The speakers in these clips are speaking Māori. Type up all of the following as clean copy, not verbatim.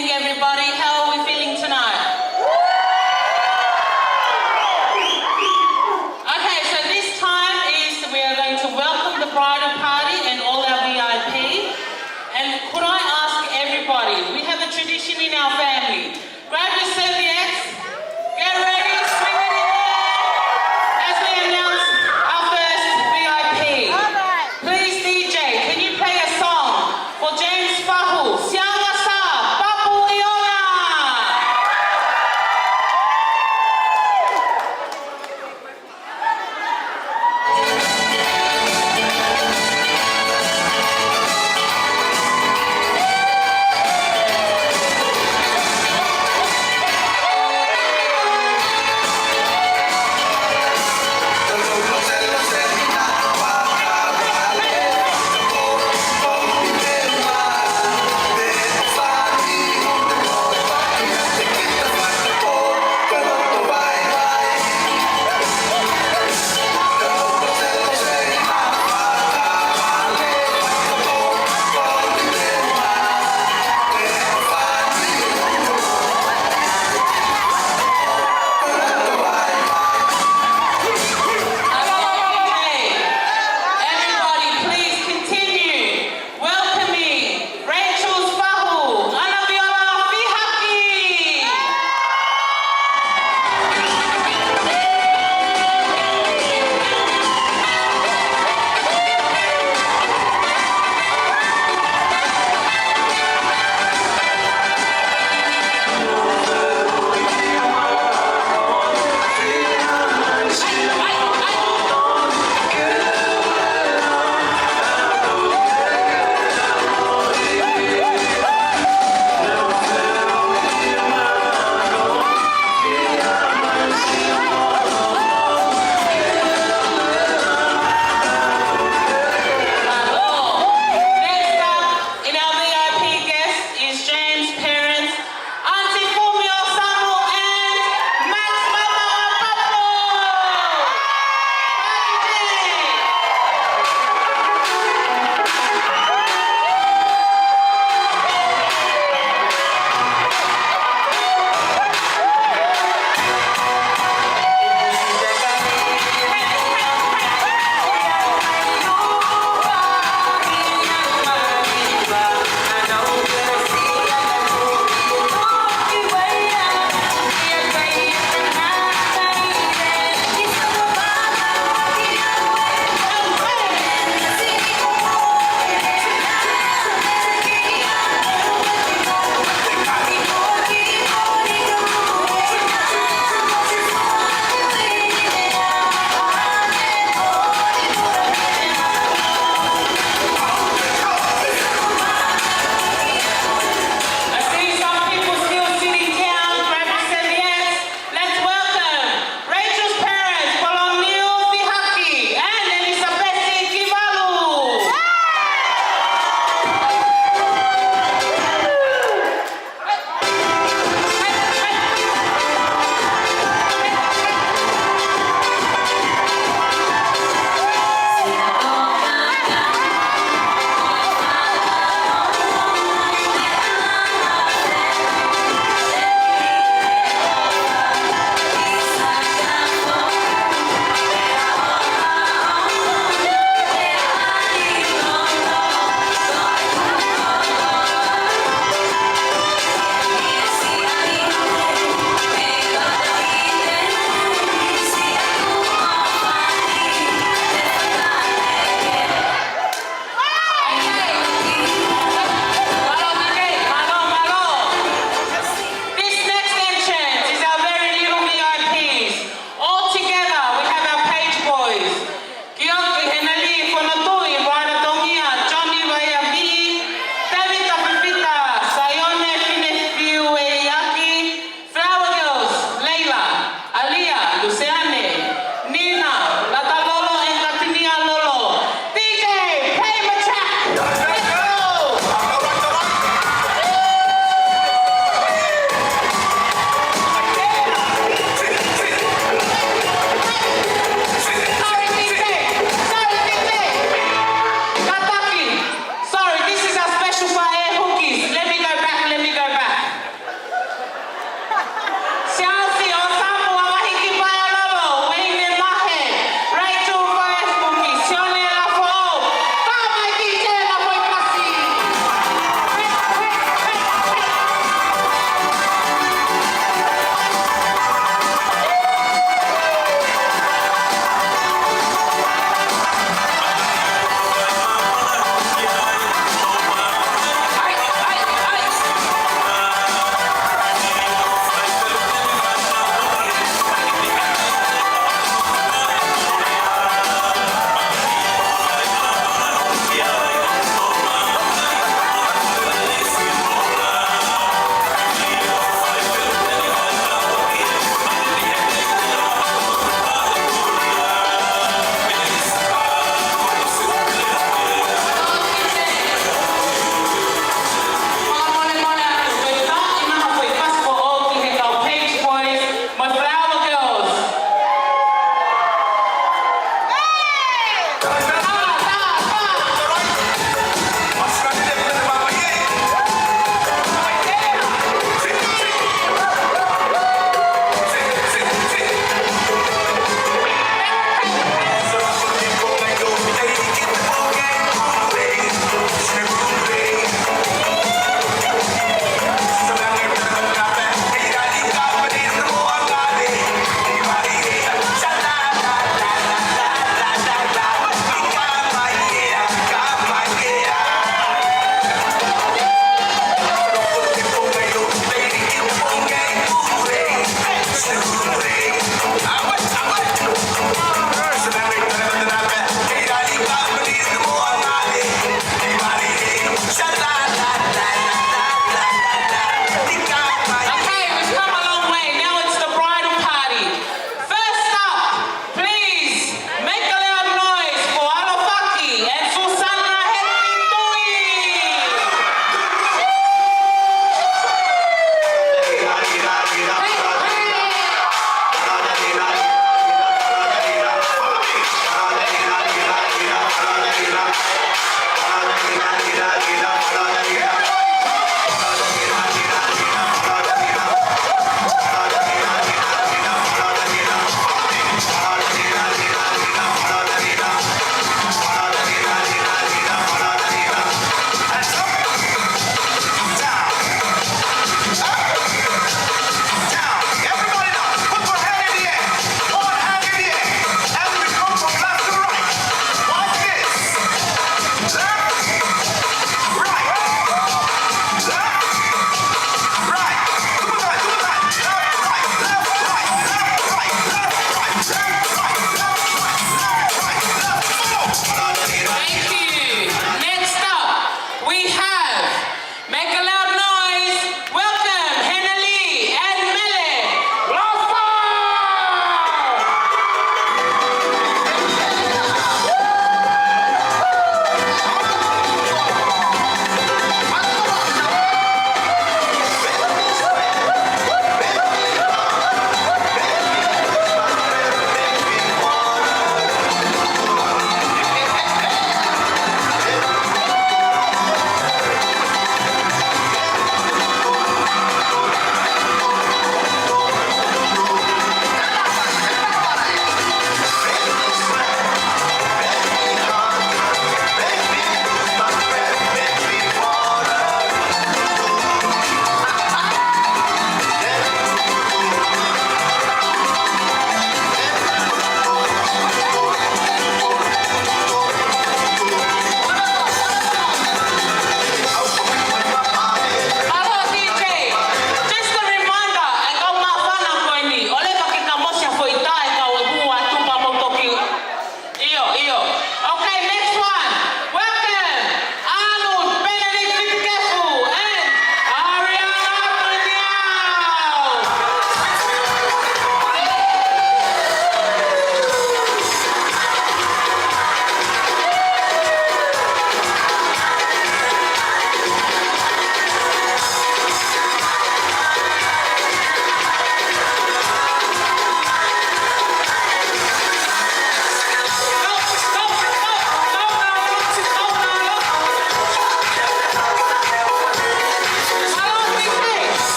evening, everybody. How are we feeling tonight? Okay, so this time we are going to welcome the bridal party and all our VIP. And could I ask everybody, we have a tradition in our family. Grab your serviettes, get ready, swing it in there as we announce our first VIP. Please, DJ, can you play a song for James Papu? Sianga sa, Papu Iona!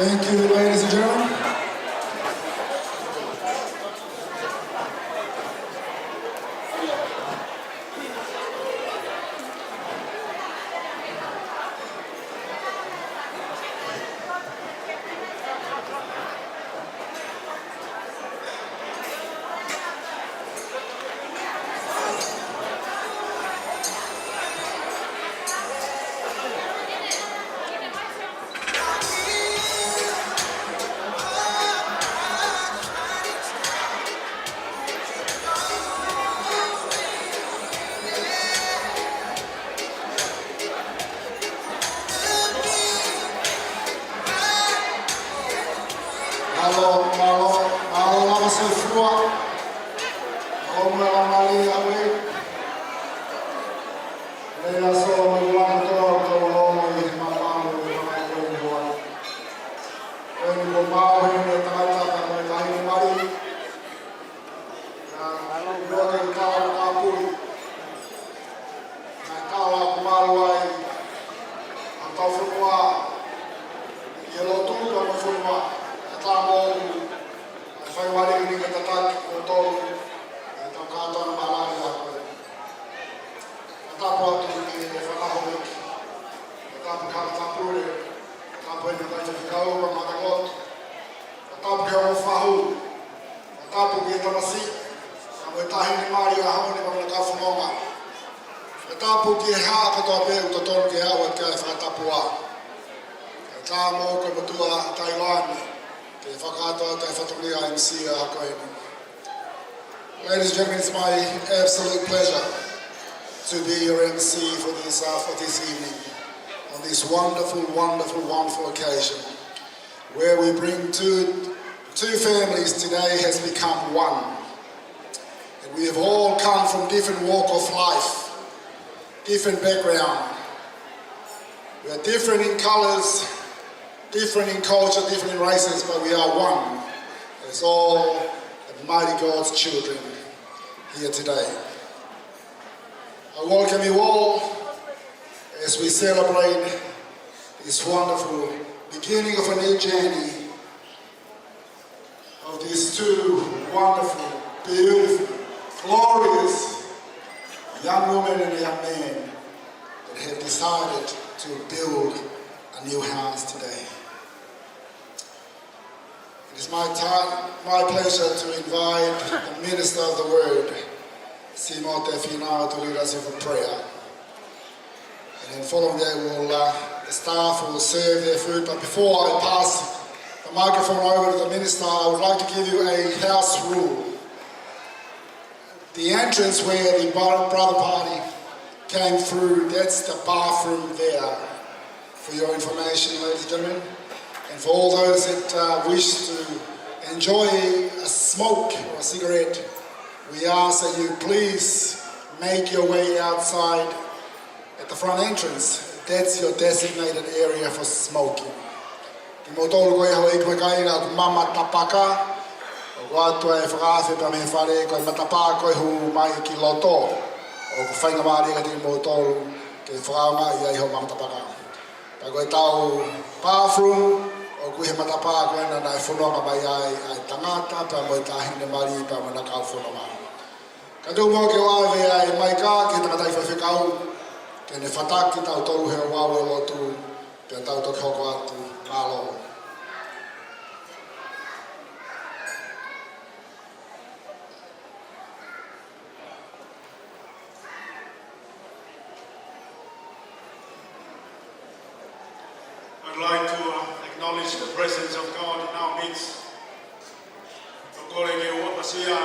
Thank you, ladies and gentlemen. Malo lama se frua. Omo la mali awe. Leia so mo lana to lo I mamalu I ko. Eni mo mau ni tata ta mo lai mali. Na lo ka Papu. Na kala kumalu ai. Anta frua. Yelo tu ka mo frua. Tamo fai wari ni ka tatak o to to ka to na malai ya ko ta po tu ni fa na ho ta po ka ta pure ta po ni ka te ka o ma ta ko ta po ka o fa hu ta po ki ta masi sa mo ta hi ni mari a ho ni ba ka fu no ma ta po ki ha ka to pe to to ki ha wa ka fa ta po a ta mo ko tu a Taiwan. Ladies and gentlemen, it's my absolute pleasure to be your MC for this evening on this wonderful occasion where we bring two families today has become one. And we have all come from different walk of life, different background. We are different in colors, different in culture, different in races, but we are one. It's all mighty God's children here today. I welcome you all as we celebrate this wonderful beginning of a new journey of these two wonderful, beautiful, glorious young women and young men that have decided to build a new house today. It is my pleasure to invite the Minister of the Word, Finau, to lead us in prayer. And then following that, the staff will serve their food. But before I pass the microphone over to the Minister, I would like to give you a house rule. The entrance where the brother party came through, that's the bathroom there. For your information, ladies and gentlemen. And for all those that wish to enjoy a smoke or a cigarette, we ask that you please make your way outside at the front entrance. That's your designated area for smoking. Timotolo ko iho ikwe kaina mama tapaka. Watu e whakawhi pa me whare ko matapa ko iho mai ki loto. O ku whainga maari ka timotolo ke whakawha ia iho mama tapaka. Ta koe tau bathroom. O kui he matapa ko ena nai whunonga mai ai tangata pa mo tahine mari pa mo nakau whunonga. Ka tū mō ke wawe ai mai ka ki takatai whawhikau ke ne whataki tau toru he wawe lotu pe tau toki hoko atu malo. I'd like to acknowledge the presence of God in our midst. Tokolege o pasia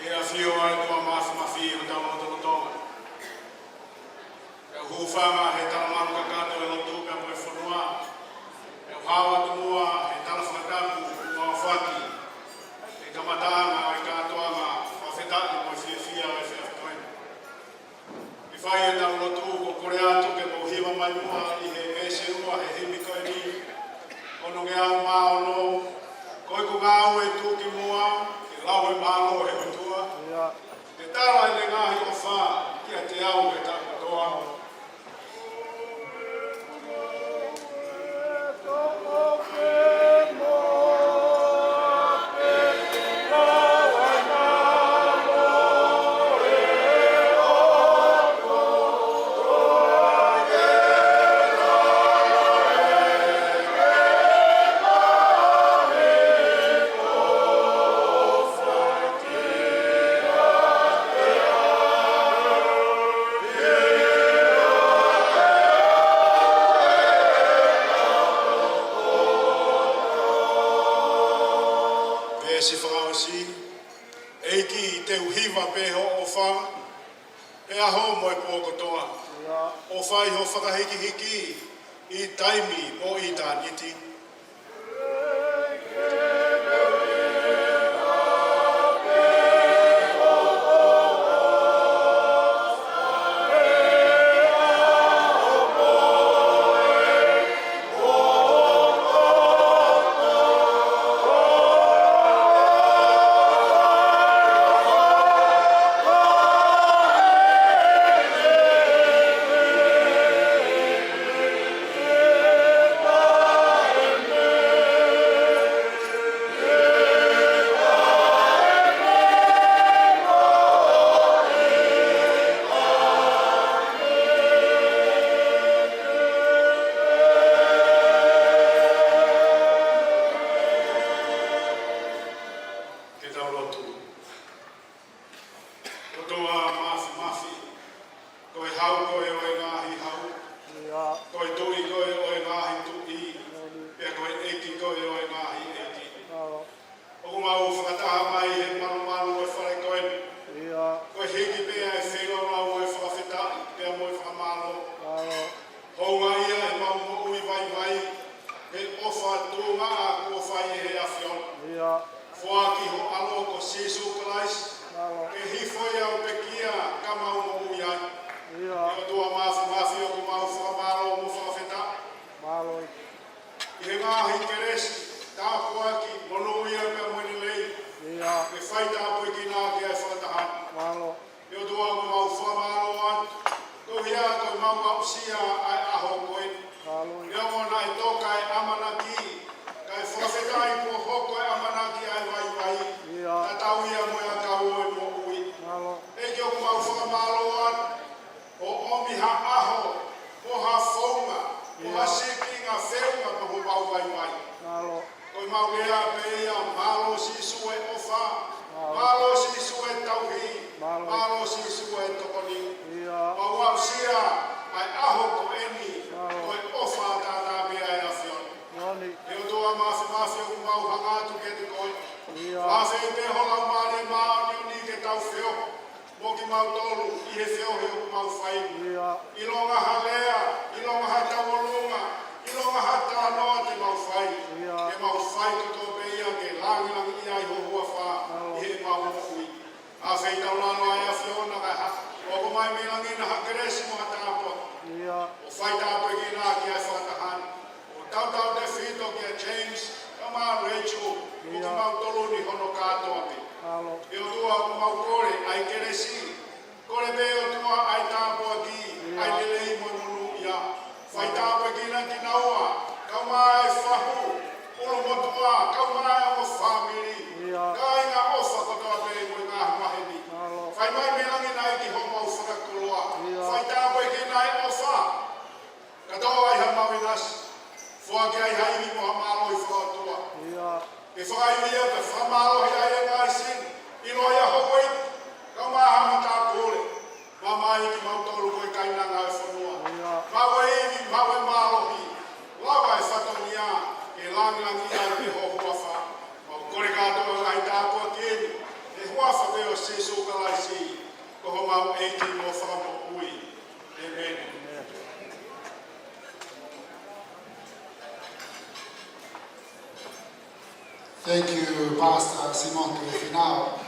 e a fio ai tua mafi o tau moto tonga. E hufama he tala manu kakato e lotu ka mo e whanua. E hawa tumua he tala whakatapu o whaki. E kamatanga e katoanga whawhetaki mo e fia e whiawhikoina. I whai e tau lotu ko kore atu ke mo hiwa mai mua I he ese ua he himiko e ni. Ono nge au maono, koe ko ngāu e tūki mua, ke lau e mālo e utua. Te tara e ngahi o whā, kia te au e tākatoa. Tō e aho mo e pōkotoa. O whai ho whakahiki-hiki I taimi o I tāniti. Fihaki ho alo ko Jesu Christ. E hifoia o pekia kama o mo uiai. E tua mafi o ko mau whakamaro mo whakawheta. I he ngahi keresi, tā Fihaki mono ia pe moene lei. E whaita apo i ki nā ki ai whakatahan. E tua ko mau whakamaro atu. Ko hia ko mau apsia ai aho koe. E amona e toka e amana ki. Kai whakawhetai po hoko e amanaki ai vai. Ta tau ia mo ia kau e mo ui. E ki o mau whakamalo atu. O omi ha aho, o ha whaunga, o ha sikinga wheunga pa ho mau vai. Koi mau lea pe ia malo sisu e ofa, malo sisu e tauhi, malo sisu e tokoni. Mau au sia ai aho ko eni, koi ofa tātā mea e awhion. E o toa mafi o mau hangatu ke te koi. Mafi e pe holau maare maa ni ke tau whio. Mo ki mau tolu, I he whio he o mau whai. I longa ha lea, I longa ha tawolunga, I longa ha tānoa te mau whai. Ke mau whai to pe ia ke langilangi I ai ho hua wha, I he mau mokui. A whai tau lano ai a whiona kai ha. O ko mai me langi na ha keresi mo ha tāpua. O whai tāpua ki nā ki ai whakatahan. Tau te whito ki a James, kama Rachel, o ki mau tolu ni hono kātoa pe. E o tua o mau kore, ai keresi. Kore pe o tua ai tāpua ki, ai te lei mo munu ia. Whai tāpua ki na ki naua, kama ai whahu, uro mo tua, kama ai o whamiri. Ka inga ofa kotoa pe mo ngā maheni. Whai mai me langi nai ki ho mau whakakuloa. Whai tāpua ki nai ofa. Katoa ai ha mau inasi. Fihaki ai haimi mo ha malo I whakatua. E whakaimi ia te whamalo hei ai e ngai sin. I loa ia hokoi. Kau maha ma tā kore. Ma mai ki mau tolu koi kainanga e whanua. Mawe iwi, mawe malo hi. Lawa e whatonia. E langilangi ai te ho huafa. Mau kore kātoa ngai tāpua keni. E huafa te o Jesu kalaisi. Koho mau eiti mo whakapo ui. Amen. Thank you, Pastor Simon Finau.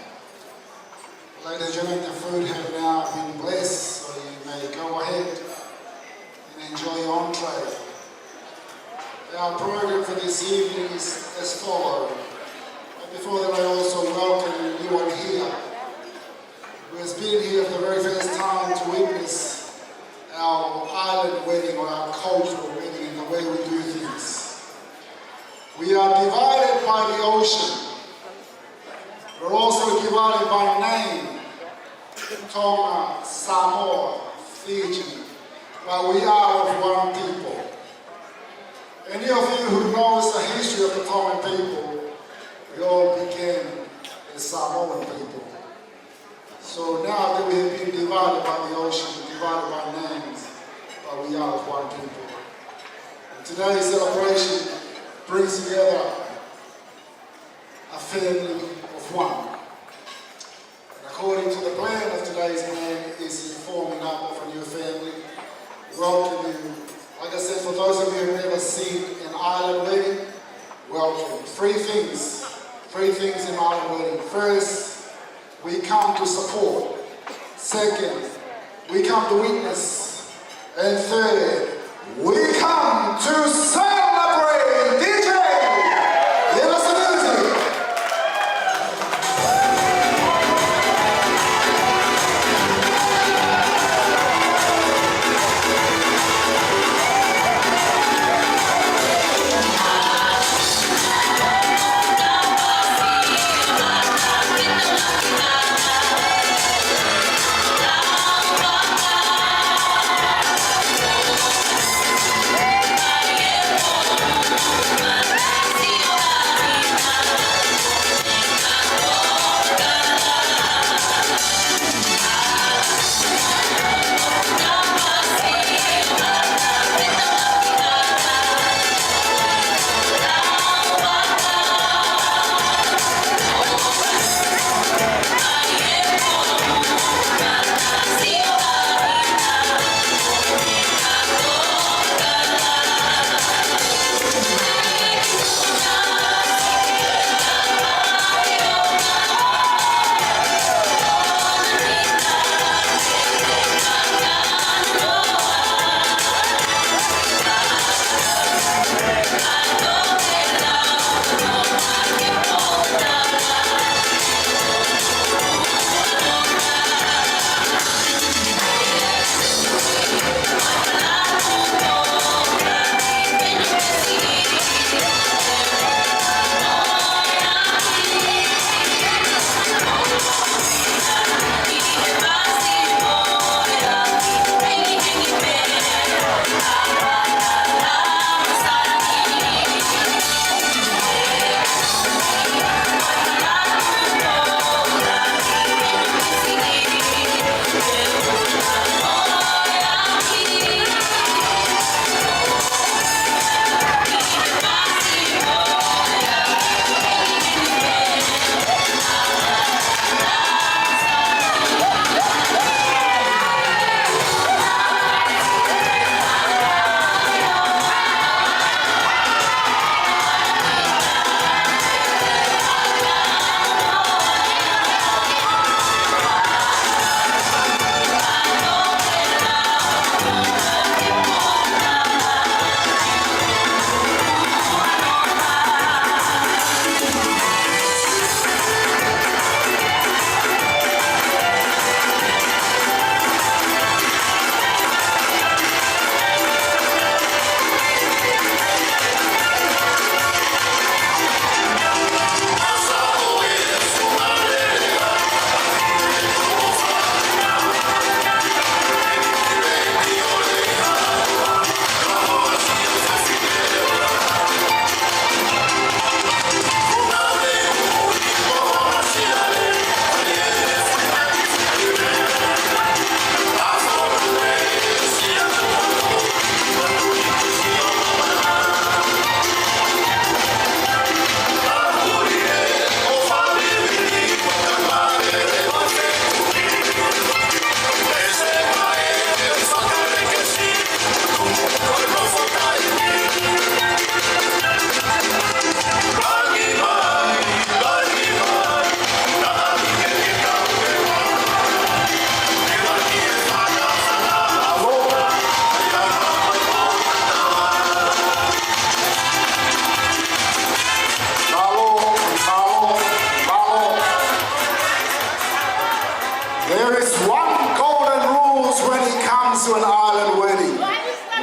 Ladies and gentlemen, the food have now been blessed, so you may go ahead and enjoy your entree. Our program for this evening is as follows. But before that, I also welcome anyone here who has been here for the very first time to witness our island wedding or our cultural wedding and the way we do things. We are divided by the ocean. We're also divided by name. Tonga, Samoa, Fiji. But we are of one people. Any of you who knows the history of the Tongan people, we all became the Samoan people. So now that we have been divided by the ocean, divided by names, but we are of one people. And today's celebration brings together a family of one. And according to the plan of today's name is forming up of a new family. Welcome you. Like I said, for those of you who have never seen an island wedding, welcome. Three things in island wedding. First, we come to support. Second, we come to witness. And third, we come to celebrate. DJ, give us the music. To an island wedding.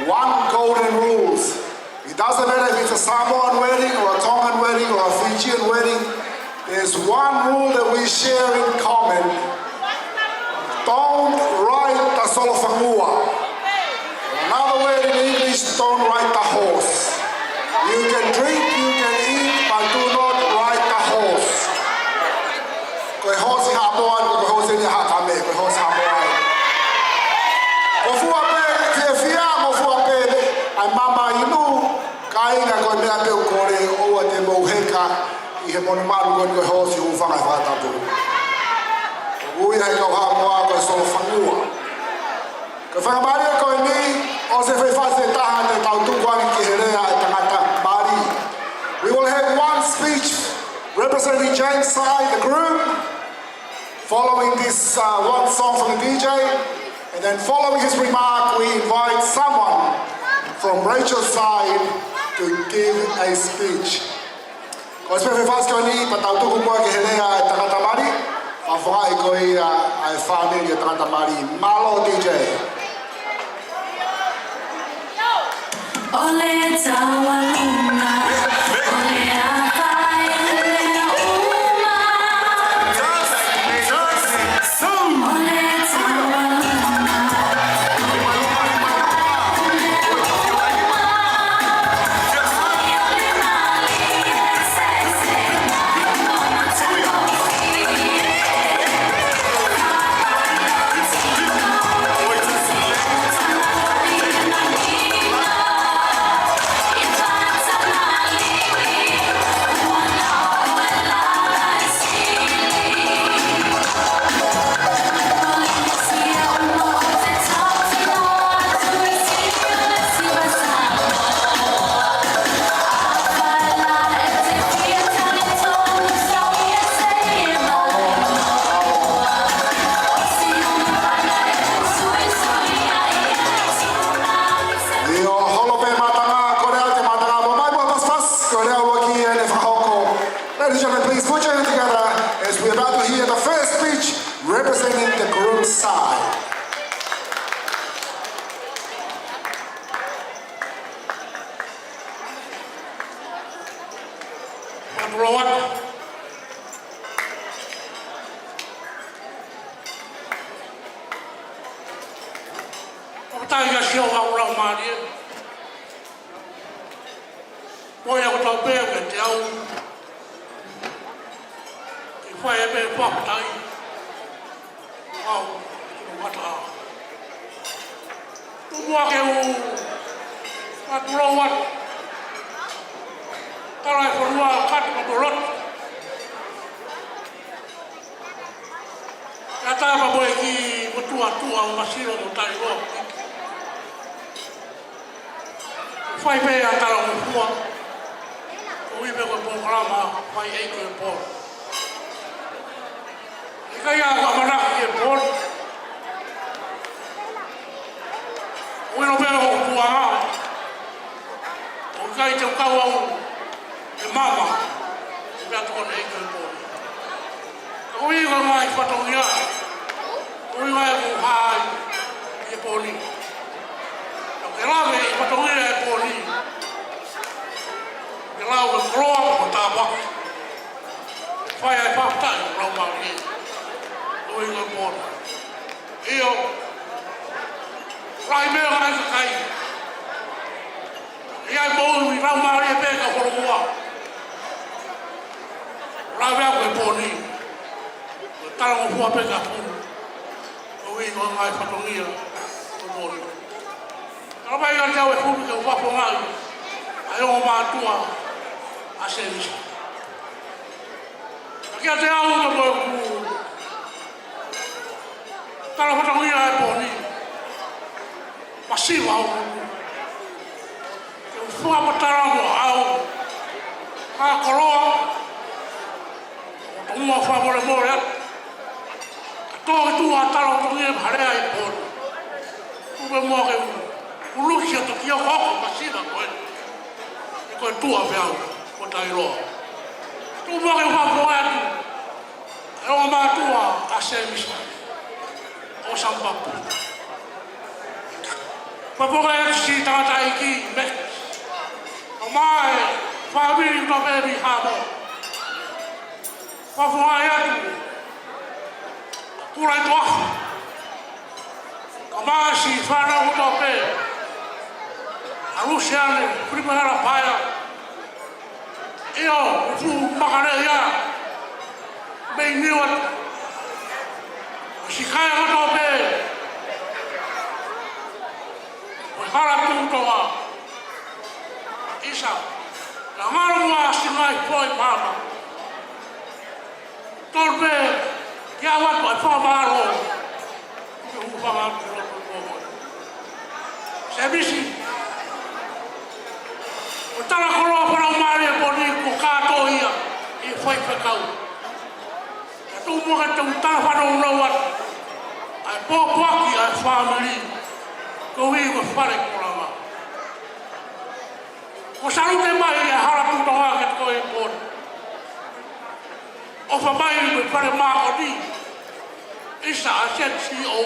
One golden rules. It doesn't matter if it's a Samoan wedding or a Tongan wedding or a Fijian wedding. There's one rule that we share in common. Don't ride the solofangua. Another word in English, don't ride the horse. You can drink, you can eat, but do not ride the horse. Koe hosi hamoan, koe hosi ni hakame, koe hosi hamoan. Kofua pe, fia kofua pe, ai mama inu, kainga koe mea pe ukore, oua te mouheka, i he monu maru koe hosi ufanga whatapu. Ui hei kau hamoa koe solofangua. Ka whakamari koe ni, o se whaiwhase taha te tau tukuangi ki he rea e tangata Māori. We will have one speech representing James side, the groom, following this one song from the DJ, and then following his remark, we invite someone from Rachel's side to give a speech. Ko se whaiwhase koe ni, pa tau tuku mua ki he rea e tangata Māori, whawhai koe ai whaneri e tangata Māori. Malo DJ. Ole tawa luna, ole apai, ole uma. Ole tawa luna, ole mali, se mama Ladies and gentlemen, please put your hands together as we're about to hear the first speech representing the groom's side. Se misi. O tala koroa whanau maari e poni ko kātō ia i whai whakau. E tū mua ka tau tala whanau rauat. Ai pōpaki ai whamiri. Ko hui ko whare korama. Ko sarute mai e hara tūtoa ke koe e poni. O whamai me whare mā o ni. Isa a sen CEO.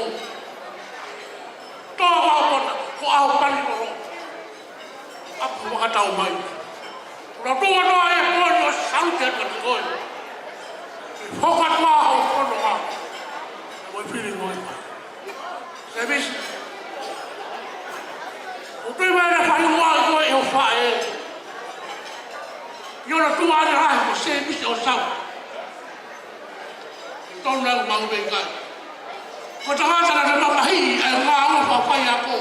Tō wau pona ko au pari koro. Apu wakatau mai. Ura tūwa noa e poni o sarute ka te koe. Hokat wā hau kono wā. Moi piri ngoi mai. Se misi. O tui mai na whai ua i koe e o whae. Iona tua ane rahi ko se misi o sau. Tōna u mau mei kai. Ko ta hātana te makahi e ngā uwha whai a ko.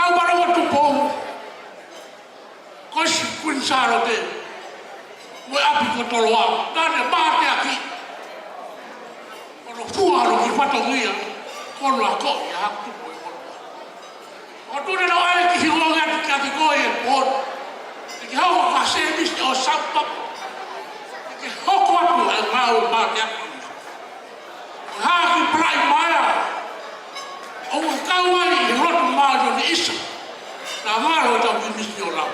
Au parawa tupou. Ko si kunsaro te. Moi api ko toloa. Nane māte aki. Kono fuaro ki whatongia. Kono a ko i a haku tupu e kono. O tūne no ae ki hiwa ngati ki ati koe e pōn. E ki hau ka se misi o sampapu. E ki hoko atu e ngāu māte aki. E hāki prai maia. O ka kauai i rotu māro ni isa. Nā māro tau ki misi o lau.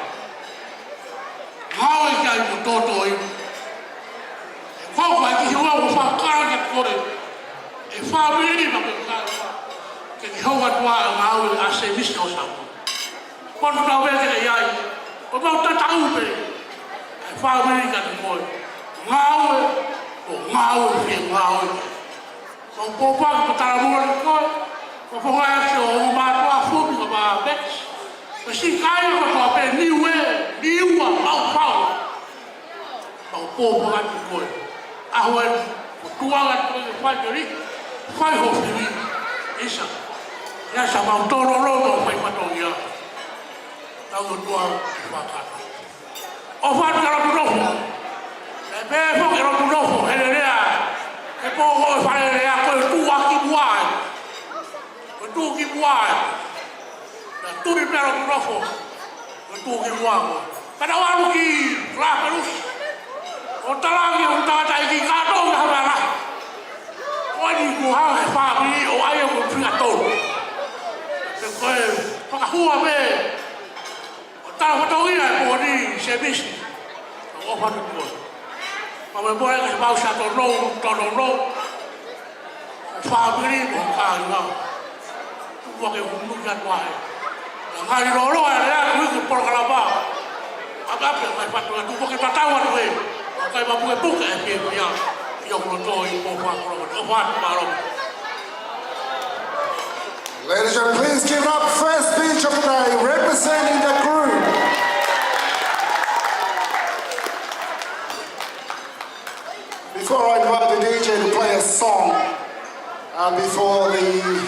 Hau e kai mo tōtō i. E whauka e ki hiwa o whakara ke kore. E whamiri ma ke kāua. Ke ki hau atua e ngāu e a se misi o sapu. Pono tau weke e iai. O mau tatau pe. E whamiri ka te koe. Ngāu e. O ngāu e whia ngāu e. O pōpaki pa taramura ni koe. O whangai ake o mātua fumi ka mā beks. O si kāia ka toa pe niue. Niua mau pau. Mau pōpaki ki koe. Aho e. O tuanga koe ke whai te riki. Whai ho whiri. Isa. Ia sa mau tōro roto whai patongi a. Tau o tua i whakata. O whati ka rotu rofo. E pē whoki rotu rofo. Hele rea. E pōko e whare rea koe tū aki buai. Koe tū ki buai. Na turi pēr rotu rofo. Koe tū ki buai. Kada waru ki rāperus. O talangi o tātai ki kātou ka hawara. Koe ni ku hau he whāpiri o aia ko whia tōru. Te koe whakahua me. O tāna whatongia e pōni se misi. O whatu koe. Ma me moe ka se mausa tono rou. O whāpiri mo kāri ngau. Tua ke humuki atua he. Na ngāri roroa e rea kuhiku porokalapa. Ape mai whatu e tupo ke tatau atu he. O kai mapu e puka e pia pia. Ladies and gentlemen, please give up first speech of the day representing the group. Before I invite the DJ to play a song, before the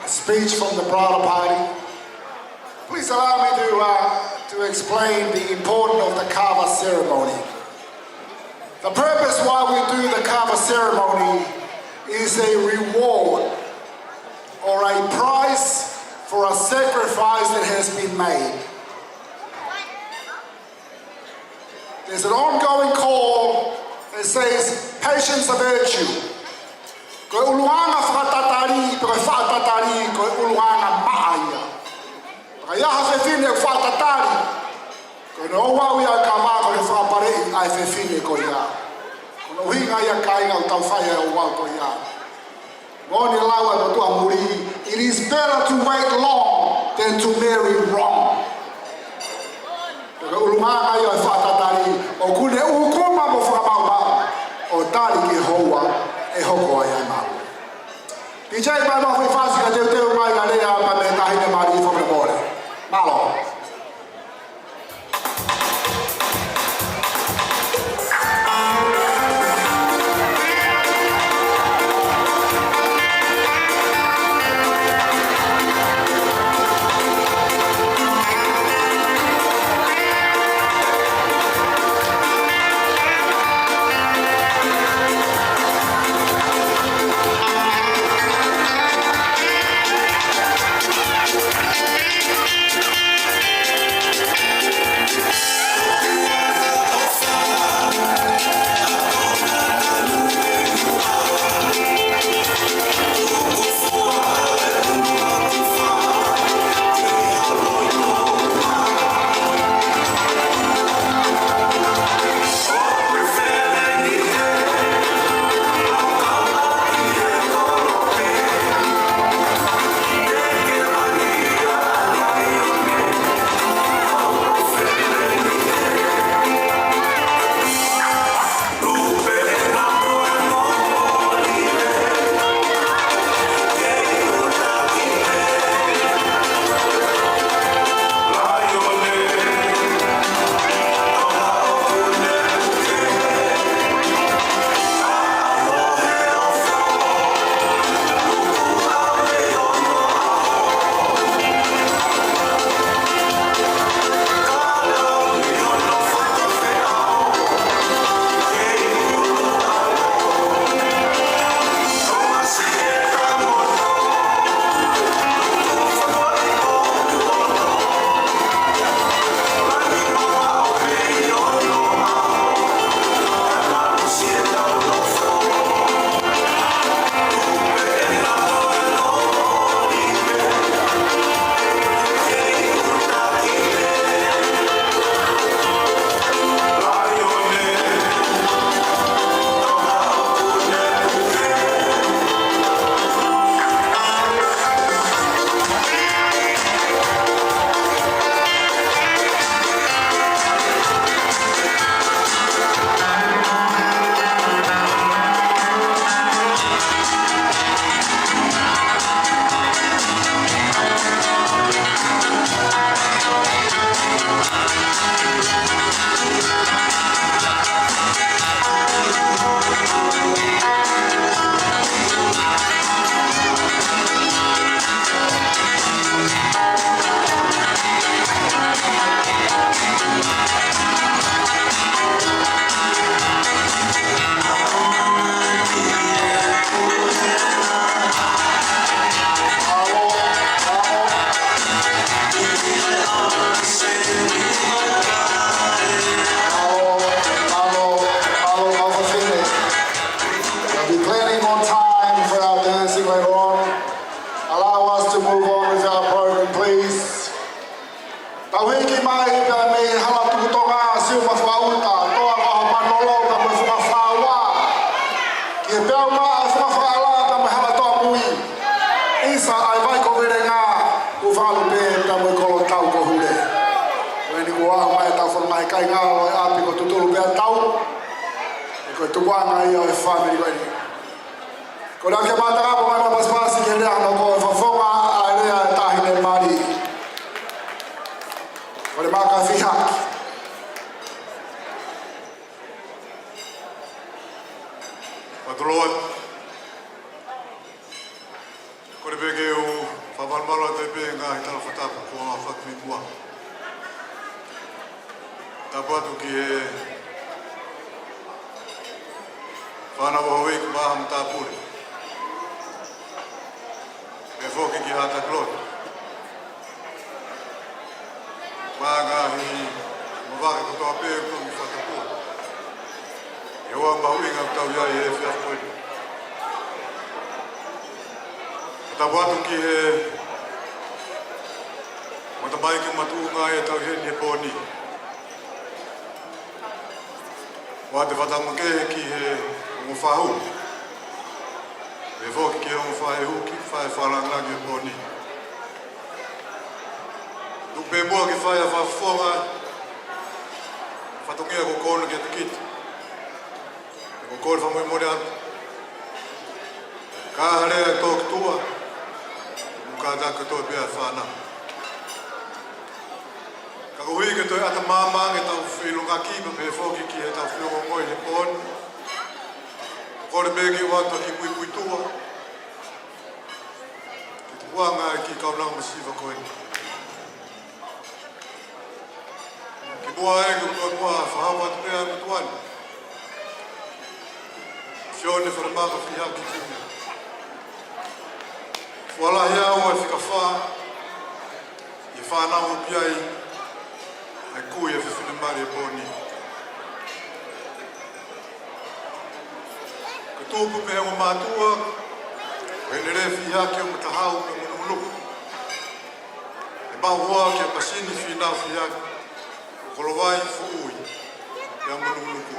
speech from the bridal party, please allow me to explain the importance of the kava ceremony. The purpose why we do the kava ceremony is a reward or a price for a sacrifice that has been made. There's an ongoing call that says, patience a virtue. Koe uluanga whakatatari, koe whakatatari, koe uluanga maaia. Koe iaha whewhine o whakatatari. Koe no wawi ai ka maa koe whakaparei ai whewhine koe ia. Koe hinga ia ka inga o tau whaia o wau koe ia. Ngoni lawa e motua muri. It is better to wait long than to marry wrong. Koe uluanga ia e whakatatari. O kune ukuma mo whakamau o tari ki hoa e hoko ai ai mau. DJ mai mahu i whasi ka teu mai a lea pa me tahine mari i whakamore. Malo. misa ai vai ko vere nga u falu pe ta mo ko tau ko hule. When you are my tau for my kai nga o api ko tutulu pe tau. Ko tu wa nga ia e family ko ni. Ko la ke mata ka mo ma pasipasi ke rea no ko fa fonga a rea ta hine mari. Ko le maka Fihaki. Patrolot. Ko le bege o favalmalo te pe nga hitala fatapa ko a fatmi tua. Tapatu ki e whana wahoe ki maham tāpure. E whoki ki hata klot. Wanga hi mawaka kutoa pe ko mi whatapua. E hoa mahuinga tau iai e whia koe. Tapatu ki e matabai ki matunga e tau heni e pōni. Wa te whatamake ki he mo whahu. E whoki ki he mo whahe huki, whahe whalangangi e pōni. Tupe mua ki whahe a whawhonga, whatongia ko kōna ki a te kiti. E ko kōna whamui mori atu. Ka harea e tōki tua, muka taka tō pia e whanau. Ka hui ke toi ata mamang e tau whilunga kipa me whoki ki e tau whilunga ngoi he pōn. Kore begi wata ki pui pui tua. Ki te puanga e ki kaunanga masiva koe. Ki mua e ku koe mua whahawa te prea me tuani. Whione wharamaka Fihaki tini. Walahi au e whika wha. I whanau piai. Ai kui e whiwhine mari e pōni. Ka tūpu pe hengo mātua, o hene re Fihaki o matahau pe munumunuku. E mahuoa ki a pasini Finau Fihaki, o kolowai fuui, pe a munumunuku.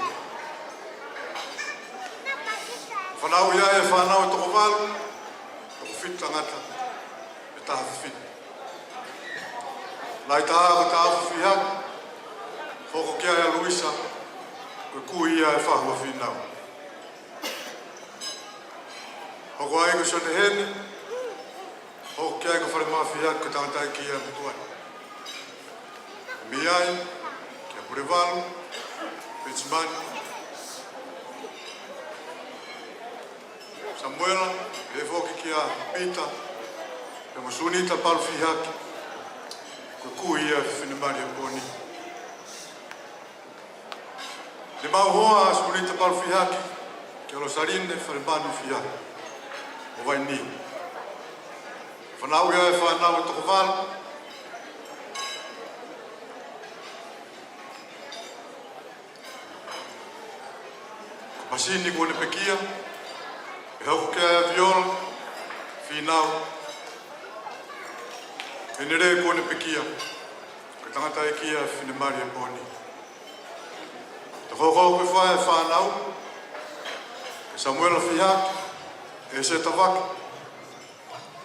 Whanau ia e whanau e toko walu, toko whit tangata, e taha whiwhine. Nai taha ko taha Fihaki, hoko kia e Luisa, koe kui ia e whahua Finau. Hoko ai ko Sone Hene, hoko kia e ko wharemaa Fihaki ko tangatai ki ia mutuani. Miai, kia Purevalu, Petsimani, Samuela, e whoki kia Pita, e Masunita Palu Fihaki, koe kui ia e whiwhinemari e pōni. Le mauhoa a Sunita Palu Fihaki, ke Rosarine Wharemanu Fihaki, o Waini. Whanau ia e whanau e toko walu. Ko pasini kone pekia, e hauko kia e viola, Finau. E nere kone pekia, ka tangata e kia whiwhinemari e pōni. Te koko koe whae whanau, e Samuela Fihaki, e se tawaki,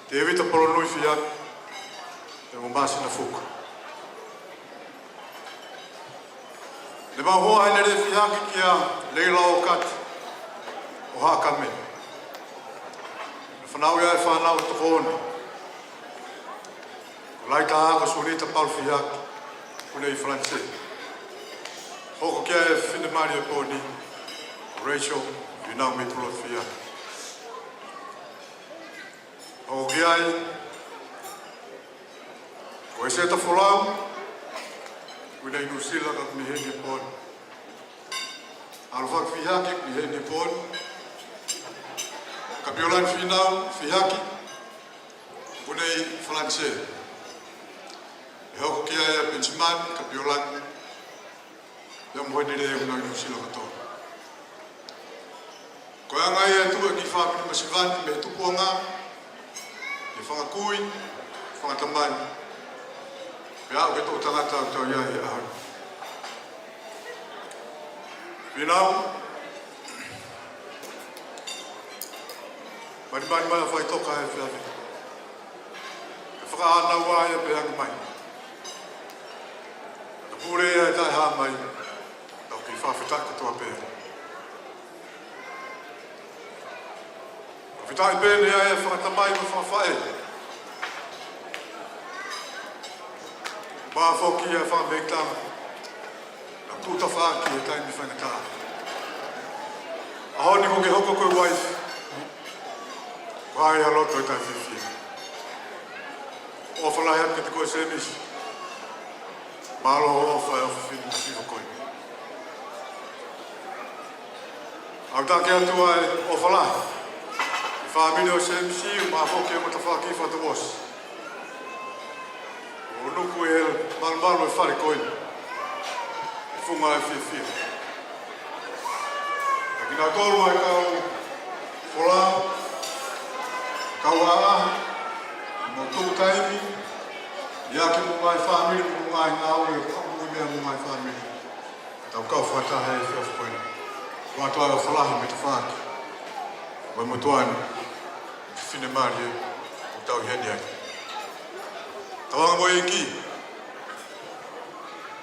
te evita polonui Fihaki, e mo masina fuku. Le mahoa hene re Fihaki ki a leila o kati, o hakame. E whanau ia e whanau te kōna. Ko lai taha ko Sunita Palu Fihaki, kune i Francais. Hoko kia e Whiwhinemari e pōni, Rachel, Finau Meipulotu Fihaki. Hoko kia e, ko e seta wholau, kune i Nusila ka kuni heni e pōni. Alwhak Fihaki kuni heni e pōni. Ka Piolan Finau Fihaki, kune i Francais. E hoko kia e Benjamin, ka Piolan, ia moene re una i Nusila katoa. Ko ea ngai e tua ki whapini masivani me tupuanga, e whangakui, whangatamani. Me au ke tō tangata o tau ia e ahau. Finau, mani mai a whai toka e whiawhi. whakaana wā ia pe anga mai. Na pūre e tai hā mai, tau ki whawhitai katoa pēr. Whitai pēne ai e whakatamai me whawhae. Mā whoki e whawhektanga. Na tūta whaki e taimi whangataa. Ahoni ko ke hoko koe wife. Wai a loto e tai whiwhia. O whalai atu te koe se misi. Malo o whai o whiwhini na whiwa koe. Au take atu ai o whalai. Family o SMC, ma foke mo ta faki fa to was. O nuku e mal e fare koin. Funga e fi. Aqui na tolo mai ka fola. Ka wa mo tu taimi. Ya que mo mai family mo mai na o mo mai family. Ta ka fa ta he fi koin. Wa to a fola me ta faki. Wa mo tuan Fine Maria, o tau hene ai. Tawanga mo iki.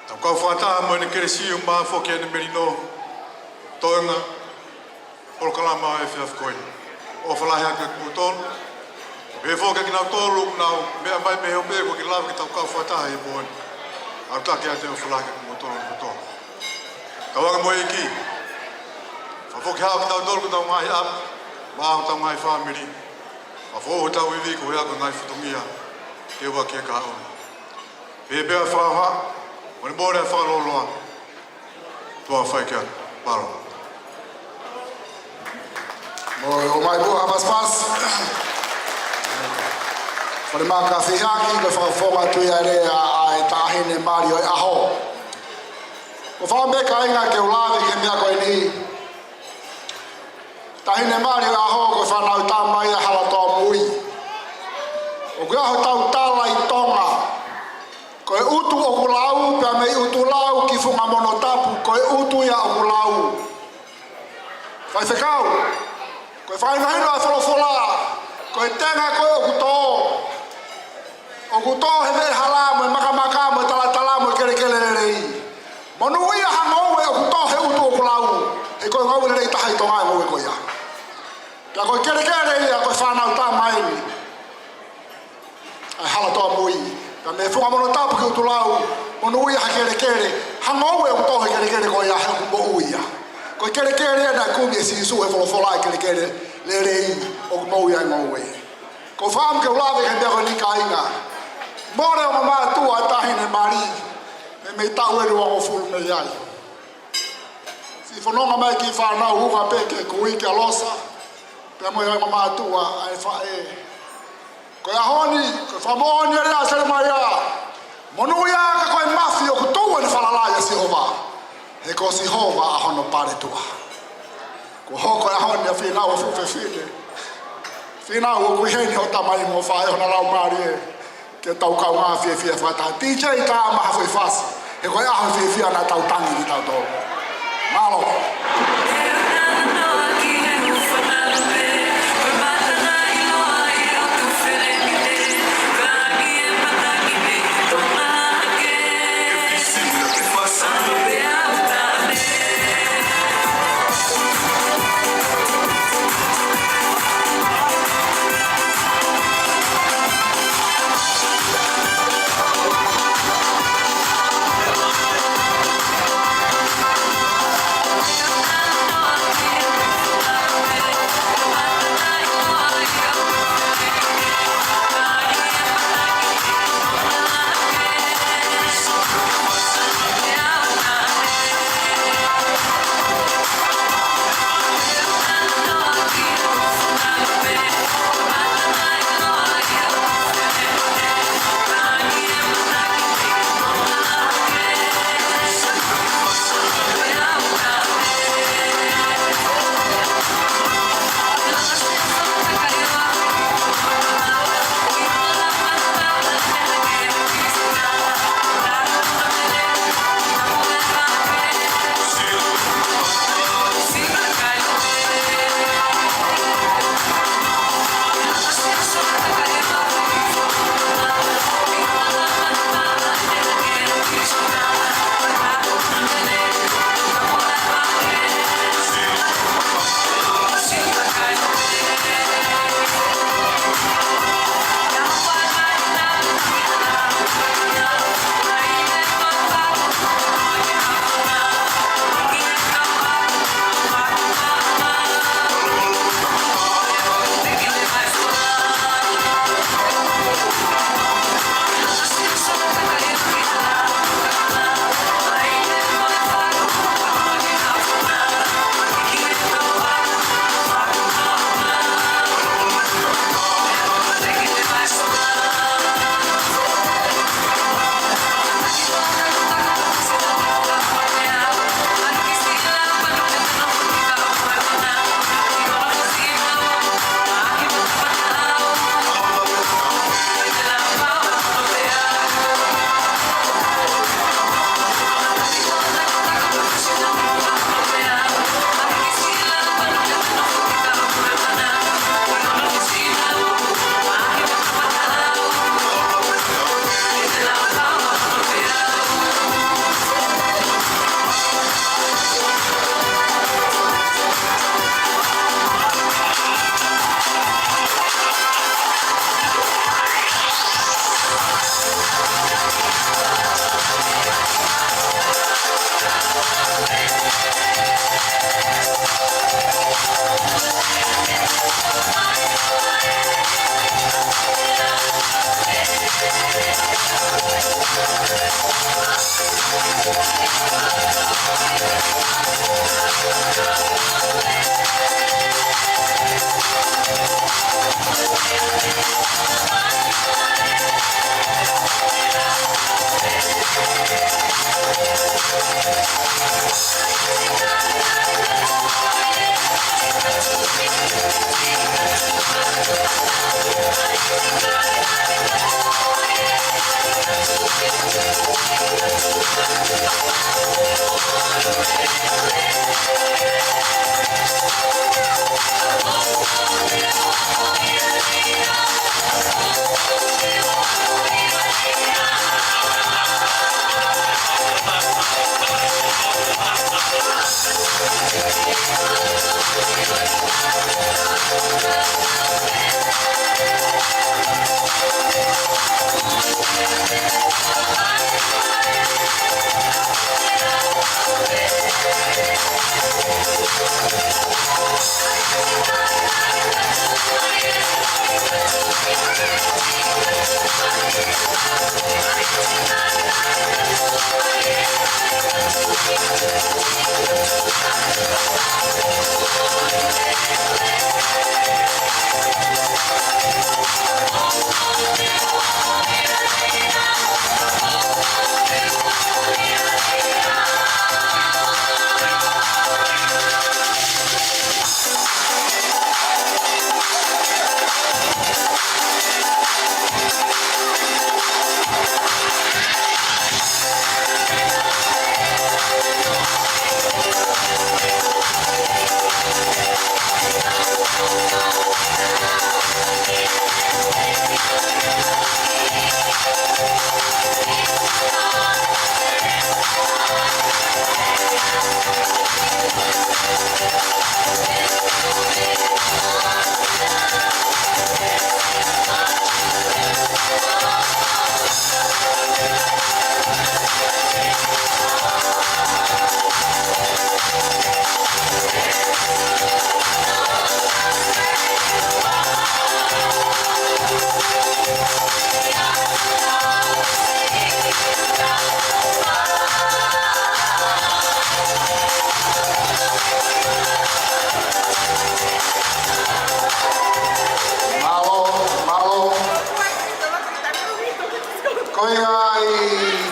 Tau kau whataha mo ene keresi o maa whoki ane merino. Toenga, polokalama e whiaf koe. O whalahi ake kutonu. Me whoki ki nau tolu nau, mea mai me heo pego ki lawa ki tau kau whataha e moen. Au take ate o whalahi ake kutonu. Tawanga mo iki. Whoki hao ki tau tolu ki tau mai ap. Maa tau mai family. A fo tau I vi ko ya ko ngai futumia te wa ke ka o be be fa ha o ni bore fa lo lo to fa ke paro O mai boa pas. Para marcar Fihaki, que foi forma tu ia a tahine Mario e aho. O fa me ka inga ke ulavi ke mia ko ni. Tahine Mario e aho ko fa na ta mai hala to mui. O ke aho tau tala I tonga. Ko e utu o kulau, pe me utu lau ki funga monotapu, ko e utu ya o kulau. Fai se kau. Ko e whai mahino a wholofola, ko e tenga koe o kuto. O kuto he me hala mo e makamaka mo e talatala mo e kerekele rei. Monu ia hangou e o kuto he utu o kulau. E koe ngau rei tahai tonga e ngau e koe ia. Pia koe kerekele rei a koe whanau tā maini. Ai hala toa mui. Pia me funga mono tapu ki utu lau, monu ia ha kerekele. Hangou e o kuto he kerekele koe ia he kumbo uia. Ko kerekere na kumi e sisu e wholofola e kerekere le rei o kumau ia ngau e. Ko whaam ke ulawe ke mea ni ka inga. More o mama tua tahine mari me me tau e rua o fulu me iai. Si whanonga mai ki whanau huka peke kui ke alosa. Pea mo iai mama tua ai wha e. Ko ia honi, ko whamoni e rea sere mai ia. Monu ia ka koe mafi o kutou e ni whalalaya si hova. E ko si hova a hono pare tua. Ko hoko e honi a Finau a fufe fine. Finau o kuiheni o tamai mo whae hona lau mari e. Ke tau kau ngā fie fie whata. DJ ka ama hawhi fasi. E ko e aho fie fie ana tau tangi ni tau tō. Malo.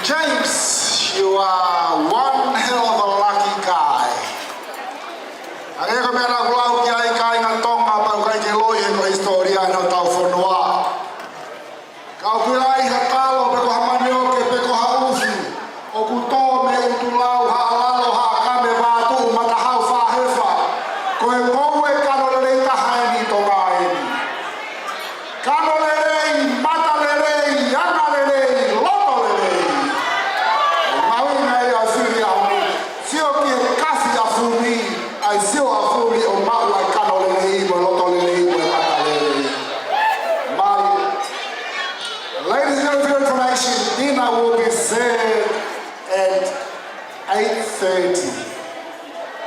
James, you are one hell of a lucky guy. Ako meron ulau kia ikai ngantong apa ukai ke loye ko historia no tau fonua. Kau kuai hatalo peko hamanyo ke peko haufi. O kutome utulau ha alalo ha kame batu mata hau fa hefa. Koe kowe kanolele tahani tomaeni. Kanolele mata lele yana lele loto lele. Maui ngai a fili a mi. Fio ki kasi a fumi. Ai sio a fumi o mau ai kanolele i mo loto lele i mo mata lele. Mai. Ladies and gentlemen, for your information, dinner will be served at 8:30.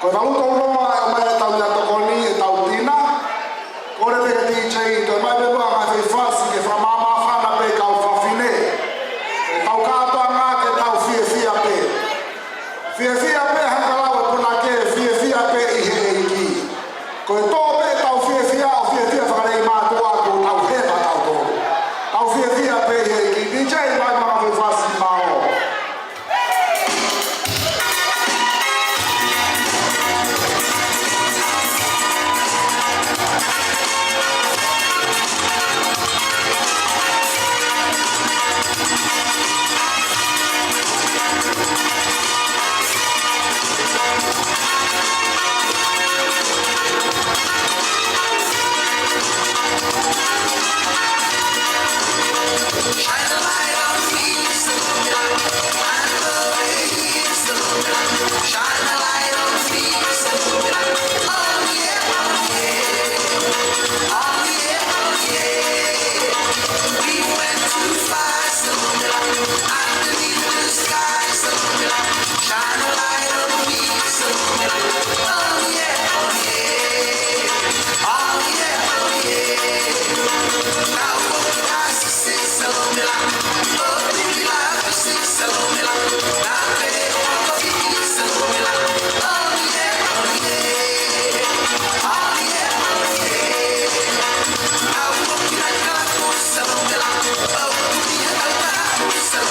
Ko valuto unoa e mai tau na tokoni e tau dina. Ko le DJ to mai be ba fa fasi ke fra mama fana pe ka fa fine. E tau ka to nga ke tau fia pe. Fia pe ha kala wa puna ke fia pe I he iki. Ko to pe tau fia fa le ma to a ko tau he ba tau ko. Tau fia pe he iki DJ mai ma fa fasi mao. Shine a light on me, so I'm away, so shine a light on me, so oh yeah, oh yeah. We went too far, so underneath the sky, so shine a light on me, so oh yeah, oh yeah. Now what I see, so oh, we love to see, so now they want to be, so oh yeah, oh yeah. I walk like a fool, so oh yeah, so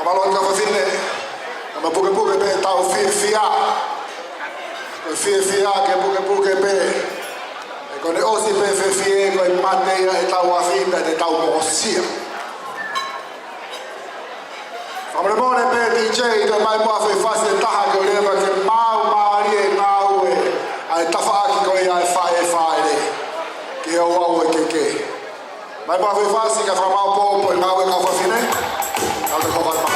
Malon ka fine. Ama buke pe tau fia. Ko fia ke buke pe. E ko ne osi pe fie ko mate e tau afina de tau mosia. Famre bone pe DJ to mai mo fa fase taha ke leva ke mau mari e mau e ai tafa ki ko ia fa le. Ke o wa ke. Mai mo fa fase ka fra mau po e mau e ka fa fine. Al de ko va pa.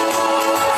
oh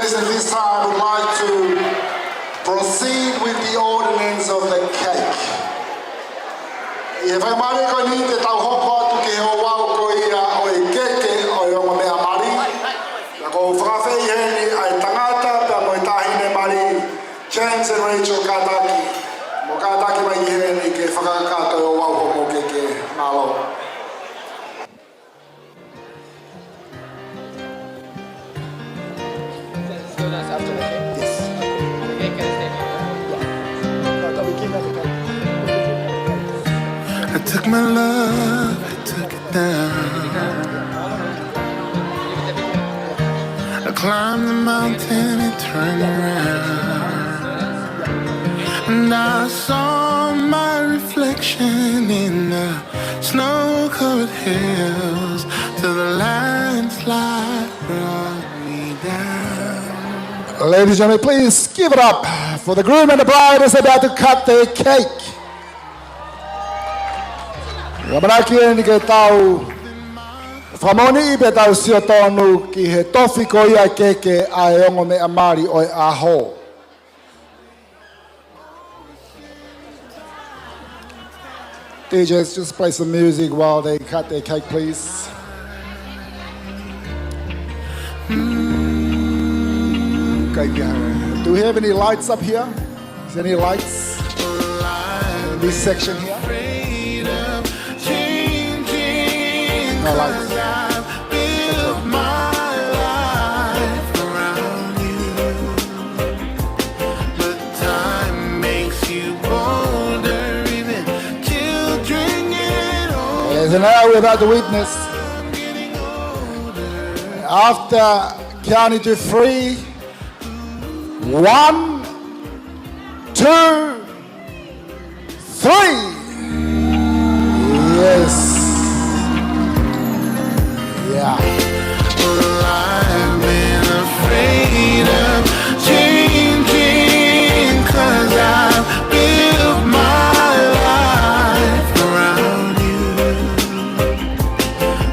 ladies, at this time I would like to proceed with the ordinance of the cake. E whai mare ko ni te tau hoko atu ke ho wau ko ia o e keke o e onga mea mari. Na ko whakawhei heni ai tangata pia mo i tahine mari James and Rachel Kataki. Mo Kataki mai heni ke whakakato o wau ko mo keke malo. I took my love, I took it down. I climbed the mountain and turned around. And I saw my reflection in the snow-covered hills till the landslide brought me down. Ladies and gentlemen, please give it up for the groom and the bride is about to cut their cake. Ramanaki ni ke tau whamoni I pe tau sio tonu ki he tofi ko ia keke a e ongo me amari o e aho. DJs, just play some music while they cut their cake, please. Okay, do we have any lights up here? Is there any lights in this section here? No lights. And now we're about to witness. After counting to 3, 1, 2, 3. Yes. Yeah. Well, I've been afraid of changing 'cause I've built my life around you.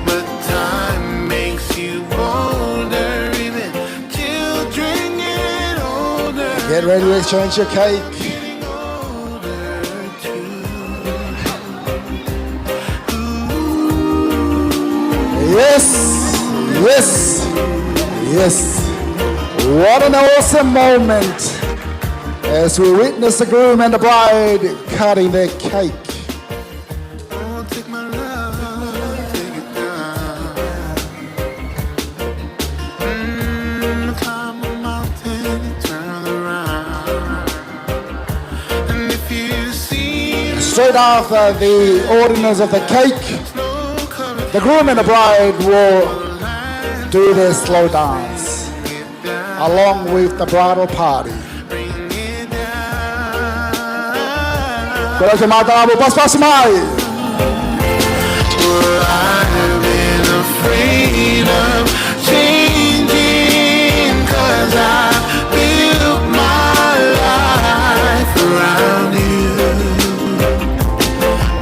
But time makes you bolder, even children get older. Get ready to exchange your cake. Yes, yes, yes. What an awesome moment as we witness the groom and the bride cutting their cake. Oh, take my love, take it down. Climb a mountain and turn around. And if you see Straight after the ordinance of the cake, the groom and the bride will do their slow dance along with the bridal party. Coraje mata, pas pas mai. I've been afraid of changing 'cause I built my life around you.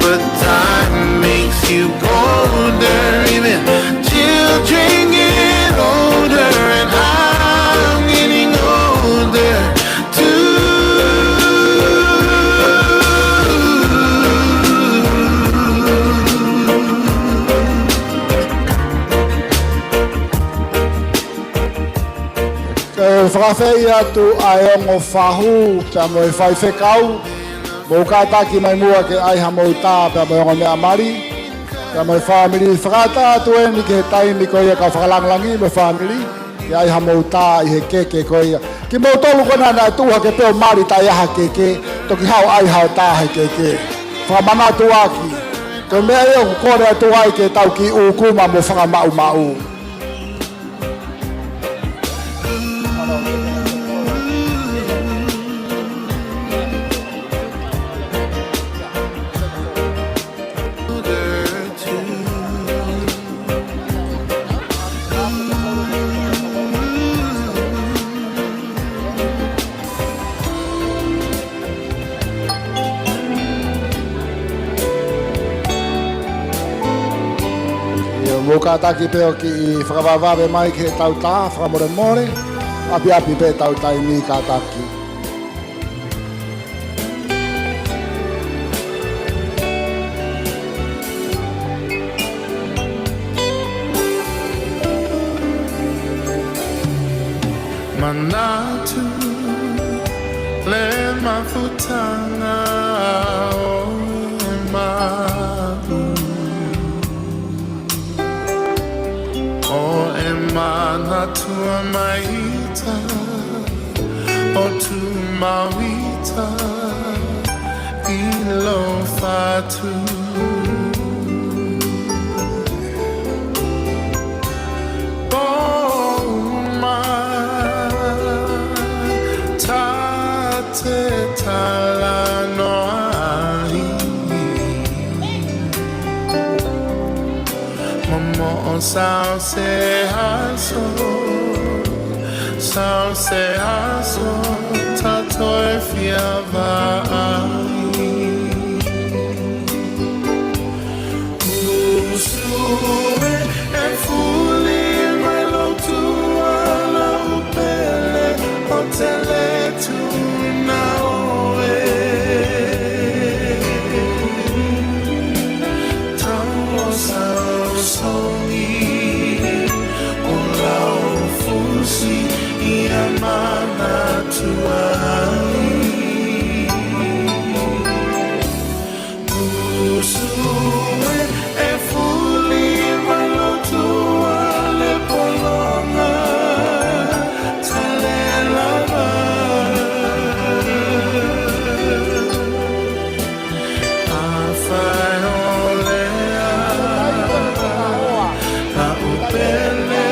But time makes you bolder, even children get older, and I'm getting older too. Whakawhei atu ai ongo whahu pia mo e whai whekau. Mo kātaki mai mua ke ai hamou tā pia mo ongo mea mari. Pia mo e whamiri whakata atu e ni ke he taimi ko ia ka whakalanglangi mo whamiri. Ke ai hamou tā I he keke ko ia. Ki mo tolu kona na tuha ke peo mari tai aha keke. Toki hao ai hao tā he keke. Whamana tu aki. Ko mea eo kore atu ai ke tau ki ukuma mo whakamau mau. Mo ka taki peo ki I whakawawawe mai ki he tau tā, whakamore more. api pe tau tai mi ka taki. Manatu le mafutana o mabu o emanatu maita o tu mawita ilo fatu Sao se haso, tatoi fiava Usue e fuli melo tua la upele hotele tu na oe Tamo sao soli Fusi iamana tuai Usue e fuli malo tua le polonga tale lava Afai olea la upele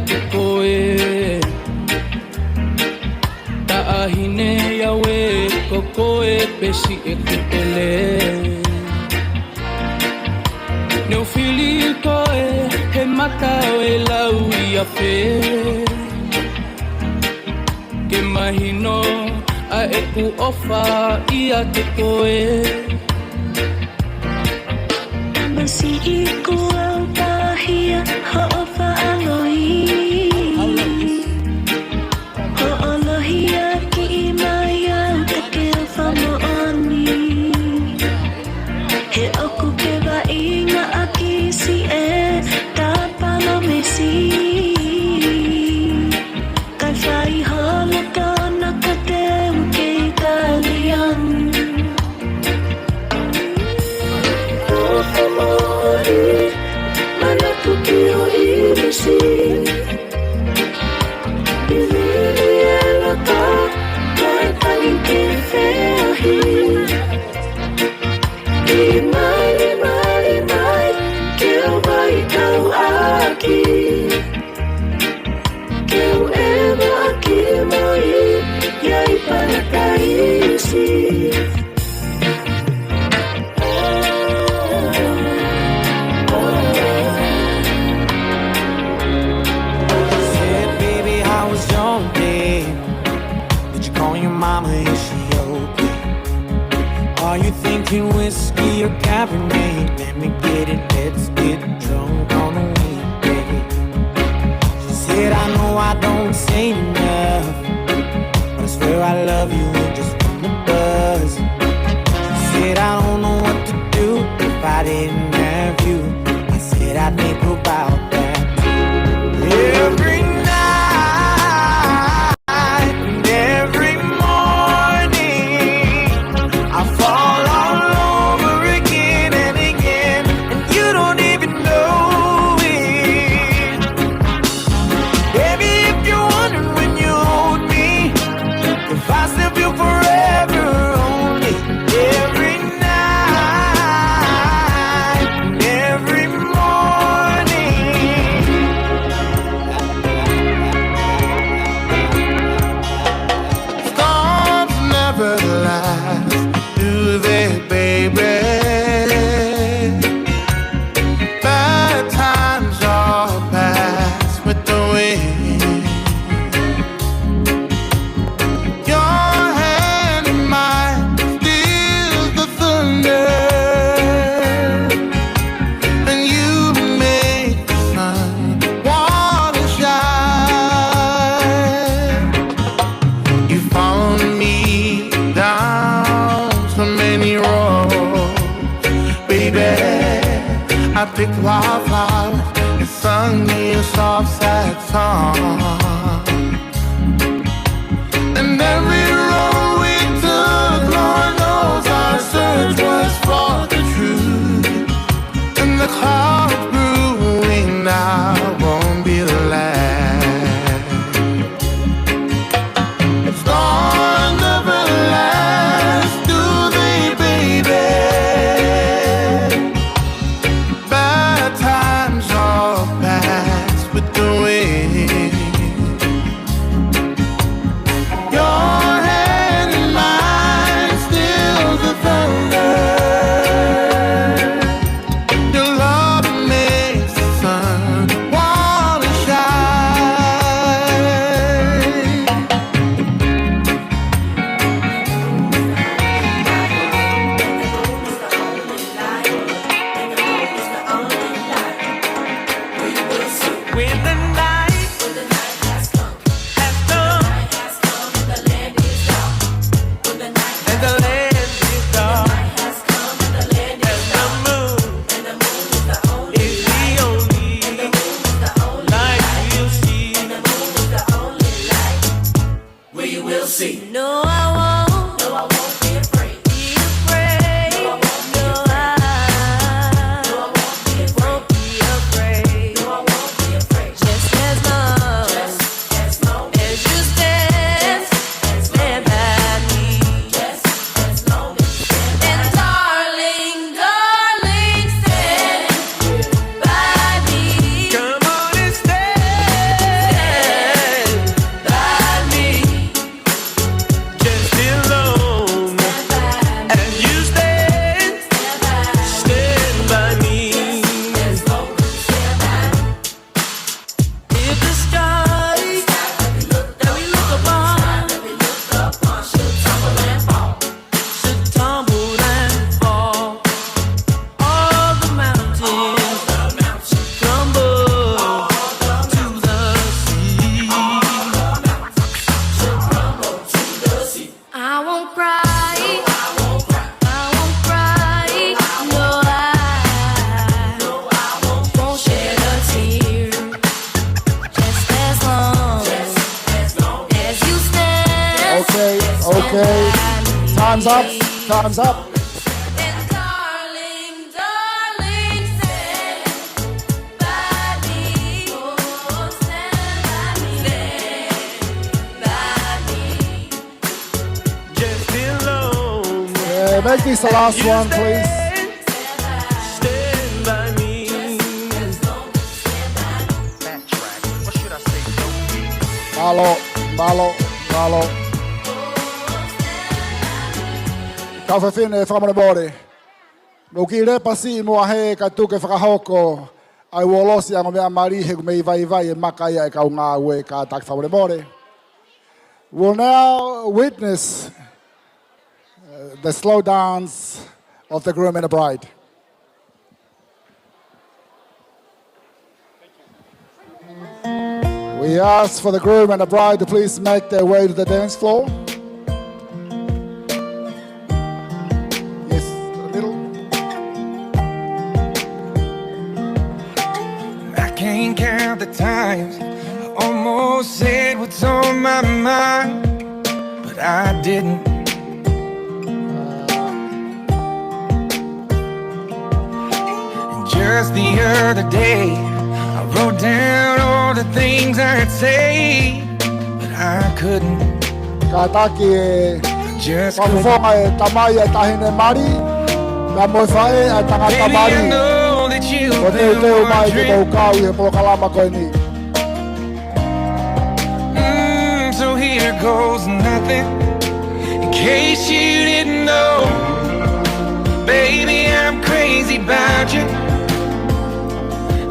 te koe Taahine yawe ko koe pesi e kupele Neu fili koe he mata o e lau ia pe Ke mahino a e ku ofa ia te koe Masi i ku au tahia ha ofa aloi Whiskey or Cabernet, let me get it, let's get drunk on the weekday. She said, I know I don't say enough, but I swear I love you just from the buzz. She said, I don't know what to do if I didn't have you. I said, I think about that every night and every morning. I fall all over again and again, and you don't even know it. Baby, if you're wondering when you hold me, if I slip picked wildflowers and sung me a soft, sad song. And every road we took, Lord knows our search was for the truth. And the clouds brewing now won't be the last. Storms never last, do they, baby? Bad times all pass with the wind. Your hand in mine stills the thunder. Your love makes the sun wanna shine. When the night has come and the land is dark, and the moon is the only light we'll see. We will see. No, I won't be afraid. No, I won't be afraid. Just as long as you stand by me. And darling, stand by me. Come on and stand by me. Just as long as you stand by me. If the sky that we look upon should tumble and fall, all the mountains crumble to the sea. I won't cry. No, I won't shed a tear. Just as long as you stand. Okay. Time's up. Time's up. And darling, stand by me. Stand by me. Just as long Make this the last one, please. stand by me. Malo. Kawhi whine whamane no ki repa si mua he ka tuke whakahoko ai wolosi ango mea mari he mei vai e makaia e kau ngā ue ka tak whamane more. We'll now witness the slow dance of the groom and the bride. We ask for the groom and the bride to please make their way to the dance floor. Yes, to the middle. I can't count the times I almost said what's on my mind, but I didn't. And just the other day, I wrote down all the things I'd say, but I couldn't. Ka taki e Just couldn't. whawhonga e tamai e tahine mari, na moe whae e tangata Baby, I mari. know that you've Ko been teu teu mai te wondering. kau he polokalama koe ni. So here goes nothing. In case you didn't know, baby, I'm crazy about you.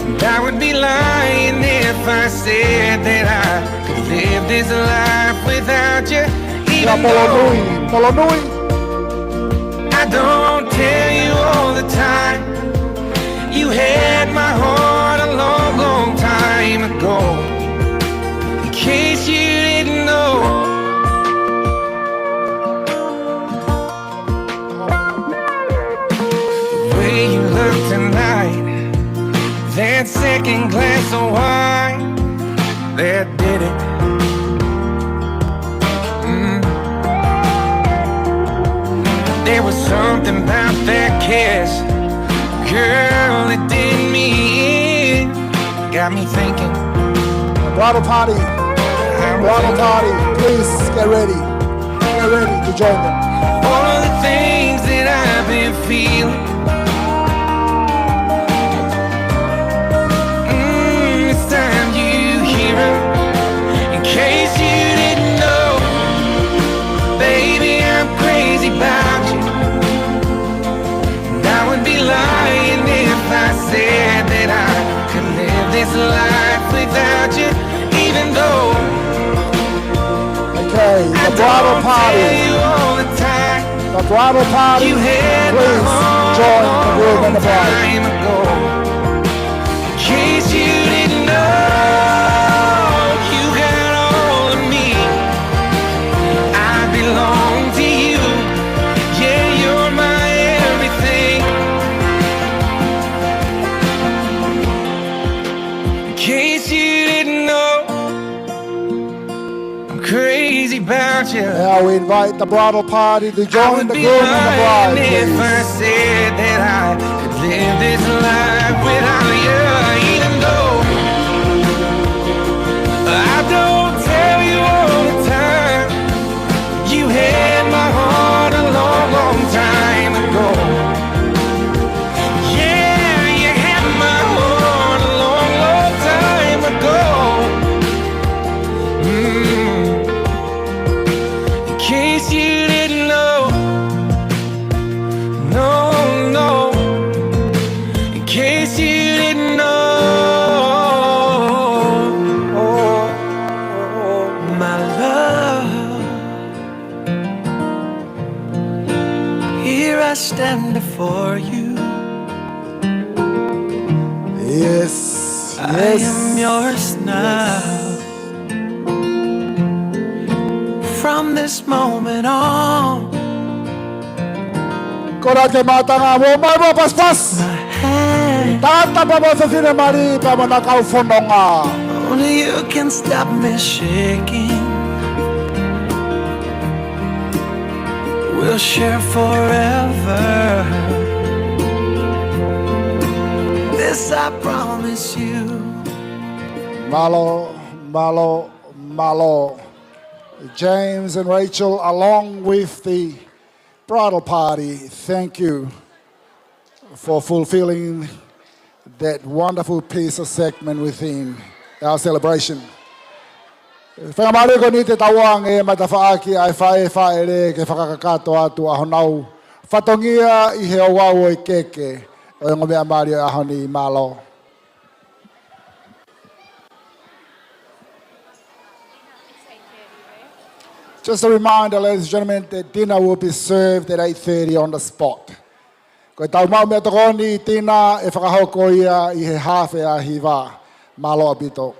And I would be lying if I said that I could live this life without you. Ka Even polo though nui. I don't tell you all the time, you had my heart a long, long time ago. In case you didn't know, the way you look tonight second glass of wine that did it. There was something about that kiss, girl, it did me in. Got me thinking. Bridal party, please get ready to join them. All of the things that I've been feeling. It's time you hear it. In case you didn't know, baby, I'm crazy about you. And I would be lying if I said that I could live this life without you, even though the bridal party. The bridal party, please join the groom and the bride. In case you didn't know, you got all of me. I belong to you. Yeah, you're my everything. In case you didn't know, I'm crazy about you. Now we invite the bridal party to join the groom and the bride, if I please. said that I could live this life without you, even though I don't tell you all the time. You had my heart a long, long time ago. Yeah, you had my heart a long, long time ago. In case you didn't know, no, in case you didn't know, my love, here I stand before you. Yes. I am yours now. From this moment on, Korat kay matanga mo, may mapaspas. Tata pa mo sa sinamari, pa mo nakaufono nga. only you can stop me shaking. We'll share forever. This I promise you. Malo. James and Rachel, along with the bridal party, thank you for fulfilling that wonderful piece of segment within our celebration. Whakamari ko ni te tawang e matafaaki ai whae re ke whakakakato atu ahonau. Whatongia I he awau I keke o ngome amari o ahoni malo. Just a reminder, ladies and gentlemen, that dinner will be served at 8:30 on the spot. Ko tau mau mea tokoni tina e whakahoko ia I he hawhe a hiwa malo abito.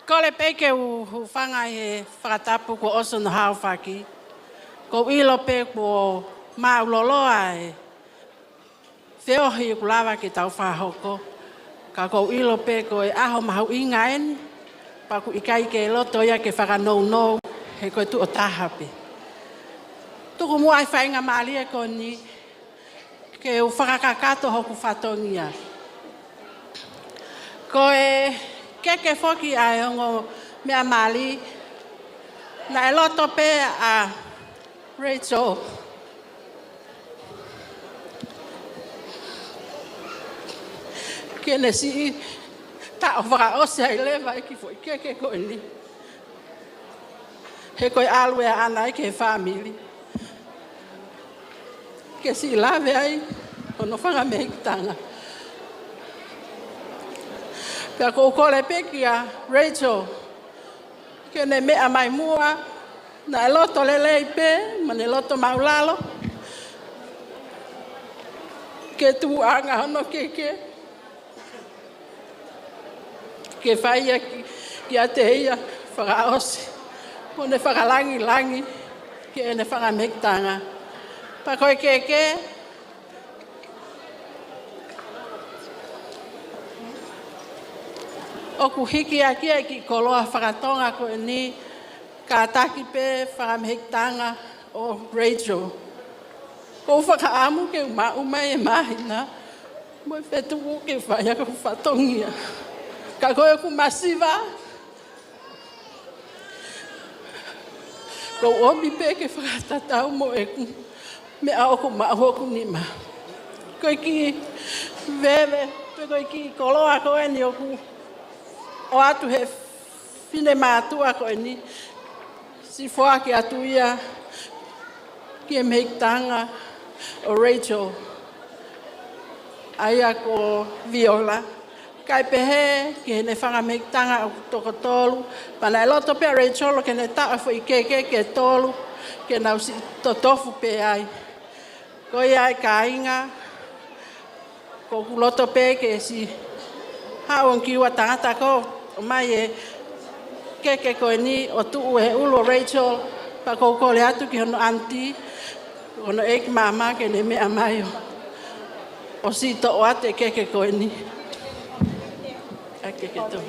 Ko le peke u whanga he whakatapu ko oso no hauwhaki. Ko ilo pe ko mauloloa e whiohi ku lawa ki tau whahoko. Ka ko ilo pe ko e aho mahu inga eni. Paku ikai ke loto ia ke whakanou he koe tu o tahape. Tuku mua ai whainga maalia ko ni ke u whakakakato hoku whatongia. Ko e keke foki ai hongo mea mali na e loto pe a Rachel. Kene si ta o whaka ose ai lewa ki fo keke ko ni. He koe alue ana ke family. Ke si lave ai ono whanga mehitanga. Pea ko kole peki a Rachel, ke ne mea mai mua, na e loto lele I pe, ma ne loto maulalo. Ke tu anga hono keke. Ke whaia ki a te ia whakaose. Mo ne whakalangi, ke ne whakamekitanga. Pa koe keke, O ku hiki aki ki koloa whakatonga ko ni ka taki pe whakamehitanga o Rachel. Ko whakaamu ke umai e mahina. Mo fetu ke whaia ka whatongia. Ka koe ku masiva. Ko omi pe ke whakatatau mo e ku me ao ku mahoku nima. Koe ki veve, koe ki koloa koe ni o ku o atu he fine mātua koe ni. Si Fihaki atu ia ki e mehitanga o Rachel. Aia ko Viola. Kai pehe ki he ne whangamehitanga o toko tolu. Pana e loto pe Rachel ke ne taa fo i keke ke tolu. Ke nau si totofu pe ai. Ko ia ka inga. Ko kuloto pe ke si haon kiwa tangata ko. O mai e keke koe ni o tuu he ulo Rachel. Pa koukole atu ki hono auntie. Hono eik mama ke ne mea mai o si to o ate keke koe ni. A keke to.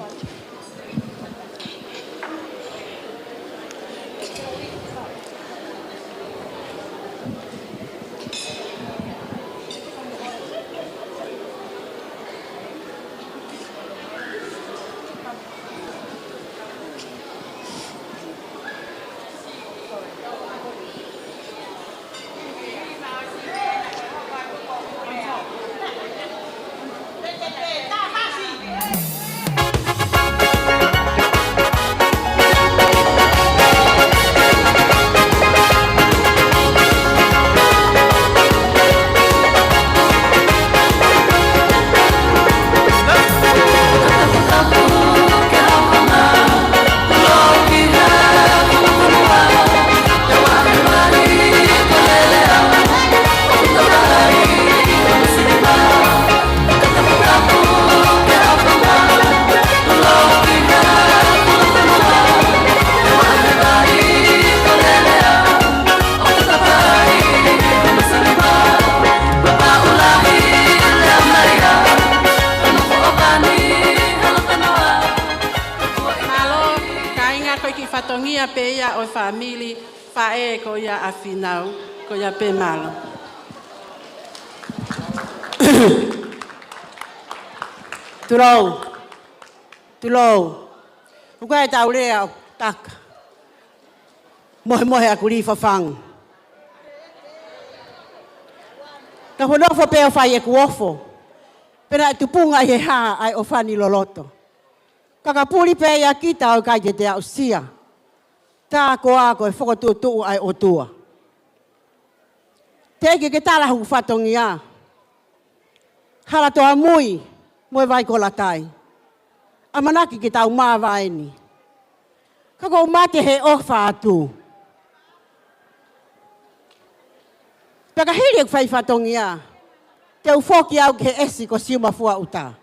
Whatongia pe ia o famili whae ko ia a Finau, ko ia pe malo. Tulou. Uka e tau lea o taka. Mohe a kuri whawhang. Ka whanofo pe o whai e kuofo. Pena e tupunga i he haa ai o whani loloto. Kakapuri pe ia kita o kai te te au sia. Tā koa koe whakatutu ai o tua. Teke ke tala hu whatongia. Hala toa mui, moe vai ko latai. Amanaki ke tau maa vaini. Kako mate he ofa atu. Peka hiri ek whai whatongia. Te ufoki au ke esi ko siuma fua uta.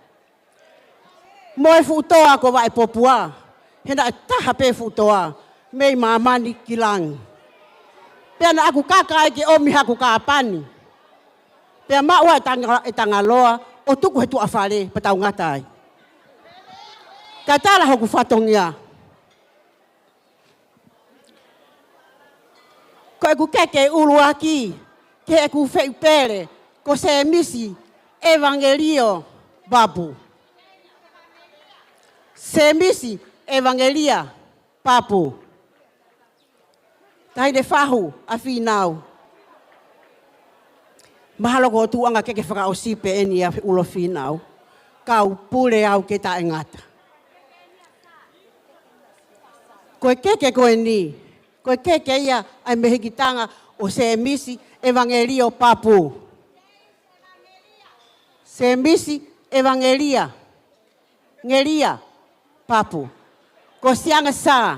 Moe futoa ko vai popua. Hena e taha pe futoa. Mei mamani kilang. Pea na aku kakai ke omi haku kaapani. Pea maua e tangaloa o tuku he tu afale patau ngatai. Katala hoku whatongia. Ko eku keke ulu aki. Ke eku wheupere. Ko se misi Evangelio Papu. Se misi Evangelia Papu. Tai de fahu a Finau. Mahalo ko tuanga keke whakaosipe eni a ulo Finau. Kau pule au ke ta engata. Koe keke koe ni. Koe keke ia ai mehikitanga o se misi Evangelio Papu. Se misi Evangelia. Ngelia Papu. Ko sianga sa.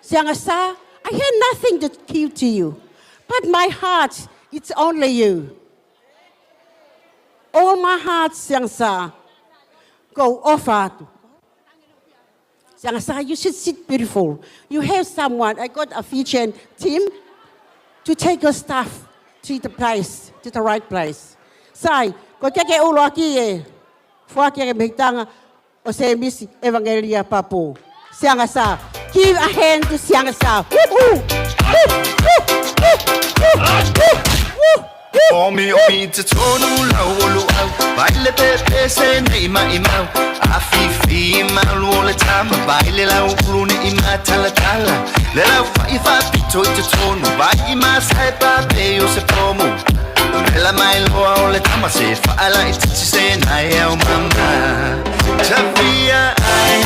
Sianga sa. I had nothing to give to you, but my heart, it's only you. All my heart, Siangsa, go offer. Siangsa, you should sit beautiful. You have someone, I got a feature team to take your stuff to the place, to the right place. Sai, ko keke ulo aki e, fua keke mehitanga, o se Miss Evangelia Papu. Sianga sa. Give a hand to Sianga sa. Omi te tonu lau olu au Baile pepe se nei mau Afifi malu o le tama Baile lau urune i tala tala Le lau fai pito i te tonu Vai ma sai pape o se pomu Rela mai loa o le tama Se faala i titi se nai au mama Tafia ai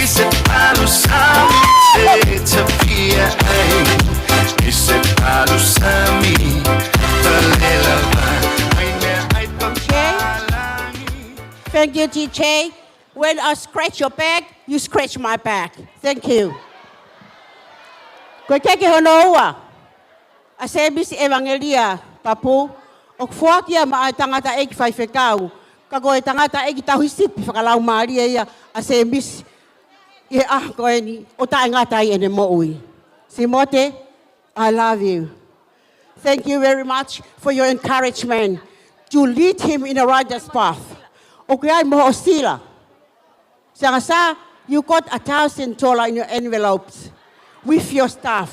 I se palu sami te Tafia ai I se palu sami Thank you, TJ. When I scratch your back, you scratch my back. Thank you. Ko keke honoa. A se Miss Evangelia Papu, o Fihaki ma tangata e ki fai fekau. Ka ko tangata e ki tahuisipi whakalau maari ia a se Miss e ko ni o ta ngata I ene moui. Simote, I love you. Thank you very much for your encouragement to lead him in the righteous path. Okay, mo osila. Sa you got $1,000 in your envelopes with your staff.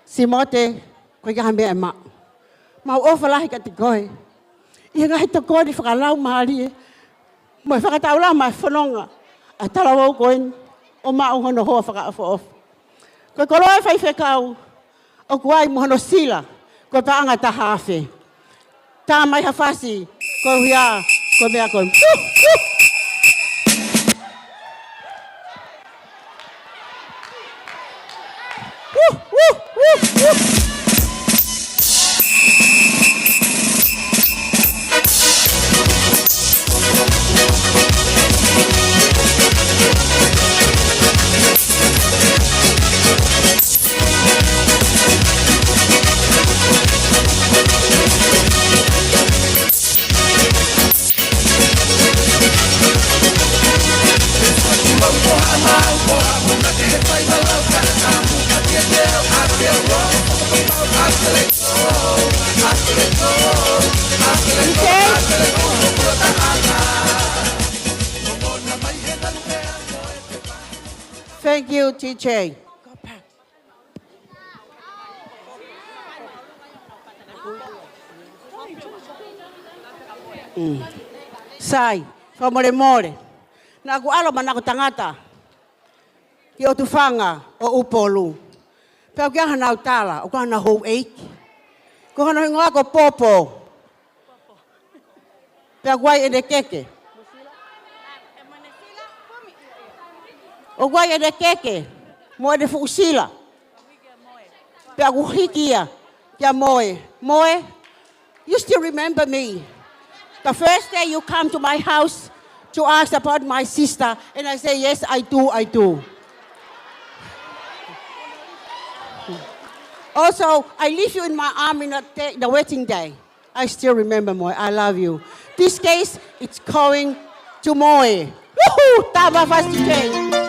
Simote, ko gambe ma. Ma ofala ka tikoi. Ia ga hita ko di whakalau maari. Mo whakataula ma whanonga. A talawa ko o ma o hono hoa whakaafo of. Ko koloa whai whekau. O kuai mohono sila, ko paanga tahafe. Tā mai hawhasi, ko huia, ko mea ko. Thank you, TJ. Sai, whamore. Nā ku alo mana ko tangata. Ki o tufanga o upolu. Pea kia hana utala, o ka hana hou eiki. Ko hana hingoa ko popo. Pea guai ene keke. O guai ene keke. Mo ene fukusila. Pea guhikia. Kia moe. Moe, you still remember me. The first day you come to my house to ask about my sister, and I say, yes, I do. Also, I leave you in my arm in the wedding day. I still remember, Moe. I love you. This case, it's going to Moe. Woohoo! Tama fast today.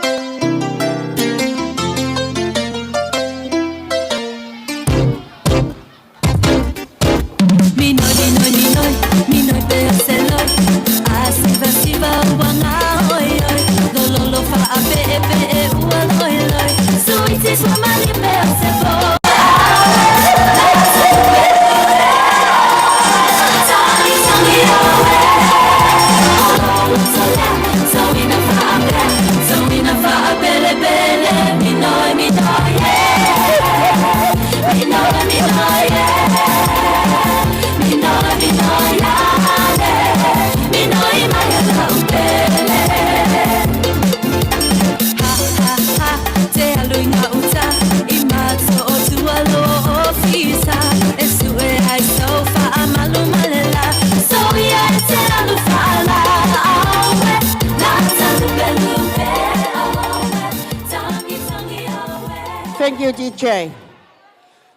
Thank you, DJ.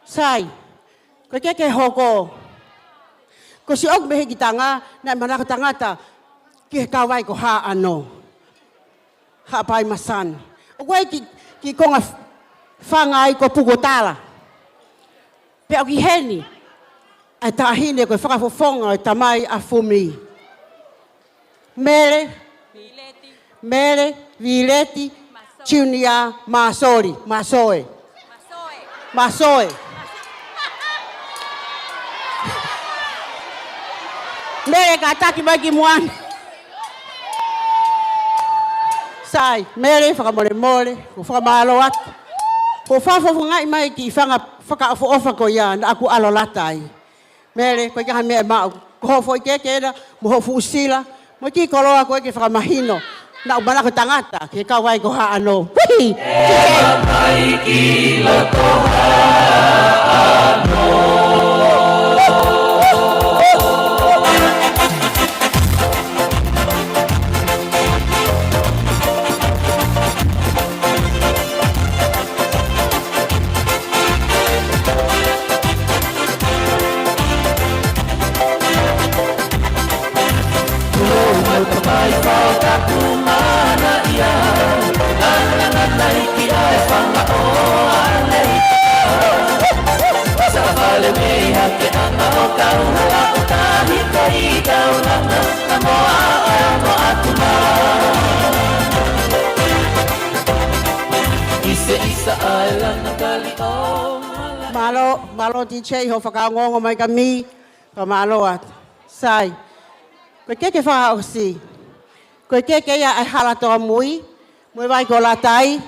Sai, ko keke hoko. Ko si og mehe kitanga na manaka tangata ki kawai ko ha ano. Ha pai masan. O wai ki konga whangai ko pukotala. Pe o ki heni. Ai tahine ko whakafofonga o tamai a fumi. Mere. Mere, Vileti, Junior, Masoe. Mere kataki bagi muan. Sai, mere whakamore, ko whakamaloat. Ko whawhawhungai mai ki whakaofa ko ia na aku alolatai. Mere, koe kaha mea mau. Ko hofo i kekera, mo hofu usila. Mo ki koroa koe ki whakamahino. Na umana ko tangata, ke kawai ko haano. Wihi! Malo DJ ho whakaongongo mai kami ka malo at sai. Koe keke whakaosi. Koe keke ia ai hala toa mui. Mui vai ko latai.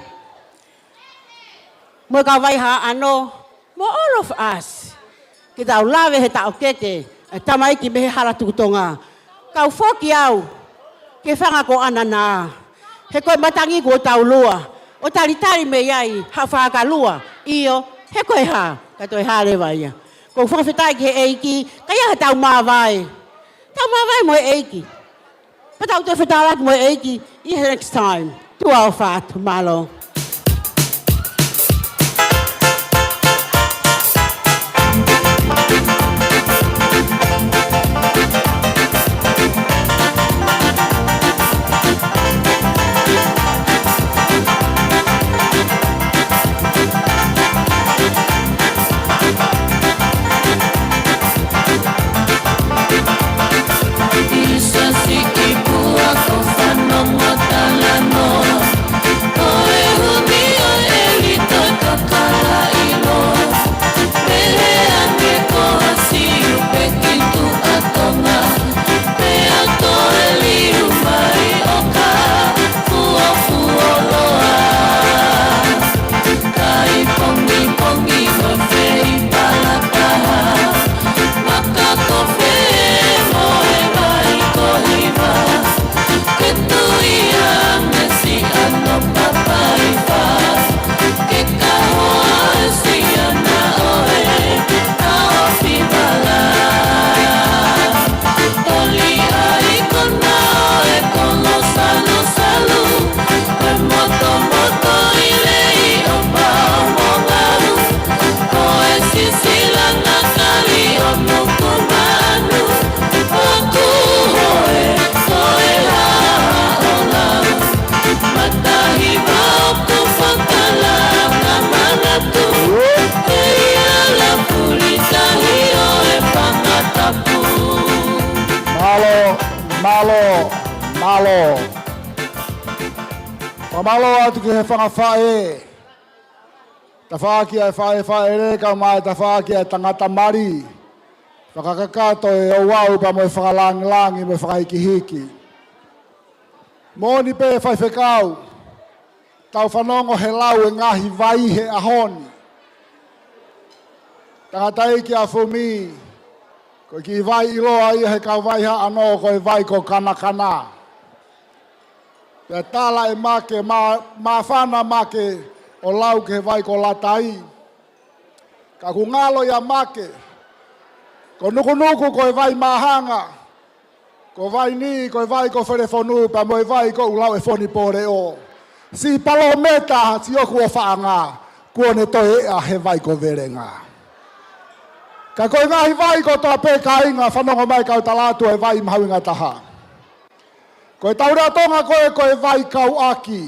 Mui ka vai ha ano. Mo all of us. Ki tau lawe he tau keke. E tamai ki mehe hala tukutonga. Kau whoki au. Ke whanga ko anana. He koe matangi ko tau lua. O tari me iai. Ha whaka lua. Io. He koe ha. Ka toi hare vai ia. Ko whawhetai ki he eiki. Kaya ha tau mawai. Tau mawai mo e eiki. Pa tau te whetalak mo e eiki. I next time. Tu au what, malo. Malo. Pamalo atu ke he whangawhae. Ta whaaki ai whae re ka mai ta whaaki ai tangata mari. Whakakakato e o wau pa mo e whakalangi mo e whakaiki-hiki. Mōni pe e whai whekau. Tau whanongo he lau e ngahi vai he ahoni. Tangata iki a fumi. Ko ki vai iloa ia he kau vai ha ano ko e vai ko kana. Pea tala e make, ma whana make o lau ke vai ko latai. Ka ku ngalo ia make. Ko nuku ko e vai mahanga. Ko vai ni, ko e vai ko wherefonu, pa mo e vai ko ulau e foni pore o. Si palometa si oku o whaanga. Kua ne toi ea he vai ko verenga. Ka koe ngahi vai ko toa pe kainga whanongo mai kau talatu e vai mahawinga taha. Koe taura tonga koe vai kau aki.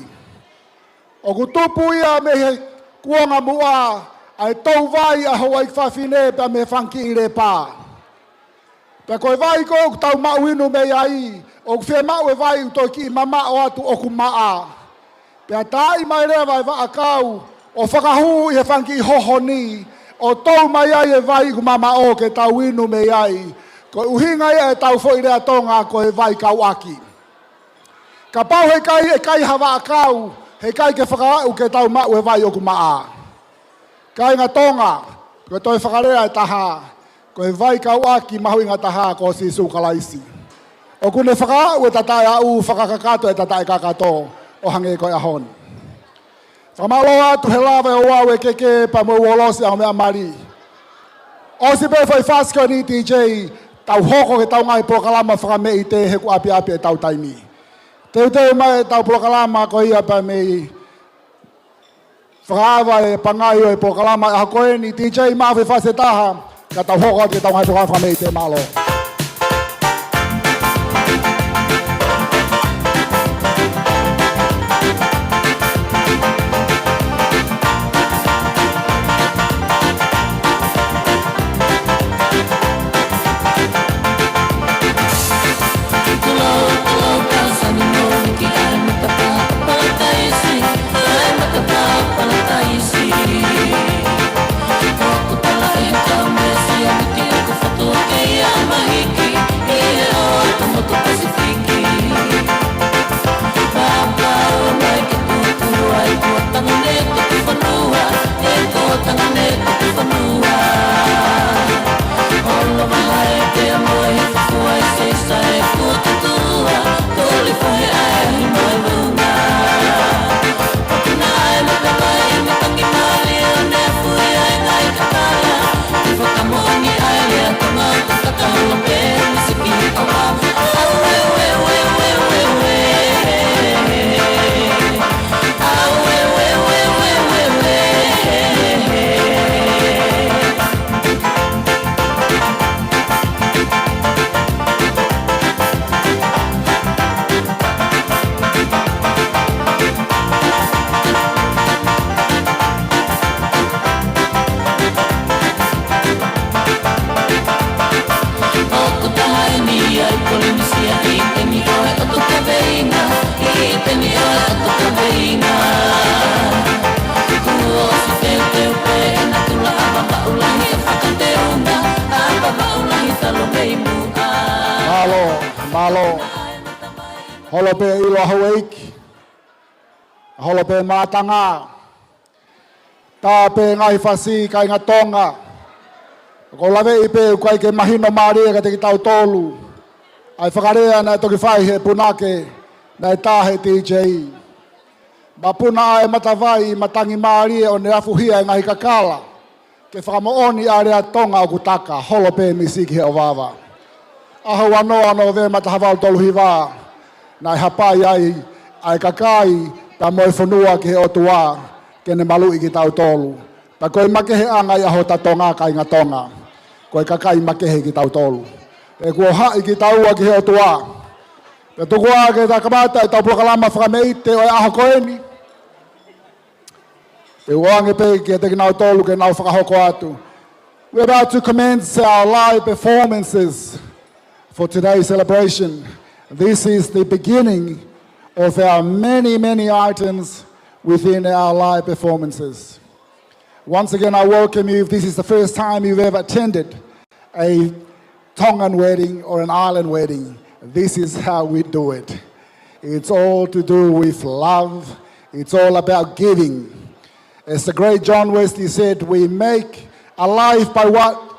O ku tupu ia me he kuonga mua ai tau vai a hoa i whawhine pa me whanki i re pā. Pe koe vai ko tau mauinu me ai, o whea mau e vai utoi ki mama o atu o kumaa. Pe a tai mai rea vai wa akau, o whakahu i he whanki hoho ni, o tau mai ai e vai ku mama o ke tau inu me ai. Ko uhinga ia e tau fo i rea tonga ko e vai kau aki. Ka pau he kai e kai hawa akau, he kai ke whakaau ke tau mau e vai o kumaa. Kai ngā tonga, ko toi whakarea e taha, ko e vai kau aki mahu i ngā taha ko si sukalaisi. O kune whakaau e tatai au whakakakato e tatai kakato o hange koe ahon. Whamaloa atu he lawa e oau e keke pa mo uolosi au mea mari. O si pe foi fasko ni DJ, tau hoko ke tau ngai prokalama whakamei te he ku api api e tau taimi. Teu teu mai tau prokalama ko ia pa mei whakaawa e pangai o e prokalama e hakoe ni DJ mawhi whase taha ka tau hoko ke tau ngai prokalama whakamei te malo. Malo, holope ilo haweik, holope matanga, tape ngai fasi kai ngā tonga, ko lawe ipe kai ke mahino maria ka te ki tau tolu, ai whakarea na toki whai he punake, na e tahe TJ. Ma puna e matawai matangi maria o ne afuhia e ngahi kakala, ke whakamooni a rea tonga o kutaka, holope misiki he o wawa. Aho ano ve mata hawal tolu hiwa, na hapai ai kakai, ta moi whanua ki he otua, ke ne malu i ki tau tolu. Ta koe makehe angai aho ta tonga kai ngā tonga, koe kakai makehe ki tau tolu. E kua hai ki taua ki he otua. Te tukua ke ta kamata i tau prokalama whakameite o e aho koeni. Te uange pe ki te ki nau tolu ke nau whakahoko atu. We're about to commence our live performances for today's celebration. This is the beginning of our many, many items within our live performances. Once again, I welcome you if this is the first time you've ever attended a Tongan wedding or an island wedding. This is how we do it. It's all to do with love. It's all about giving. As the great John Wesley said, we make our life by what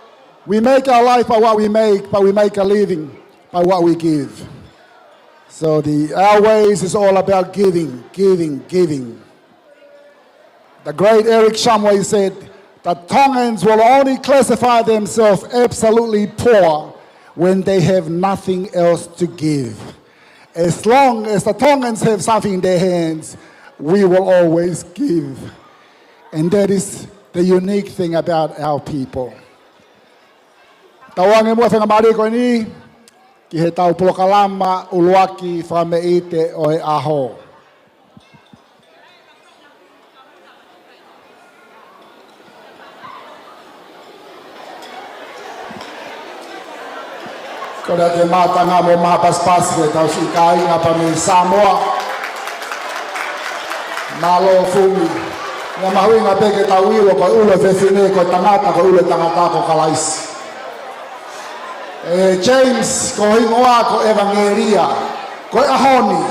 we make, but we make a living by what we give. So our ways is all about giving, giving, giving. The great Eric Shumway said that Tongans will only classify themselves absolutely poor when they have nothing else to give. As long as the Tongans have something in their hands, we will always give. And that is the unique thing about our people. Tawange mo whenga mare koe ni, ki he tau polokalama uluaki whameite o he aho. Kona te mātanga mo māpaspas ke tau si ka inga pa me Samoa. Malo fumi. Nga mahuinga peke tau ilo ko ule whewhine ko tangata ko ule tangata ko kalaisi. James ko hingoa ko Evangelia. Ko ahoni.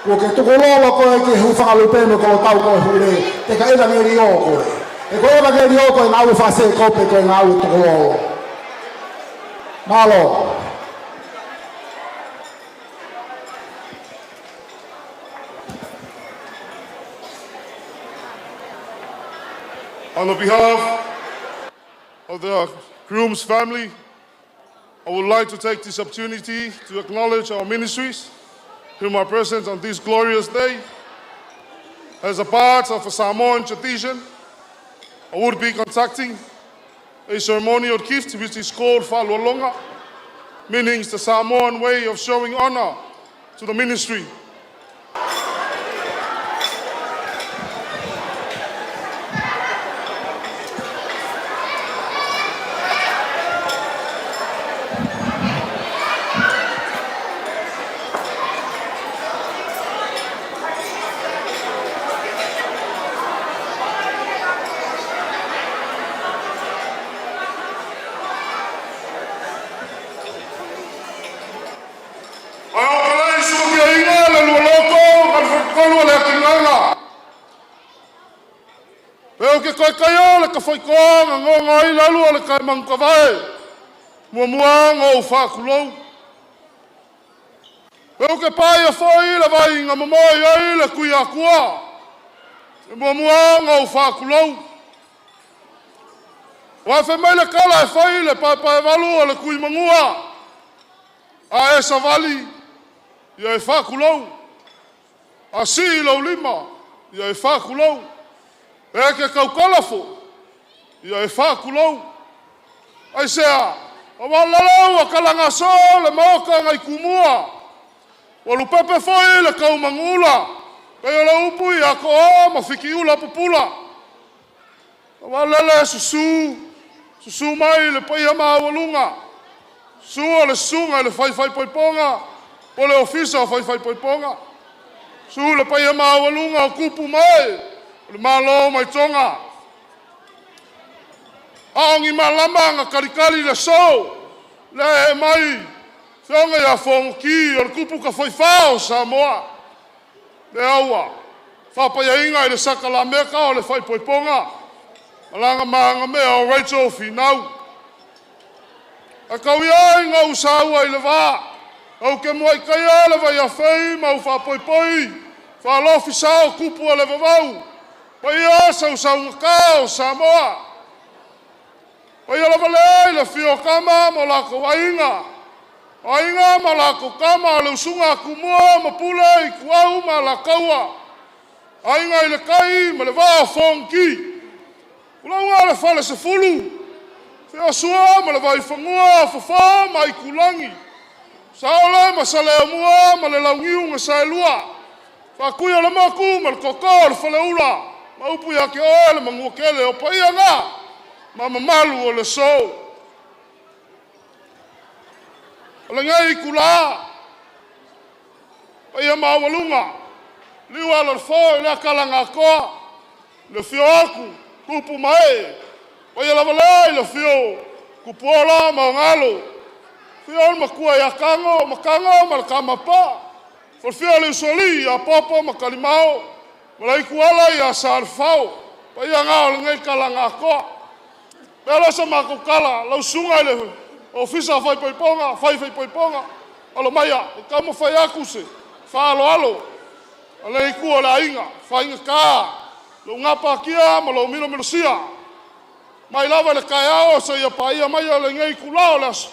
Ko ke tukololo ko e ke hufangalupeno ko tau ko hure. Te ka Evangelia ko e. E ko Evangelia ko e ngau whase kope ko e ngau tukololo. Malo. On behalf of the groom's family, I would like to take this opportunity to acknowledge our ministries whom are present on this glorious day. As a part of a Samoan tradition, I would be conducting a ceremonial gift which is called Falolonga, meaning the Samoan way of showing honor to the ministry. Koe kai le ka whai koanga ngō ngai lalu le kai mangkawai. Mua ngō whakulou. Peo ke pai a whai le vai ngā mamoi ai le kui a kua. Mua ngō whakulou. Wa whai le kala e whai le pai walu le kui mangua. A e savali, ia e whakulou. A si lau lima, ia e whakulou. E ke kaukalafo, ia e whakulou. Ai sea, a walalau a kalangaso le maoka ngai kumua. Walu pepe foi le kaumangula. Kei ala upu i a ko o ma whiki ula pupula. A walele susu mai le paia maa walunga. Sua le sunga le whai poiponga. O le ofisa o whai poiponga. Su le paia maa walunga o kupu mai. Le malo mai tonga. Aongi malama nga karikari le so. Le e mai. Whionga ia whongoki. O le kupu ka whaifao Samoa. Le aua. Whapaia inga i le saka la meka o le whai poiponga. Malanga maanga mea o Rachel Finau. A kauia inga usaua i le wā. Au ke mua i kaia le vai a whai mau whapoipoi. Whalofi sao kupu a le vavau. Paia sau ngakao Samoa. Paia lava lei le fio kama mo lako wainga. Wainga ma lako kama le usunga kumua ma pula i kuau ma lakaua. Wainga i le kai ma le waa fonki. Kulaunga le fale se fulu. Fio sua ma le vai fangua fafa ma i kulangi. Saole ma sale amua ma le laungiu nga saelua. Whakuia le maku ma le koko le fale ula. Maupu ya ke ole mangua kele o paia nga. Mama malu o le so. Ole ngai kula. Paia mawalunga. Liwa le fo le kalanga koa. Le fio aku. Kupu mai. Paia lava lai le fio. Kupola maungalo. Fio makua ya kango. Makango malkamapa. For fio le usoli ya popo makalimao. Malai kuala ia sarfau. Paia ngā o ngai kalanga koa. Pela sa mako kala. Lau sunga ile. Ofisa whai poiponga. Whai poiponga. Alo maia. E kamo whai akuse. Whaalo. Alei kua la inga. Whai inga kā. Lau ngapa kia. Malo milo sia. Mai lava le kai ao. Sa ia paia maia le ngai kulao las.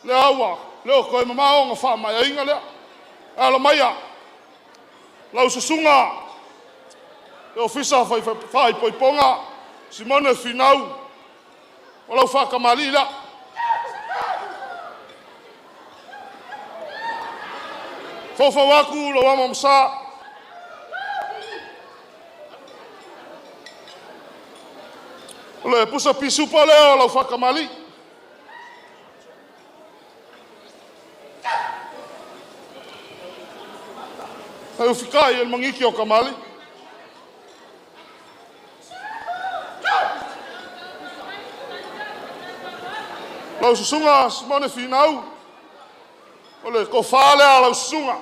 Le aua. Leo koe mamao nga wha mai inga lea. Alo maia. Lau susunga. Le ofisa whai poiponga. Simone Finau. O lau whakamali la. Fofa waku lo wama msa. Le pusa pisupa leo lau whakamali. Eu ficar ele mangiki o kamali. Lau susunga simone Finau. Ole ko fale a lau susunga.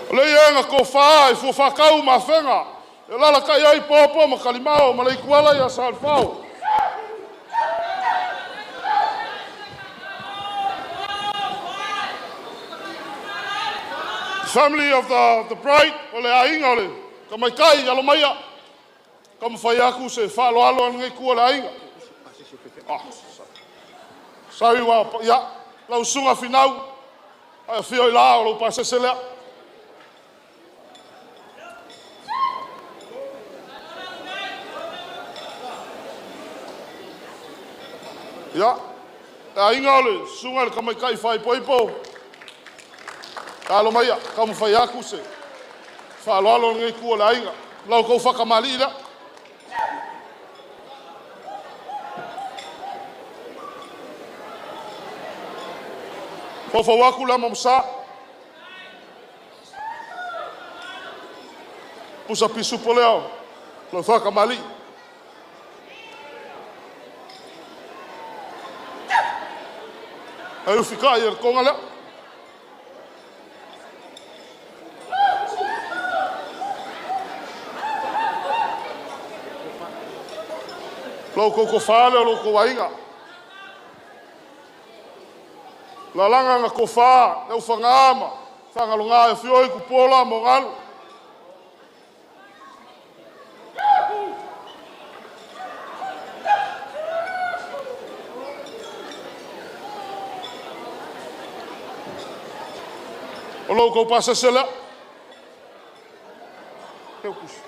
Ole yenga ko fa fu fa kau ma fenga. E lala kai ai popo ma kalimao ma lei kuala ya salfao. Family of the bride, ole ainga ole. Ka mai kai alo maia. Ka mawhai aku se whaalo alo ngai kua le ainga. Sorry wa ya, lau sunga Finau. Ai fio I la o pa sesele. Ya. Ainga ole sunga ka mai kai fai poipo. Alo mai ka mo fai aku se. Fa lo ngai ku la inga. Lau ko fa kamali la. Fo fo waku la momsa. Pusa pisu poleo. Lo fa kamali. Ayo ficar ele com ela. Loko ko fale loko wainga. La langa nga ko fa, eu fangama, fanga longa e fioi ku pola mo ngalu. O loko passa sela. Eu puxo.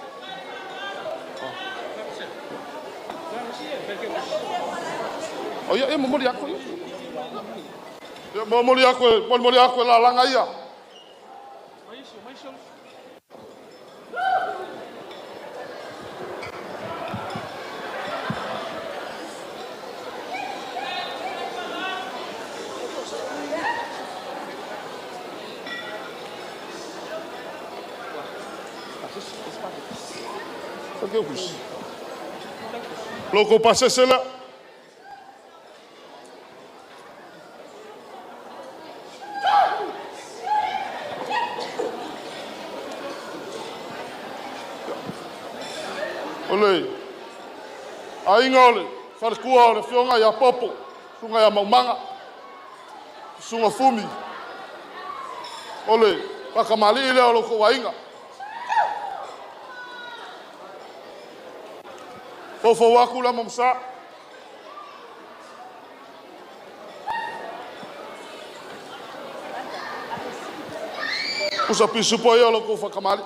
Oh ya, momoli ako. Ya momoli ako la langa ia. O que eu fiz? Logo passa sela. Ole. Ainga ole. Farkua ole fionga ya popo. Sunga ya maumanga. Sunga fumi. Ole. Pakamali ile ole ko wainga. Fofo waku la momsa. Usa pisu po ole ko fakamali.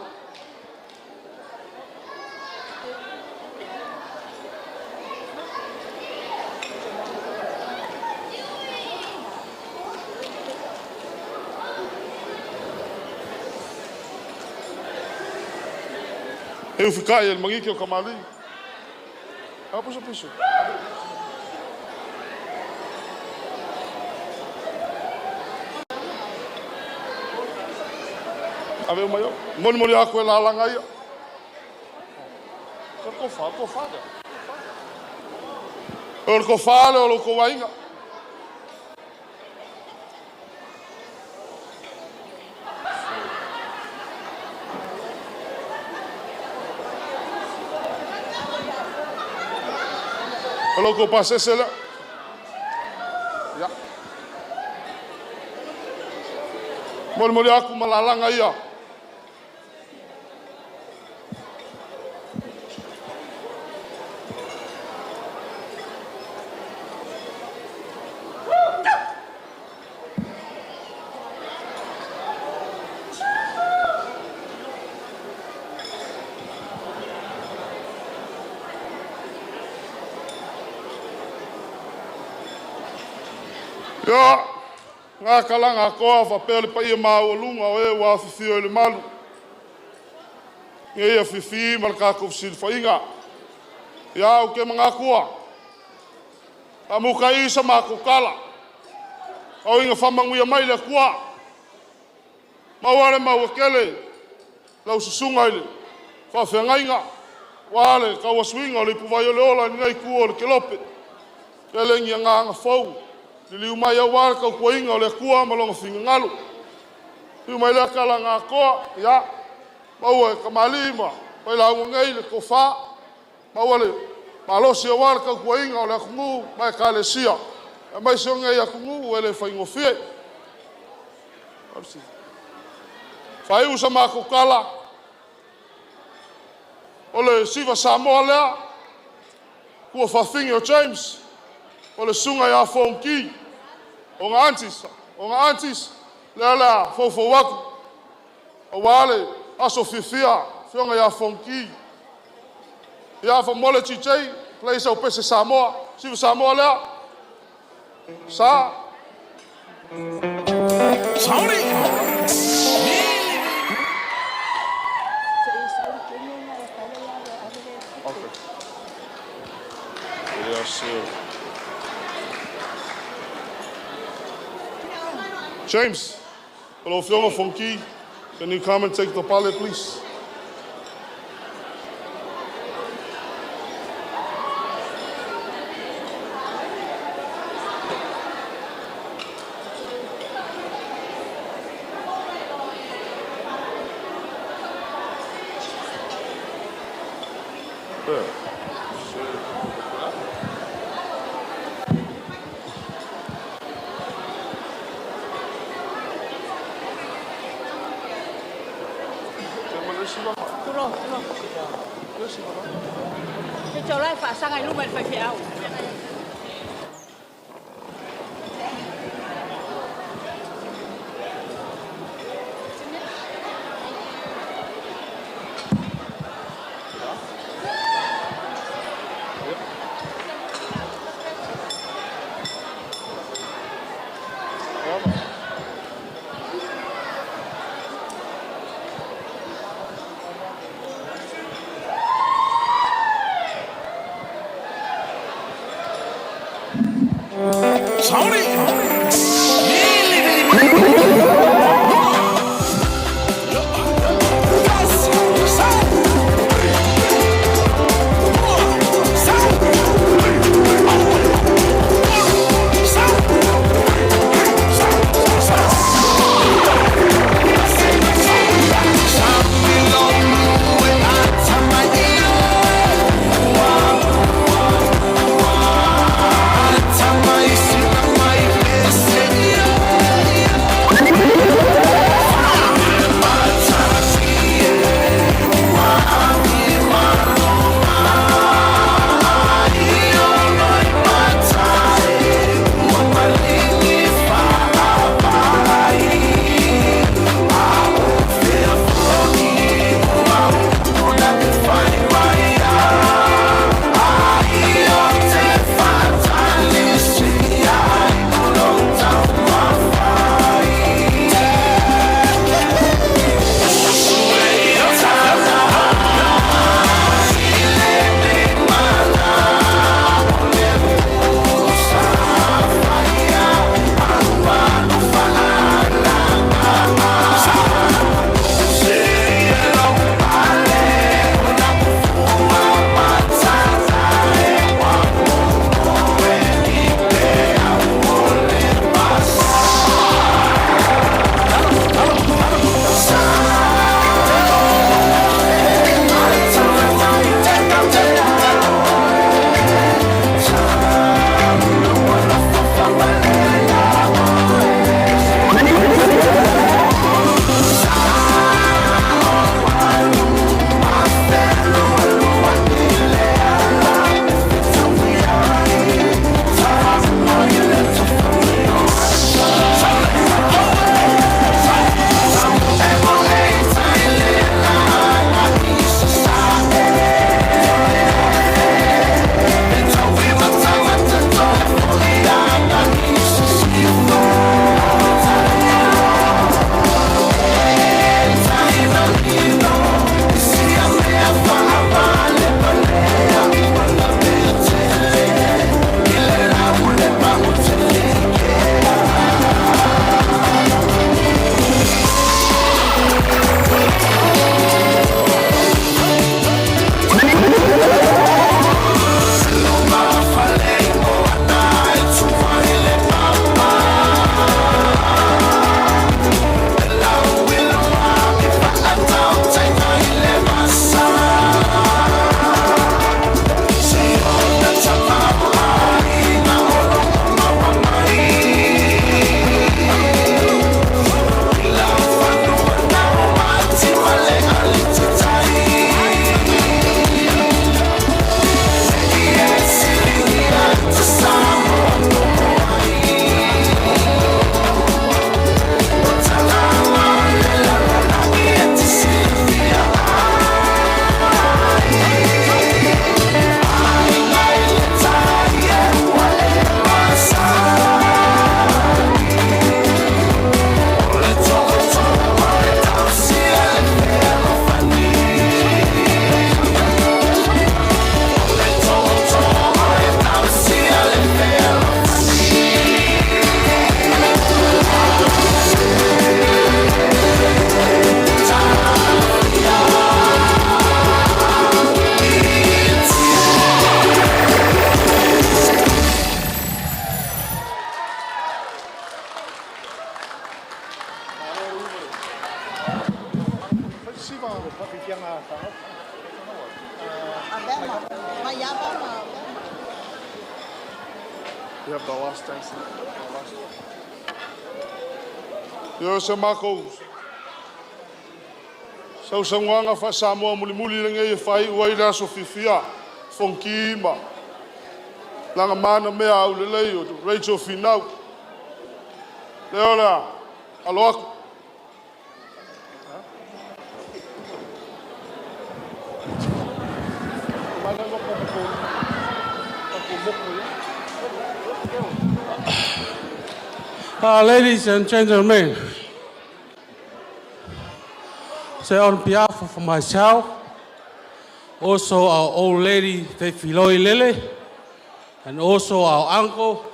Eu ficar ele mangi que o kamali. Ah, puxa pisu. Ave o maior. Moni ako ela langa ia. Ko fa. O ko fa o ko wainga. Kalau kau pasal sela, ya, moli aku malalang ayah. Ya, ngā kalanga koa whapele pa ia mau lunga o e wā whiwhio le malu. Nge ia fifi malaka sil fainga. Ya o ke mga kua. Amuka isa makukala. Au inga whamanguia mai le kua. Mawale mawakele. Lau susunga ile. Whawhengainga. Wale kawaswinga o le puwai o le ola ni ngai kua o le kelope. Kelengi a nganga fau. Lili umai au wale kau kuainga o le kua malonga whinga ngalu. Liu mai le kala ngā koa. Ya. Maua e kamalima. Pai la unga ngai le kofa. Maua le. Malosi a wale kau kuainga o le akungu. Mai ka le sia. E mai se ngai akungu e le whaingofie. Whai usa mako kala. O le siva Samoa lea. Kua whawhingi o James. O le sunga ia whonki. O ngā antis. O ngā antis. Lea lea fofo waku. O wale aso fifia. Whionga ia whonki. Ia whamole titei. Place au pese Samoa. Siva Samoa lea. Sa. Tony! Yes, sir. James, hello, Fiona Funky. Can you come and take the pallet, please? There. Turo. Cái chỗ này phải sang ngày lúc mình phải phéo. Tony! Mai You have the last dance. Yo sa mako. Sau sangwanga fa Samoa muli lenga fai waira so fifia. Fonkima. Langa mana me au le leo Rachel Finau. Leola. Aloak. Ladies and gentlemen, so on behalf of myself, also our old lady, Te Filoi Lele, and also our uncle,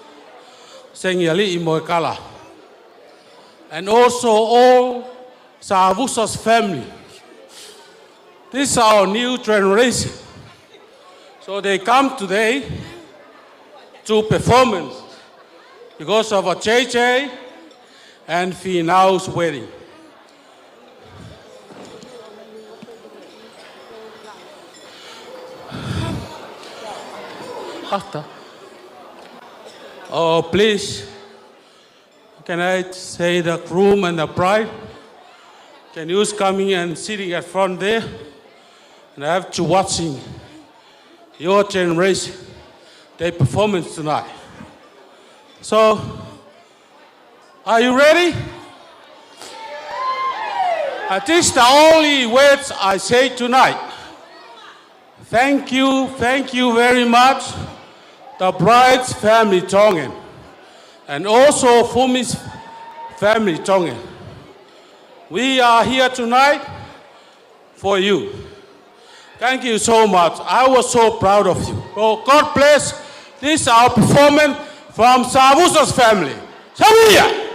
Sengyali Imoekala, and also all Savusa's family. This is our new generation. So they come today to performance because of a JJ and Finau's wedding. After. Oh, please, can I say the groom and the bride? Can you coming and sitting at front there? And I have to watching your generation, their performance tonight. So, are you ready? This is the only words I say tonight. Thank you very much, the bride's family Tongan, and also Fumi's family Tongan. We are here tonight for you. Thank you so much. I was so proud of you. Oh, God bless. This is our performance from Savusa's family. Savuya!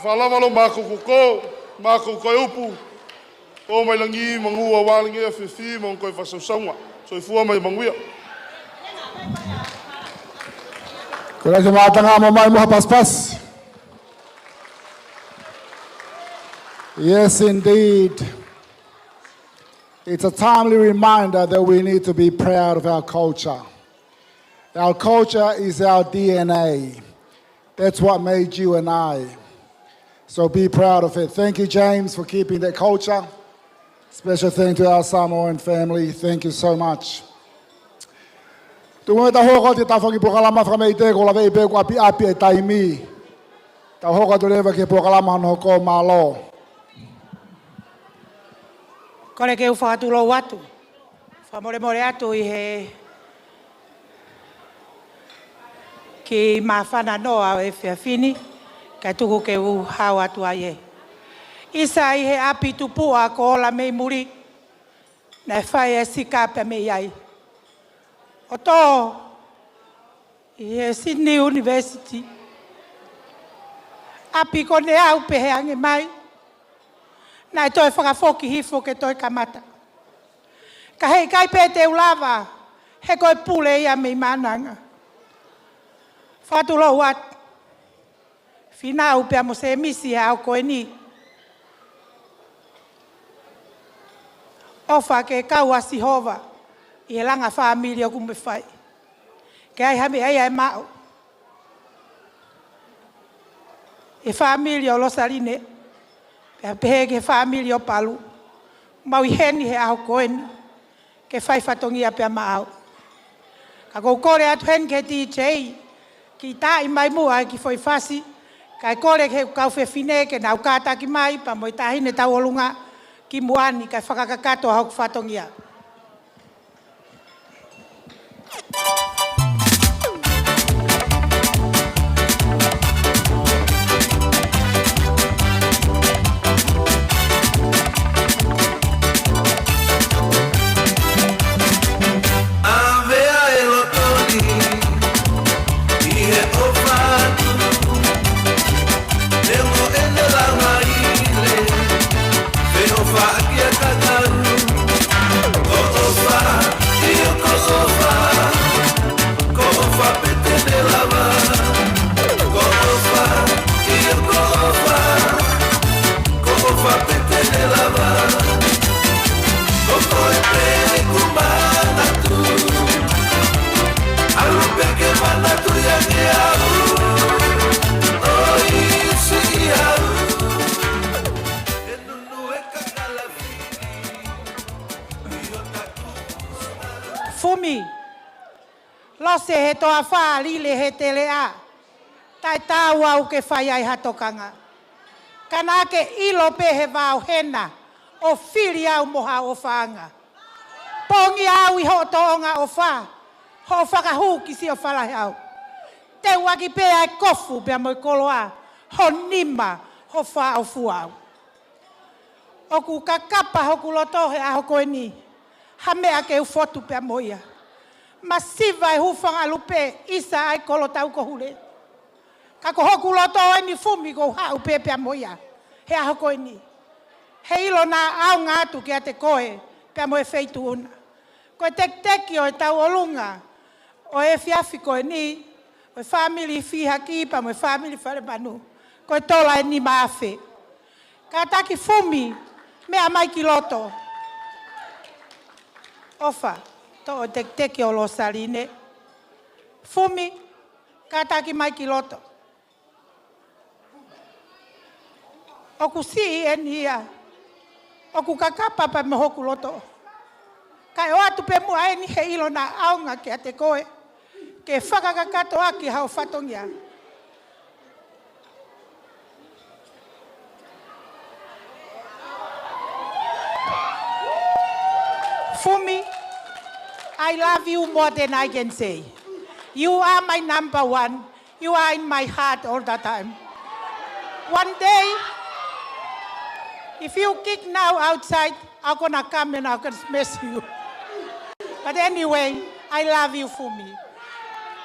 whalamalo mākou koko, mākou koe upu. O mai langi, mangua wālingi a whiwhi, mong koe whasausaunga. So I fua mai manguia. Kura ke mātanga mo mai moha paspas. Yes, indeed. It's a timely reminder that we need to be proud of our culture. Our culture is our DNA. That's what made you and I. So be proud of it. Thank you, James, for keeping that culture. Special thank to our Samoan family. Thank you so much. Tungo ta hoko te tawhaki pokalama whakameite ko lawe ipe ko api api e taimi. Ta hoko tu lewa ke pokalama no ko malo. Kore ke uwhakatulo watu. Whamore atu I he ki mawhana noa o e whiawhini. Kai tuku ke u hau atu ai e. Isa I he api tupua ko ola mei muri. Nei whai e sikape me iai. O tō I he Sydney University. Api ko ne au pehe ange mai. Nai toi whakafoki hifo ke toi kamata. Ka hei kai pē te ulawa, he koe pule ia mei mananga. Whatulo wat. Finau pia mo se misi au koe ni. Ofa ke kau asi hova. I he langa whaamilia kume whai. Ke ai hame ai mao. E whaamilia o losarine. Pea pehe ke whaamilia o palu. Mau I heni he au koe ni. Ke whai whatongia pia maau. Ka kou kore atu hen ke DJ. Ki tai mai mua ki foi fasi. Kai kore ke kau whewhine ke nau kātaki mai. Pa moi tahine tau olunga. Ki muani kai whakakakato hau whatongia. Fumi, lo se he toa wha lile he tele a. Tai tāu au ke whai ai hatokanga. Kana ke ilo pe he wau hena o whiri au moha o whaanga. Pongi au I ho toonga o wha. Ho whakahu ki si o whalahe au. Te waki pe ai kofu pe moi koloa. Ho nima ho wha au fuau. Oku kakapa hoku lotohe a hoko e ni. Hamea ke ufotu pe moia. Masiva e hufanga lupe isa ai kolo tau ko hule. Kako hoku loto e ni fumi ko hau pe pe moia. He a hoko e ni. He ilo na au ngatu ke a te koe pe moe feitu una. Koe teki o e tau olunga. O e fiafi ko e ni. O e family Fihaki pa moe family wharebanu. Koe tola e ni maafe. Ka taki fumi mea mai ki loto. Ofa, to o teki o lo sarine. Fumi, kataki mai ki loto. Oku si en hia. Oku kakapa pa me hoku loto. Kai o atu pe mua e ni he ilo na aunga ke a te koe. Ke whakakakato aki hau whatongia. Fumi, I love you more than I can say. You are my number one. You are in my heart all the time. One day, if you kick now outside, I'm gonna come and I'm gonna smash you. But anyway, I love you, Fumi.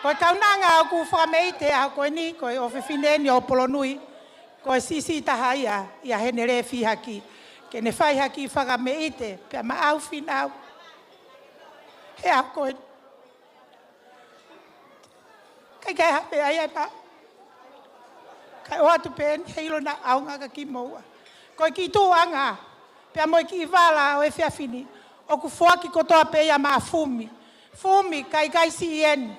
Ko taunanga aku whameite a koe ni, koe o whiwhine ni o polonui, Ko e sisi taha ia he nere Fihaki. Ke ne whai haki whakameite, pia maau Finau. He a koe. Kai hape ai ai pa. Kai o atu pen, heilo na aunga ka ki moua. Koe ki tu anga, pia moi ki wala o e whiawhini. O ku whaki kotoa pe ia maa fumi. Fumi, kai si ien.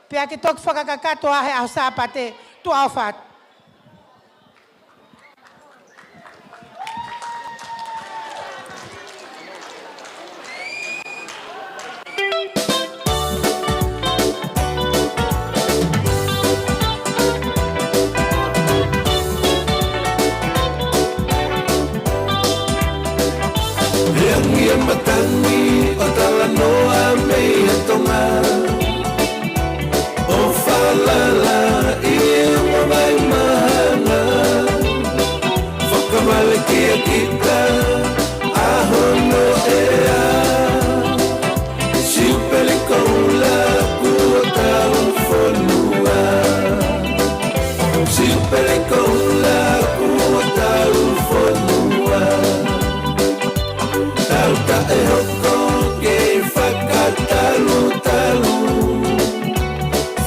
Pia ke toki whakakakato ahe au sāpate, tu au whatu. Matangi o tala noa mei e tonga o whalala I o mai mahana whakamale ki a kita a hono e a siupele koula kua tau whanua siupele koula kua tau whanua Tauta e hoko ke whakatalu-talu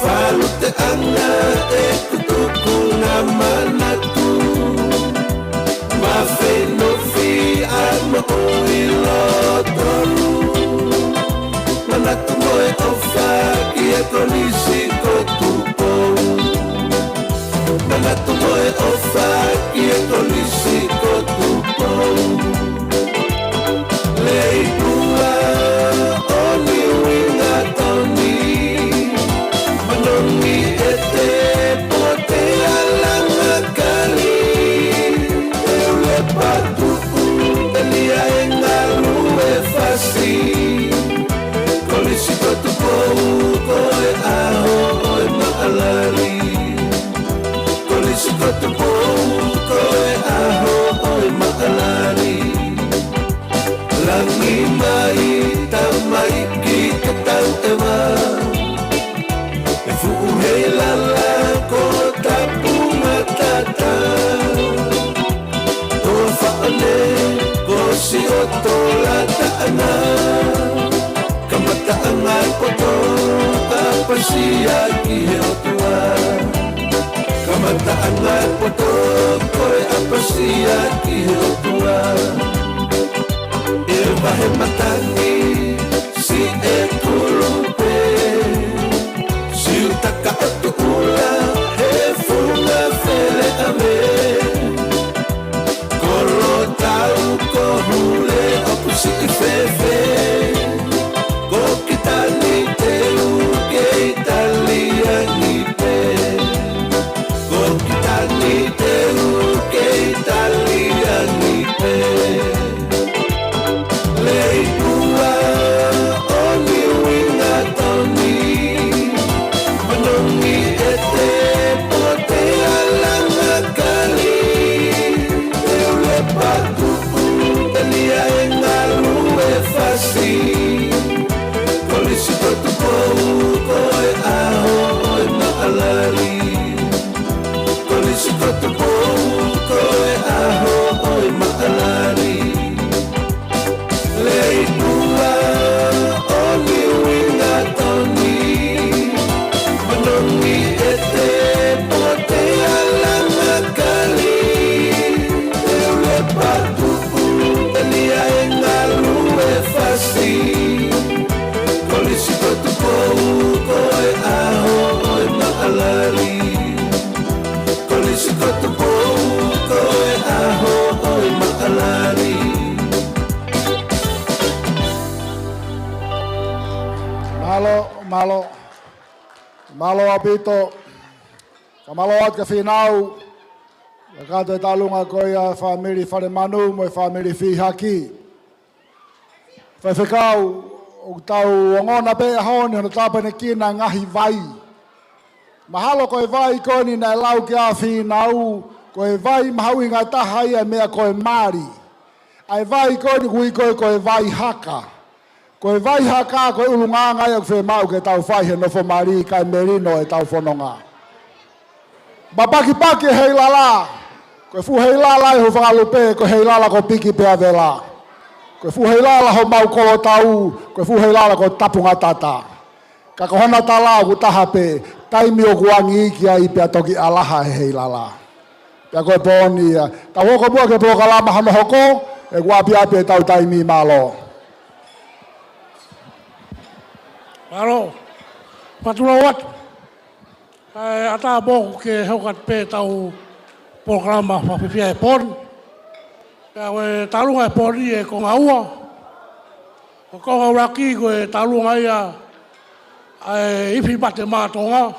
Whalu te anga e kutuku ngā manatu Mawhenofi a mo I lotolu Manatu moe ofa ki e konisi ko tupou Manatu moe ofa ki e konisi ko tupou Leipua o ni winga toni Manongi e te pote alanga kali Eule patuku Elia e ngalu e fasi Kolisi kotu pou koe aho oe maalari Kolisi kotu pou koe aho oe maalari Langi mai tamai ki te tau e wā E fuu hei lala ko tapu matata Toa whaane ko si o tola taana Kamata angai poto a pasia ki he o tua Kamata angai poto koe a pasia ki he o tua Wahe matangi si e kulupe Si utaka atu ula he funga fele ame Kolo tau ko hule oku si I fefe Ko kita ni te uke Italia ni pe Ko kita ni te uke Italia ni pe Leipua o ni winga toni Manongi e te pote alanga kali Eule patuku Elia e ngalu e fasi Kolisi kotu pou koe aho oe maalari Kolisi kotu pou koe aho oe maalari Leipua o ni winga toni Manongi e te pote alanga kali Eule patuku Elia e ngalu e fasi Kolisi kotu pou koe aho oe maalari Kolisi kotu pou koe aho oe maalari Malo apito, kamalo at ka Finau, kato e talunga koia family whare manu mo family Fihaki. Whaiwhekau, o tau ngona pe honi hono tāpane kina ngahi vai. Mahalo koe vai koni na lau ki a Finau, koe vai mahaui ngai taha ia mea koe mari. Ai vai koni kui koe vai haka. Koe vai haka koe ulunga ngai ak whe mau ke tau whai he nofo mari kai merino e tau whanonga. Mapaki paki hei lala, Koe fu hei lala i ho whakalupe, koe hei lala ko piki pea vela. Koe fu hei lala ho mau kolo tau, koe fu hei lala ko tapunga tata. Ka kohona tala ku tahape, taimi o kuangi iki ai pea toki alaha hei lala. Pea koe pōni ia. Ta woko mua ke pōka lama hano hoko, e kuapi api e tau taimi malo. Maro, patula wat. Ata boku ke hokat pe tau programa whawhiwhia e pon. Pea koe talunga e poni e konga ua. Ko konga uraki koe talunga ia iwi mate mātonga.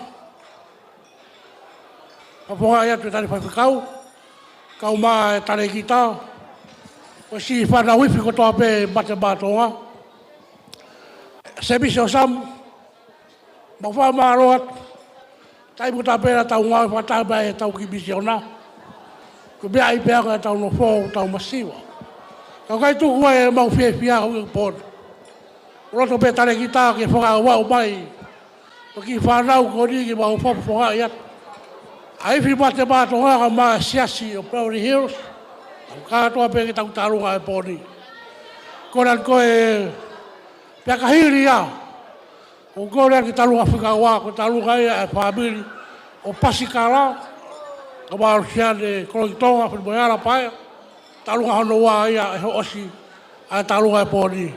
Papunga ia te tani whaiwhikau. Kau mā e tane ki tā. Koe si whana wifi ko toa pe mate mātonga. Sebisi o sam. Mawha māroat. Tai mo tapera tau ngā whataba e tau ki misiona. Ko bea i pēanga e tau no fōu tau masiwa. Ka kai tuku e mau whiawhia hui pōn. Roto pe tane ki tā ke whaka wau mai. Ko ki whanau ko ni ki mau whapu whaka iat. Aiwhi mate mātonga ka maa siasi o Prairie Hills. Tau kātoa pe ki tau tarunga e pōni. Koran ko e pia kahiri ia. Ko koran ki tarunga whikawa ko tarunga ia e whamiri o Pasikara. Ka maru siane kolokitonga whiri moiara paia. Tarunga hono wā ia e ho osi a tarunga e pōni.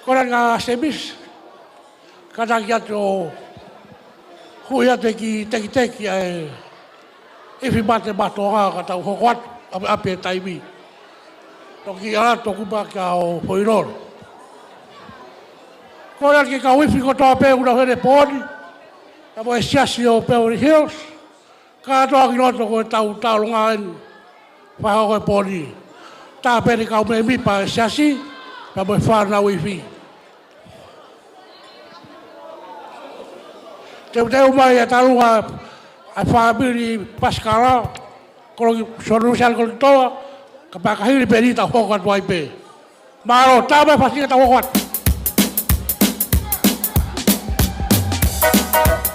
Koran ngā semis. Kataki ate o hui ate ki teki e iwi mate mātonga ka tau hokoat api e taimi. Toki ara toku maka o Poiroro. Koran ki ka wifi ko toa pe una hene pōni. Ka mo e siasi o Prairie Hills. Ka toa ki noto ko e tau taulunga enu. Whaha ko e pōni. Tā pēri kau me mipa e siasi. Ka mo e whāna wifi. Teu mai e talunga a whamiri Paskara. Koloki sorusian koloki toa. Ka pakahiri pēri ta hokat wai pē. Maro, tā mai whasika ta hokat. Thank you.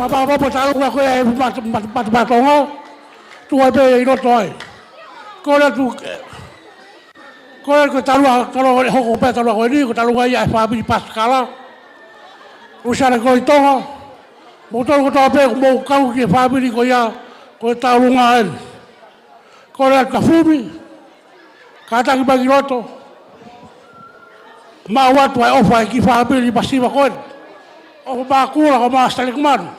Papa talu ko e mat tu be i no toi ko la tu ko talu ho pe talu ko ni ko talu ai fa bi paskala usara ko tonga mo to ko to pe mo ka ki fa bi ko ya ko talu ngai ko la ka fumi ka ta ki bagi roto ma watu ai ofa ki fa bi pasiva ko o ba kula ko ma stalik man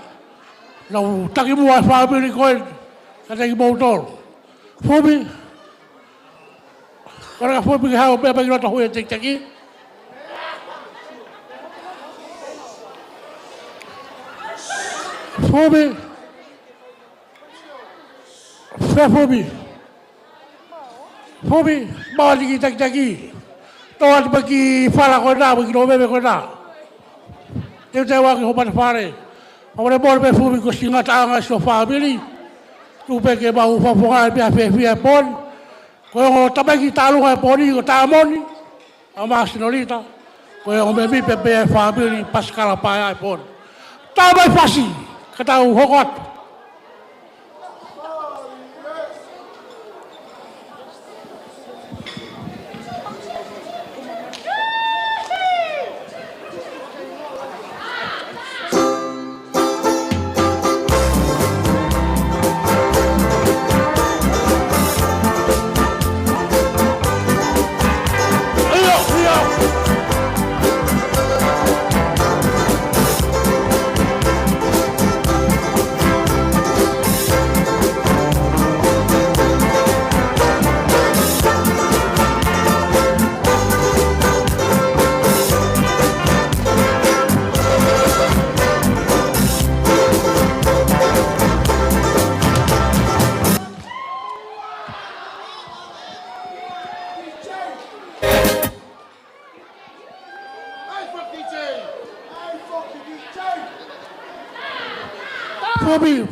lau taki mua whaapiri koe ka teki moutor. Fubi. Kora ka fubi ki hao pēpa ki rota hui e teki. Fubi. Whea fubi. Fubi. Mawati ki teki. Toa ti paki whala koe nā, paki no bebe koe nā. Teu te waki ho pata whare. Ora bor be fubi ko singa tanga so family. Tu pe ke ba u fa fonga pe fe pon. Ko o tabaki talu ko poni ko tamoni. Ama sinolita. Ko o me mi pe family paskala pa ai pon. Ta ba fasi. Kata u hokot.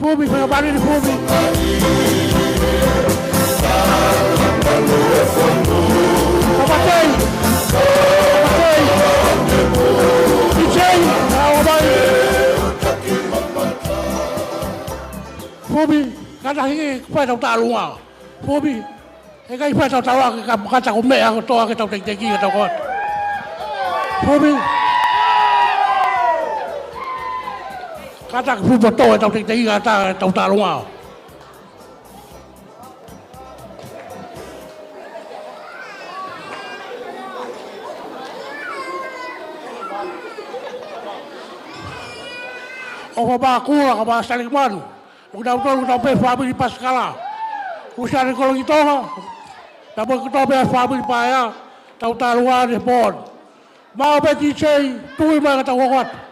Fubi, foi barulho de fubi. Abatei. DJ, fubi, kada hingi fai tau talunga. Fubi, e kai fai tau talunga ka kata ko mea ko toa ke tau teki ka tau kot. Fubi. Kata ke fubo toa tau teki ka tau talunga. O ba kula ka ba stalik man. Udah tau pe fabi di paskala. Usare ko lagi toha. Tabo ko to be fabi pa ya. Tau talunga de pon. Mau be DJ tui ma ka tau kot.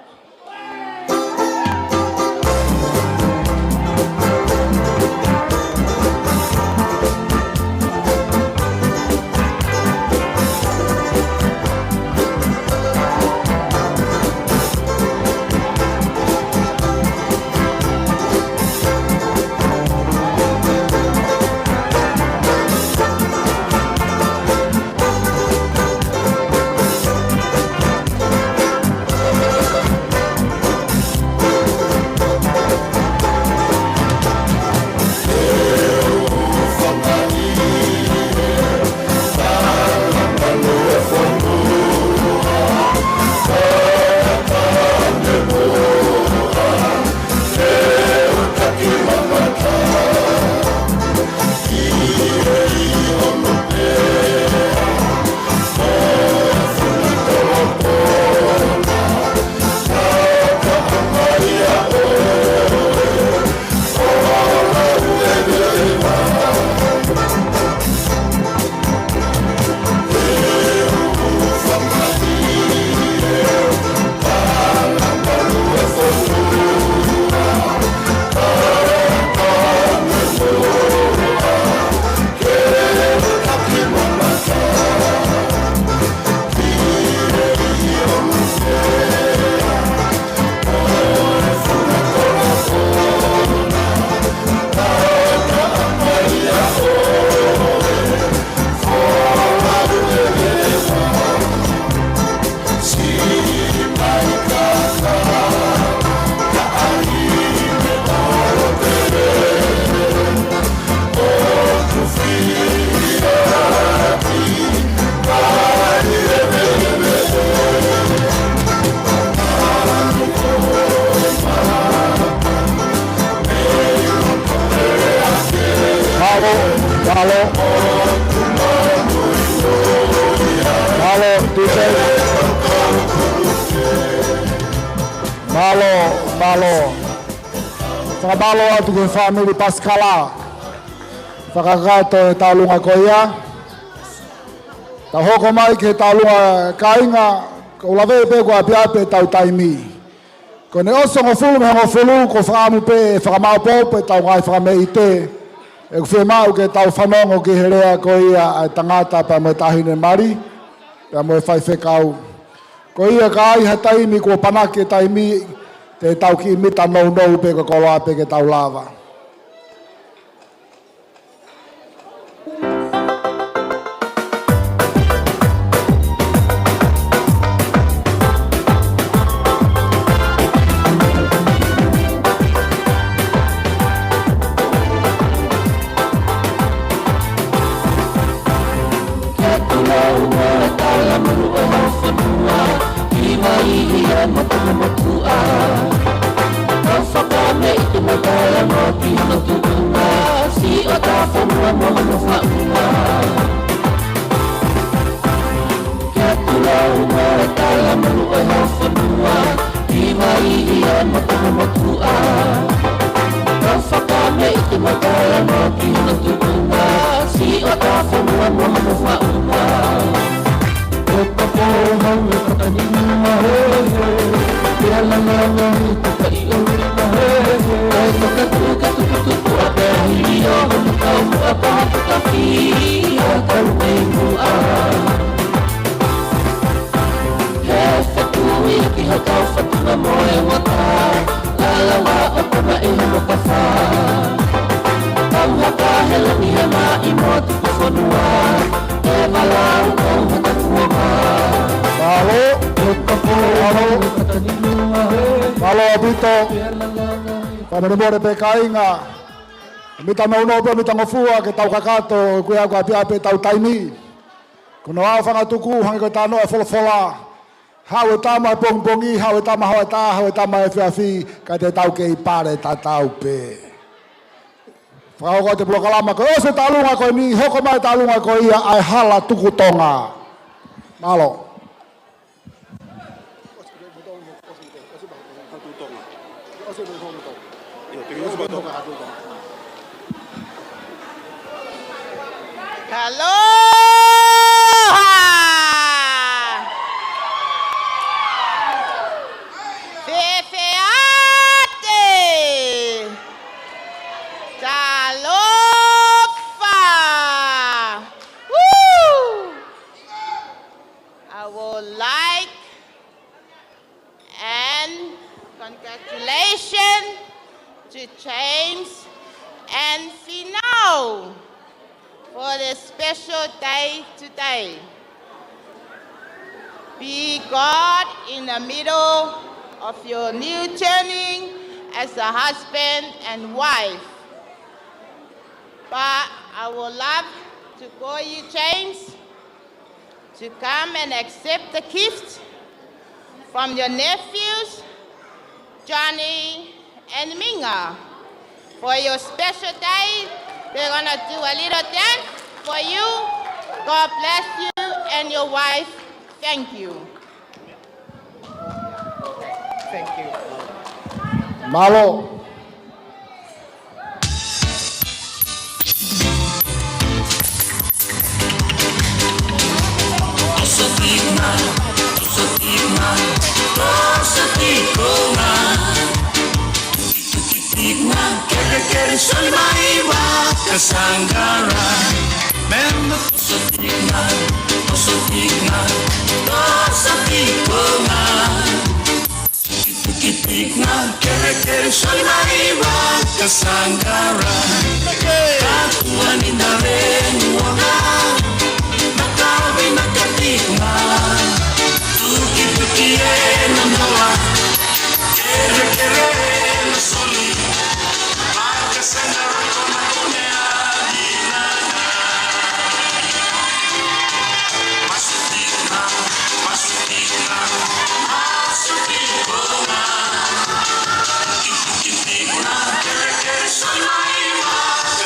Malo. Whakabalo atu ke whamiri Paskala. Whakakato e tālunga ko ia. Ta hoko mai ke tālunga kainga. Ko lawe pe ko apiape tau taimi. Ko ne oso ngofulu me ngofulu ko whakamu pe e whakamau pope tau ngai whakamei te. E ku whemau ke tau whanongo ki herea ko ia ai tangata pa mo tahine mari. Pa mo e whai whekau. Ko ia ka ai ha taimi ko panake taimi te tau ki mita nou pe ko koloa pe ke tau lava. Pamere pe kainga. Mita no pe mita ngofua ke tau kakato ku aku api tau taimi. Kuno au fanga tuku hang ko tano e fola. Hau tama pongi, hau tama e fiafi ka te tau ke ipare ta tau pe. Fao ko te blokalama ko se talunga ko ni hoko mai talunga ko ia ai hala tuku tonga. Malo. Aloha! Feafeate! Talofa! Woo! I would like and congratulations to James and Finau for this special day today. Be God in the middle of your new journey as a husband and wife. But I would love to call you, James, to come and accept the gift from your nephews, Johnny and Minga. For your special day, they're gonna do a little dance for you. God bless you and your wife. Thank you. Thank you. Malo. Soy maiwa kasangara memba sotikna kitikna kere soy maiwa kasangara katuani nare nuanga makawi nakatikna tuki namawa kere soli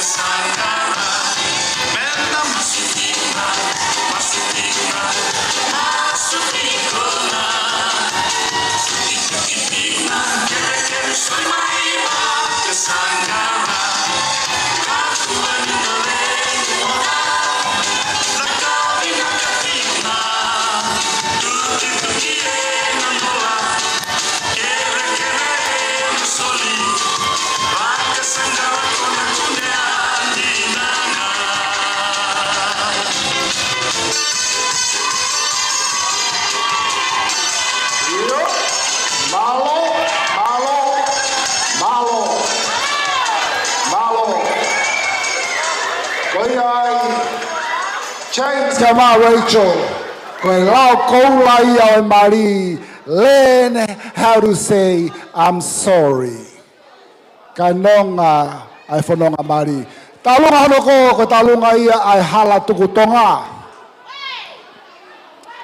Sangara James kama Rachel. Koe lau koula ia o Marie. Learn how to say I'm sorry. Kanonga ai whanonga Marie. Talunga hono ko talunga ia ai hala tuku tonga.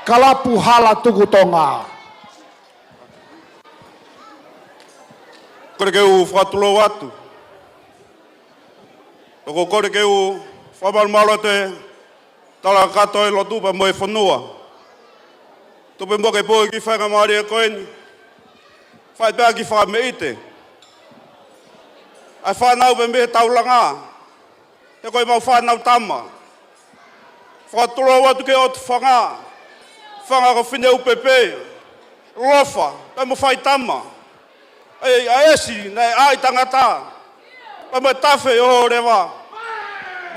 Kalapu hala tuku tonga. Kore keu whatulo watu. Toko kore keu whamalumalo te tala kato e lotupa mo e whanua. Tupe moke po ki whainga maari e koeni. Whai pēr ki wha me ite. Ai whanau pe me taulanga. He koe mau whanau tama. Whatulo watu ke o te whanga. Whanga ko whine upepe. Rofa. Pe mo whai tama. Ai aesi nei ai tangata. Pa me tafe o rewa.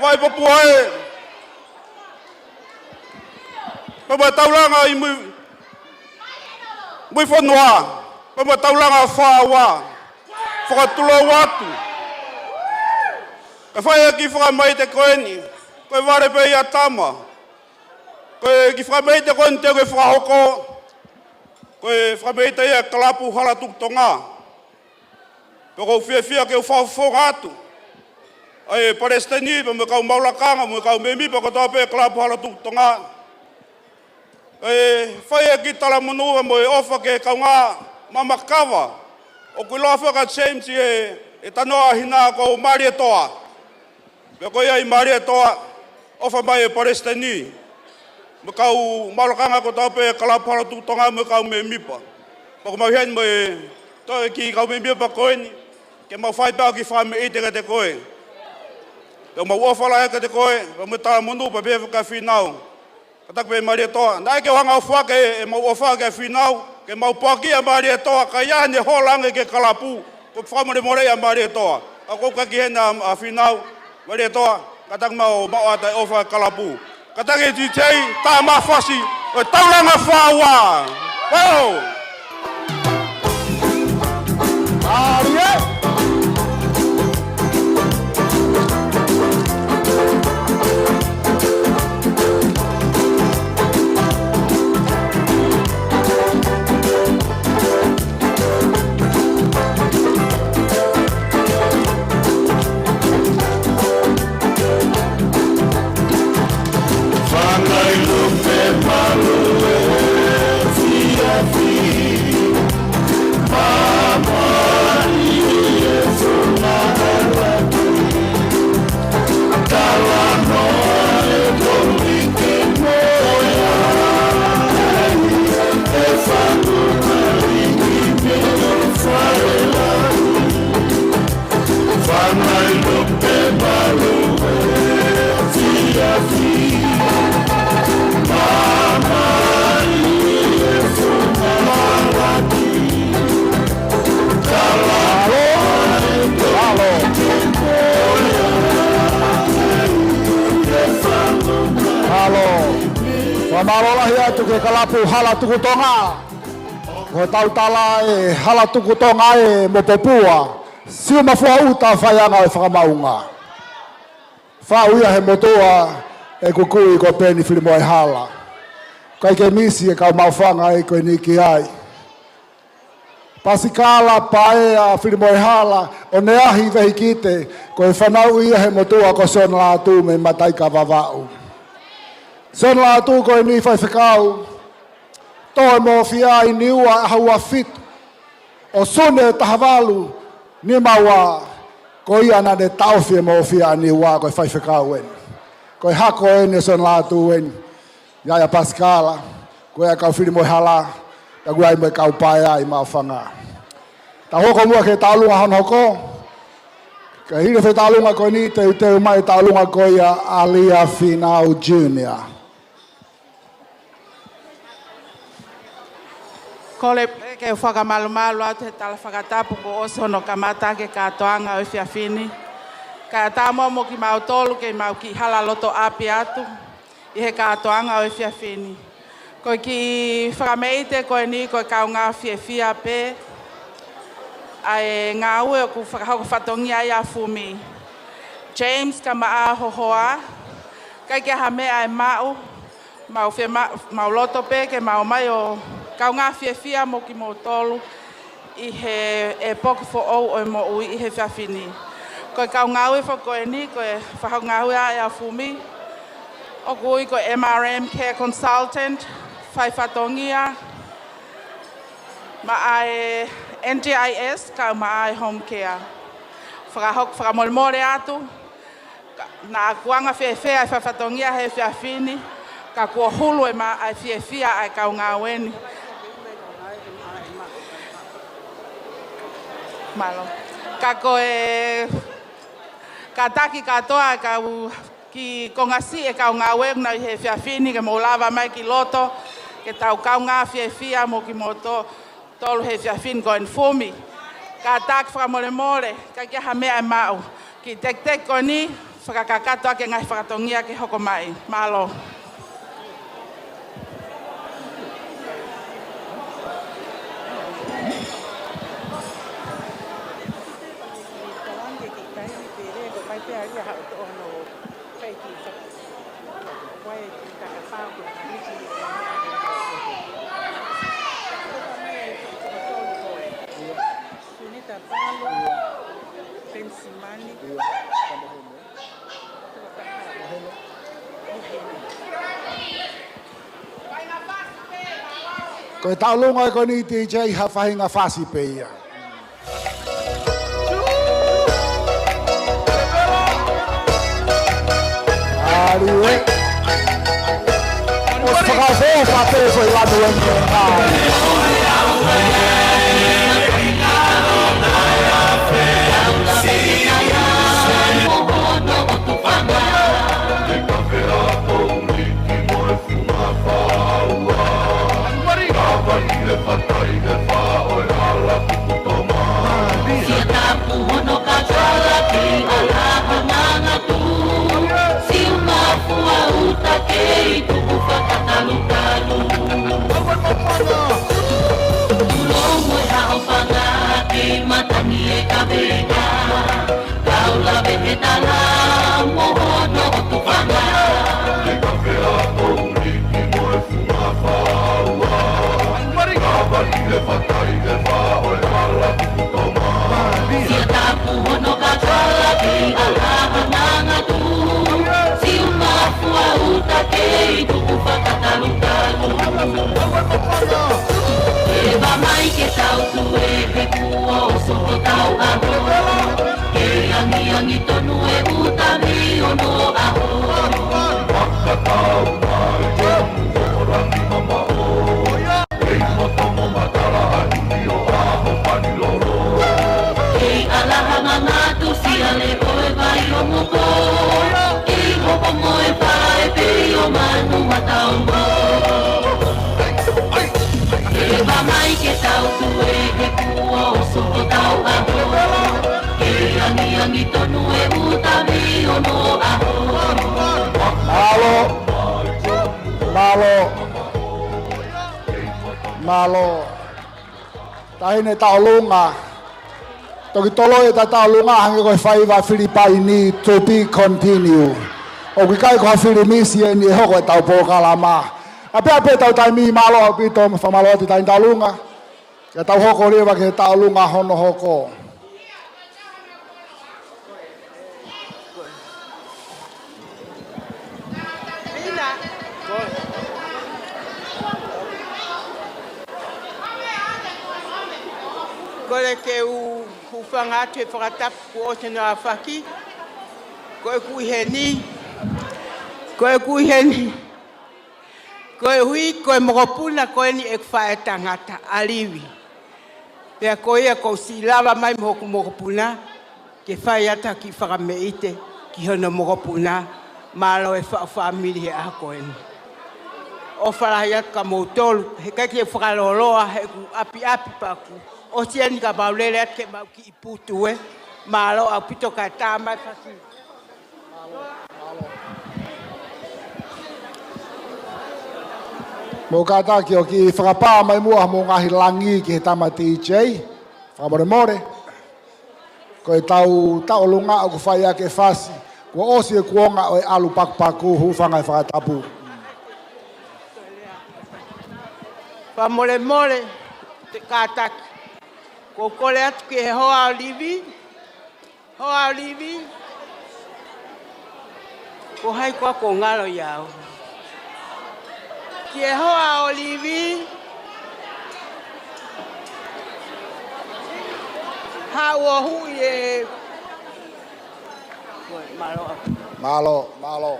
Vai Papu ai. Pa me taulanga i mui whanua. Pa me taulanga whawa. Whakatulo watu. Ka whai ki whakamai te koeni. Koe ware pe ia tama. Koe ki whakamai te koeni te koe whakahoko. Koe whakamai te ia kalapu hala tuktonga. Peko fia ke whawhonga atu. Ai Palestini, pa me kau maulakanga, me kau memi, pa katoa pe kalapu hala tuktonga. Ai whai ki tala munua mo e ofa ke kaunga mamakawa. O kui loa whaka James e tanoa hina ko Maria toa. Peko ia i Maria toa, ofa mai e Palestini. Me kau maulakanga katoa pe kalapu hala tuktonga, me kau memi pa. Pako mauhen mo e toi ki kau memi pa koeni. Ke mau whai pēr ki whai me ite ka te koe. Pēr mau ofala ka te koe, pa me tala munu pa pēr ka Finau. Ka tak pe Maria toa. Nai ke wanga whake e mau ofa ka Finau, ke mau paki a Maria toa, ka iane holange ke kalapu, ko whamare more a Maria toa. A kou ka ki hena a Finau, Maria toa, ka tak mau atai ofa kalapu. Ka tak e titei, tā maa whasi, o tauranga whawa. Wow! Maria! Marola hia tu ke kalapu hala tuku tonga. Ko tau tala e hala tuku tonga e mo popua. Siu mafua uta whaianga e whakamaunga. Whauia he motoa e kukui ko peni whirimo e hala. Kai ke misi e kau mawhanga e koe niki ai. Pasikala pae a whirimo e hala o ne ahi vehi kite koe whanau ia he motoa ko son la tu me mataika vavau. Son la tu koe ni whai whakau. Toi mo fia i niua haua fitu. O sone tahavalu ni maua. Ko ia na ne tauwhia mo fia ni niua koe whai whakau en. Koe hako en e son la tu en. Iaia Pascala. Koe a kau whiri mo hala. Ta guai mo kau paea i mau whanga. Ta hoko mua ke tālunga hon hoko. Ka hiri whi tālunga koe ni te uteu mai tālunga koe ia Alia Finau Junior. Kole ke whakamalumalu au te tala whakatapu ko oso no kamata ke katoanga o whiawhini. Ka tāmo mo ki mau tolu ke mau ki hala loto api atu. I he katoanga o whiawhini. Ko ki whakameite koe ni koe kau ngā whiawhia pe. Ai ngā ue o ku whakahoko whatongi ai a fumi. James ka maa hohoa. Kai ke ha mea e mau, mau loto pe ke mau mai o kaunga fia mo ki mo tolu I he e poku fo o e mo ui I he whiawhini. Koe kaunga ui fo koe ni, koe whakaunga ui a fumi. O kui koe MRM Care Consultant, whai whatongia. Ma ai NGIS, ka ma ai Home Care. Whakamolmore atu, na kuanga whewhea e whawhatongia he whiawhini, ka kua hulu e ma ai whiawhia ai kaunga weni. Malo. Ka koe, ka taki katoa ka ki kongasi e kaunga weni na he whiawhini ke mo lava mai ki loto, ke tau kaunga whiawhia mo ki mo tolu he whiawhini koe fumi. Ka tak whakamore, ka kia ha mea e mau. Ki tek ko ni, whakakatoa ke ngai whakatongia ke hoko mai. Malo. Koe taulunga ko ni TJ ha whahinga whasi peia. Ariwe. Os whakawhea whate foi lado e Malo. Tahine taulunga. Toki tolo e ta taulunga hange koe whaiva Filipaini to be continue. O ki kai koha Filimisi e ni hoko e tau pōkalama. A pia pia tau tai mi malo a pito whamalo ati tain taulunga. Ke tau hoko rewa ke taulunga hono hoko. Koe ke u whanga te whakatapu o te ngā whaki. Koe kuiheni. Koe kuiheni. Koe hui, koe mokopuna, koe ni e whae tangata aliwi. Pea koe a kou si lava mai mohoku mokopuna. Ke whae ata ki whakameite ki hono mokopuna. Malo e whaamiri he aha koe ni. O wharahi atu ka moutolu. He kai ke whakaloloa he ku api paku. O tiani ka maulele atu ke mau ki iputu e. Malo au pito ka tāmai whaki. Mo kātaki o ki whakapā mai mua mo ngahi langi ki he tama TJ. Whakamore more. Koe tau lunga o ku whai ake whasi. Ko osi e kuonga o e alu paku hu whangai whakatapu. Whamore more te kātaki. Ko kore atu ki he hoa o livi. Hoa o livi. Ko hai kua ko ngaro iau. Ki he hoa o livi. Ha ua hui e... Malo. Malo, malo.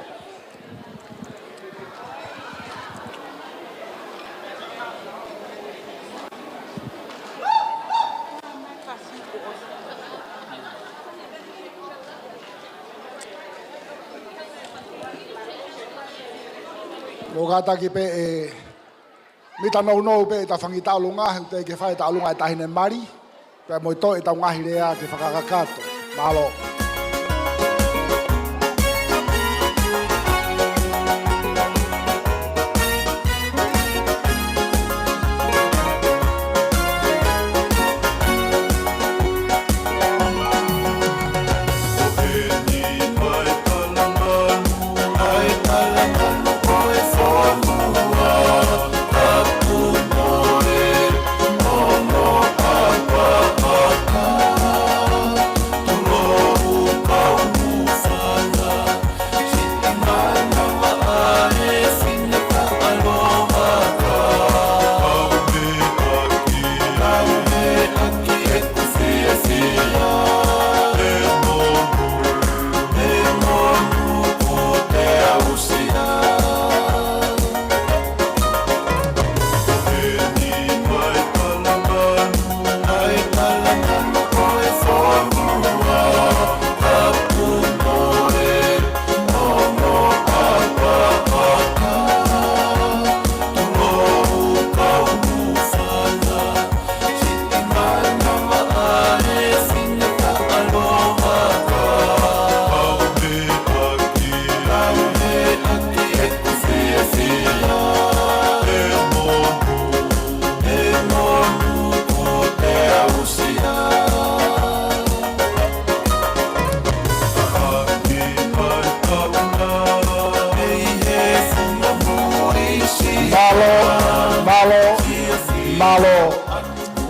Ko kātaki pe e... Mita nou pe e ta whangita alunga, te ke whae ta alunga e tahine mari. Pe moi to e ta ngahi rea ke whakakakato. Malo.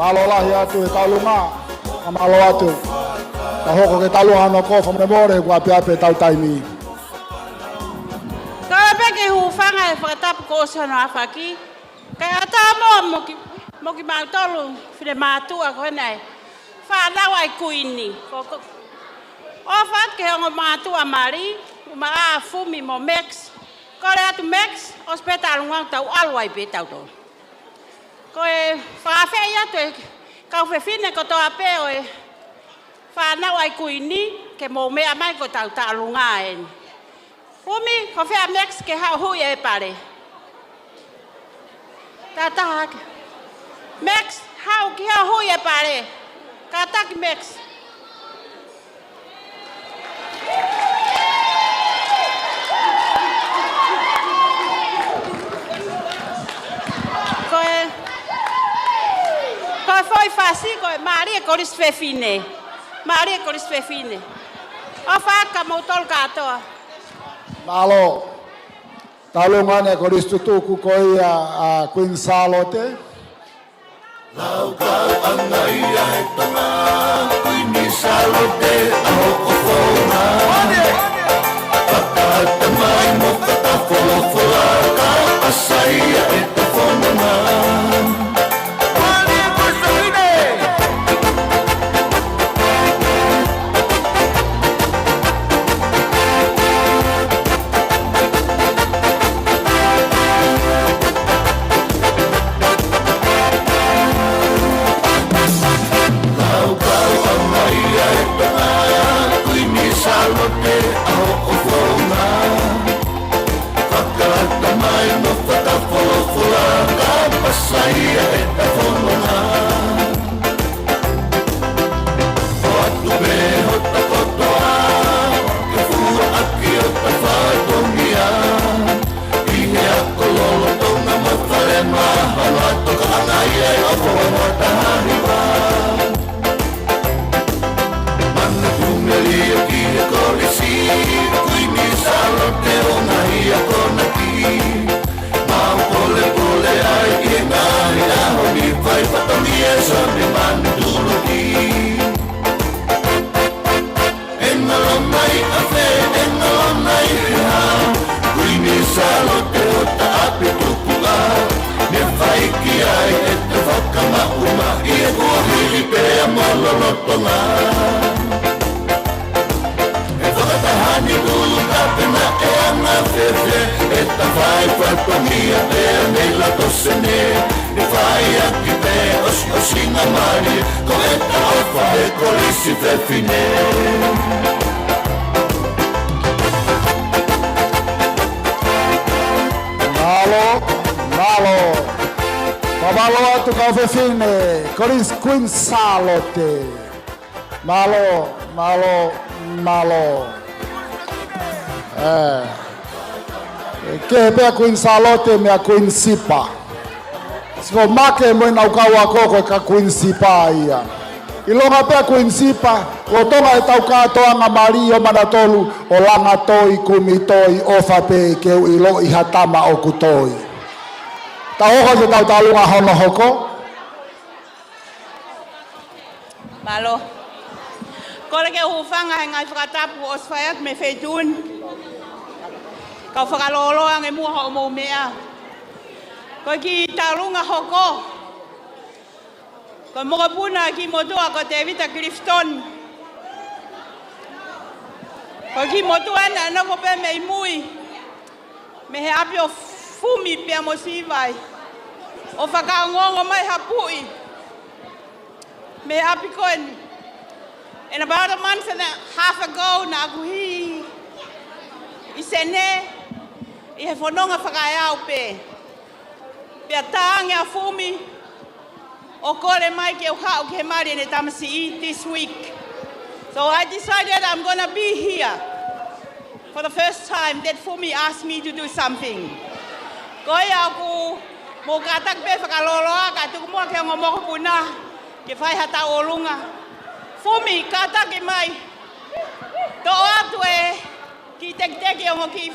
Malo lahi atu e talunga, a malo atu. Ta hoko ke talunga no ko whamre more kua piape tau taimi. Ka peke hu whanga e whakatapu ko osano a whaki. Kai ata mo ki mautolu whine mātua ko henei. Whanau ai kuini. O what ke hongo mātua mari, uma a fumi mo Max. Kore atu Max, o speta alunga tau alu ai pe tau tō. Ko e whawhai atu e kau whewhine ko toa peo e whanau ai kuini ke mō mea mai ko tau tālunga e. Humi, ko whea Max ke hau hui e pare. Tātaha ke. Max, hau ki hau hui e pare. Ka taki Max. Ko foi fasi ko Maria ko ris fefine. Maria ko ris fefine. O fa ka mo tol katoa. Malo. Talunga ne ko ris tutuku ko ia a Queen Salote. Lau kau angai a he tonga, Queen Salote a hoko whaunga. Whakata mai mo kata wholofola, ka asai a he to whaunga. Mana tu me lia ki e kore si ia mololotonga E whakatahani lulu kapena e anga fefe E ta whai whatongia te anela tosene E whai aki te o singa mari Ko e ta ofa e kolisi fefine Malo Mamalo atu kau fefine Koris Queen Salote Malo Ke pea Queen Salote mea Queen Sipa Siko make mo na ukawa koko ka Queen Sipa ia Ilonga pea Queen Sipa o tonga e tau katoa nga Mario manatolu o langa toi kumitoi ofa pe keu ilo i hatama o kutoi Ta hoko te tau talunga hono hoko Malo. Kole ke hufanga he ngai whakatapu o sfaiat me feitun. Kau whakaloloa nge mua ho mo mea. Ko ki talunga hoko. Ko mokapuna ki motua ko te evita Clifton. Ko ki motua na noko pe me imui. Me he apio fumi pe amosivai. O whakaongongo mai hapui. Me api koeni. And about a month and a half ago, na kuhi isene I he whanonga whakaiau pe. Pea tāngi a fumi o kore mai ke uhau ke mari ne tamasi this week. So I decided I'm going to be here for the first time that Fumi asked me to do something. Koe aku mo katak pe whakaloloa ka tuku mua ke ngomoko puna ke whai hata olunga. Fumi kata ke mai to atu e ki tek o ki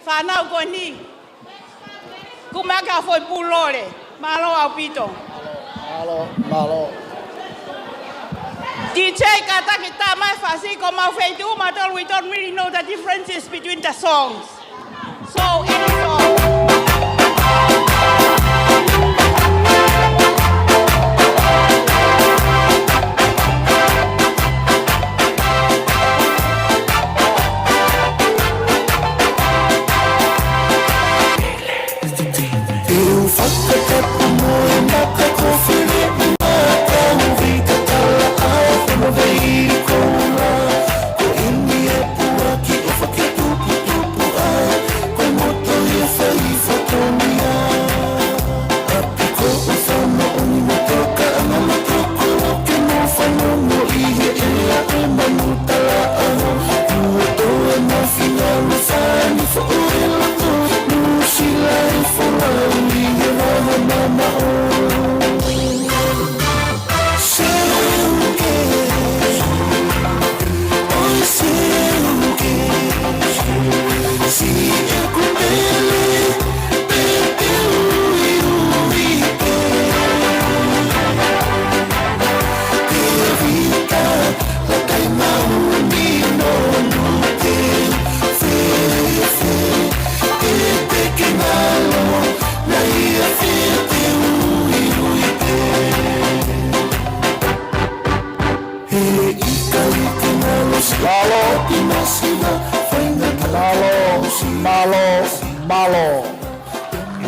Finau ko ni kumaka foi pulore malo au pito Malo DJ kata kita mai fasi ko mau feitu matol we don't really know the differences between the songs so any song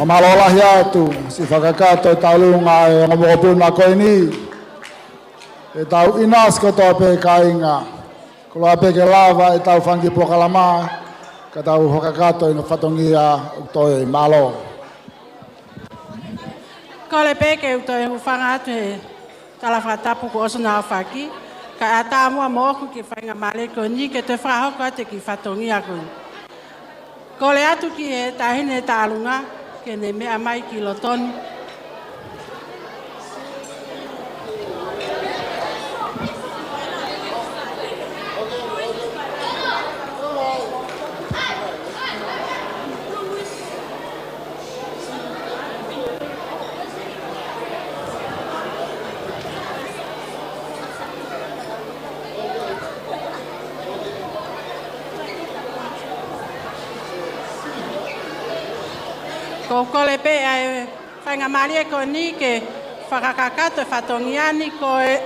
Malo lahiatu si whakakato e taulunga e ngomokopuna koe ni e tau inas koto pe kainga kolo pe ke lava e tau whangi pokalama ka tau whakakato e whatongia toi malo Kole peke utoi hufanga atu he tala whakatapu ko oso na Fihaki ka ata mua moku ki whainga male ko ni ke te whahoko ate ki whatongia ko Kole atu ki he tahine talunga que ne mea mai ki lotonu. Ko kole pe ai whainga maria ko ni ke whakakakato e whatongiani ko e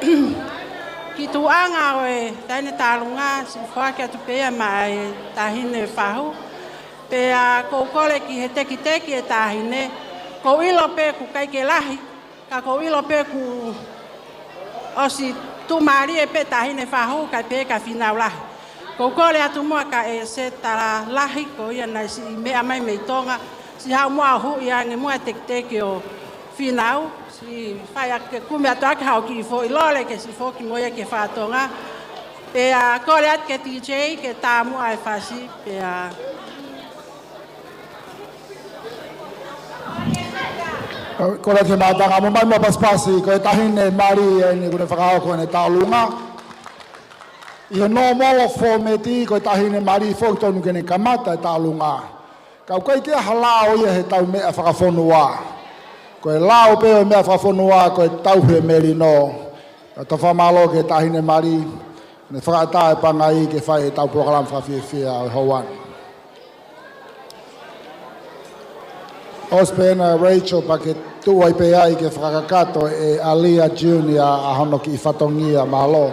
ki tuanga o e taine tālunga si whake atu pēa mai tahine whahu. Pea ko kore ki he teki teki e tahine, ko ilo pē ku kaike lahi, ka ko ilo pē ku osi tumari e pē tahine whahu kai pē ka Finau lahi. Ko kore atu mua ka e se tara lahi ko ia nai si mea mai mei tonga, si hau mua hu ia nge mua teki teki o Finau, si whai ake kume atu ake hau ki fo ilole ke si fo ki moia ke whatonga. Pea kore atu ke DJ ke tā mua e whasi, pea Kore te mātanga, mo mai mo paspasi, ko e tahine mari e ni kune whakao ko e tālunga. I he no molo fōmeti, ko e tahine mari whokitonu kene kamata e tālunga. Kau kai kia halao ia he tau mea whakafonua. Ko e lao peo mea whakafonua, ko e tau he meri no. Ka tawha malo ke tahine mari, ne whakata e pangai ke whai e tau program whawhiawhia o Hawani. Ospena Rachel pa ke tua i pe ai ke whakakato e Alia Junior a hono ki i whatongia malo.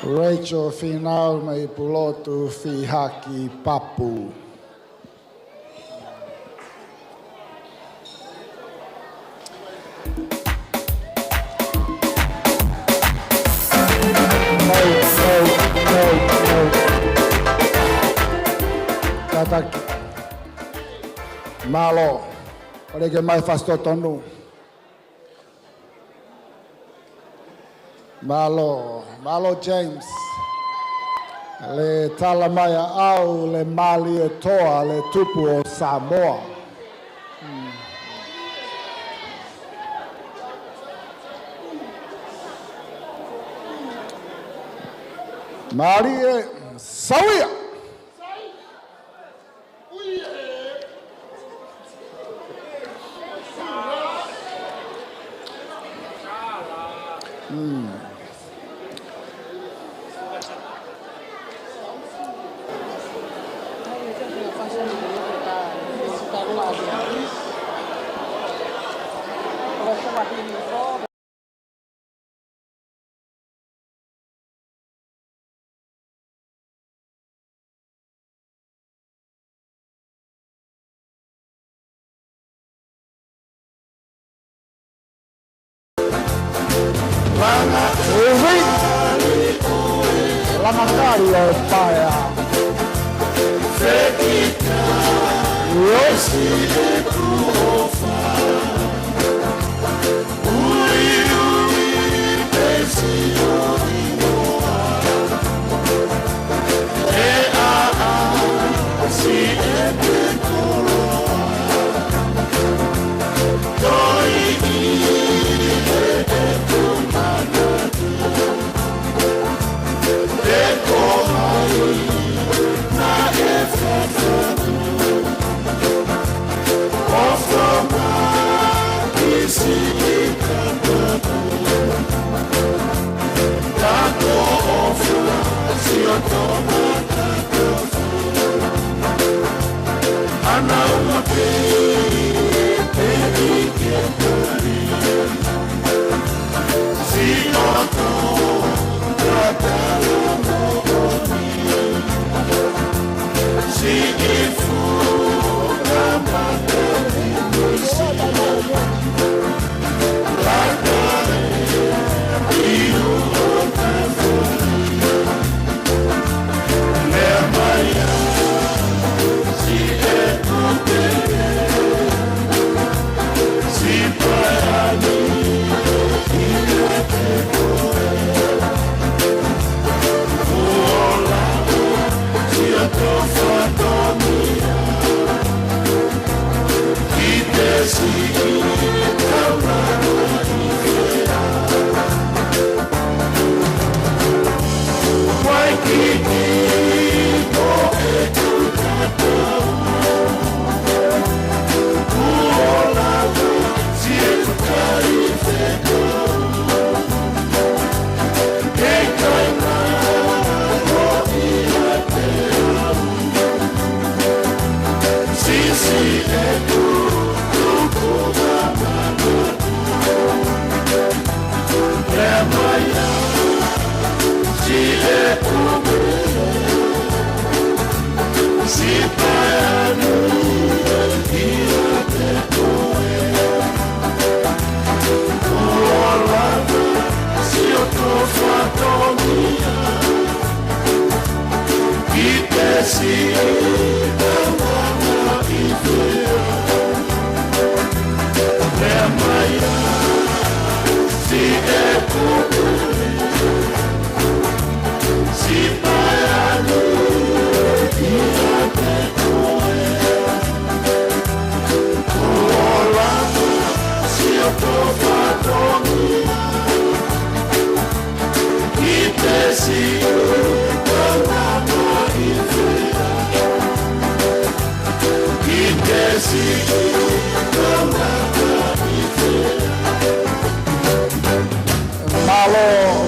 Rachel, Finau, Meipulotu, Fihaki, Papu. Tataki. Malo. Oleh ke mai fasto tonu. Malo James. Le talamaya au le mali e toa le tupu o Samoa. Mari e sawia. La Macaria España. Siento cariño.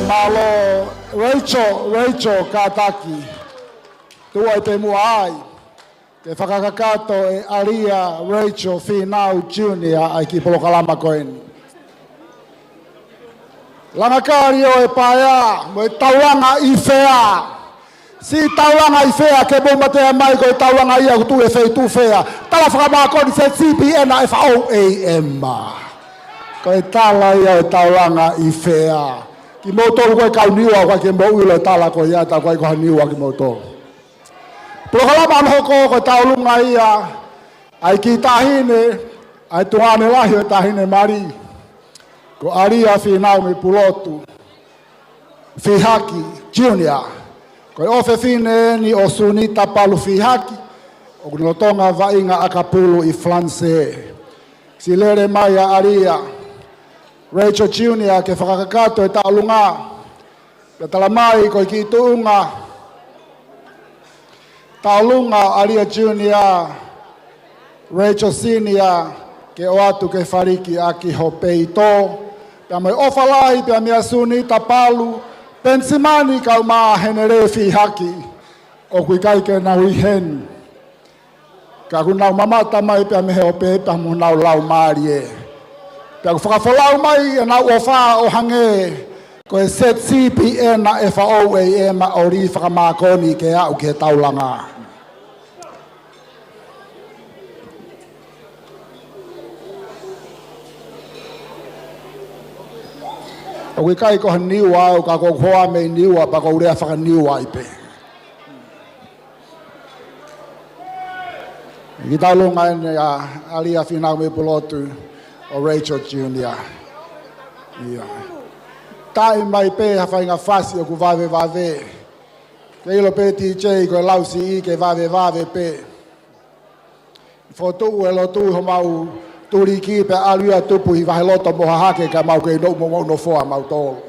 Malo, Rachel Kataki. Tua te muai. Ke whakakakato e Aria Rachel Finau Jr. ai ki Polokalama koen. Langakari o e paia, mo e tauranga i whea. Si tauranga i whea, ke bomba te mai ko e tauranga ia kutu e whei tu whea. Tala whakamako ni se CPN a FOAM. Ko e tala ia e tauranga i whea. Ki motoru koe kauniua, koe ke mo uilo tala ko ia, ta koe koha niua ki motoru. Polokalama anhoko ko taulunga ia, ai ki tahine, ai tuhane lahi o tahine mari. Ko Aria Finau Meipulotu, Fihaki, Junior. Ko ofe fine ni o sunita palu Fihaki, o kunotonga vainga akapulu i flanse. Silere maya Aria, Rachel Junior ke whakakakato e taulunga. Ke talamai ko i ki tuunga. Taulunga Aria Junior, Rachel Senior, ke o atu ke whariki aki ho peito. Pea mai ofalai, pea mea suni tapalu, pensimani kau maa henere Fihaki, o kui kai ke nau i hen. Ka ku nau mamata mai pea mehe o pe, pea mu nau lau maari e. Pea ku whakafolau mai e nau o whaa o hange, ko e set CPN na FOAM o ri whakamakoni ke au ke taulanga. O kui kai koha niua au ka ko hoa mei niua pa ko urea whaka niua i pe. Ki taulunga ene a Aria Finau Meipulotu o Rachel Jr. Tai mai pe ha whainga whasi o ku vave vave. Ke ilo pe TJ ko lausi i ke vave vave pe. Fotu e lo tu ho mau turi ki pe alua tupu i wahe loto moha hake ka mau kei no mo no foa mau tolu.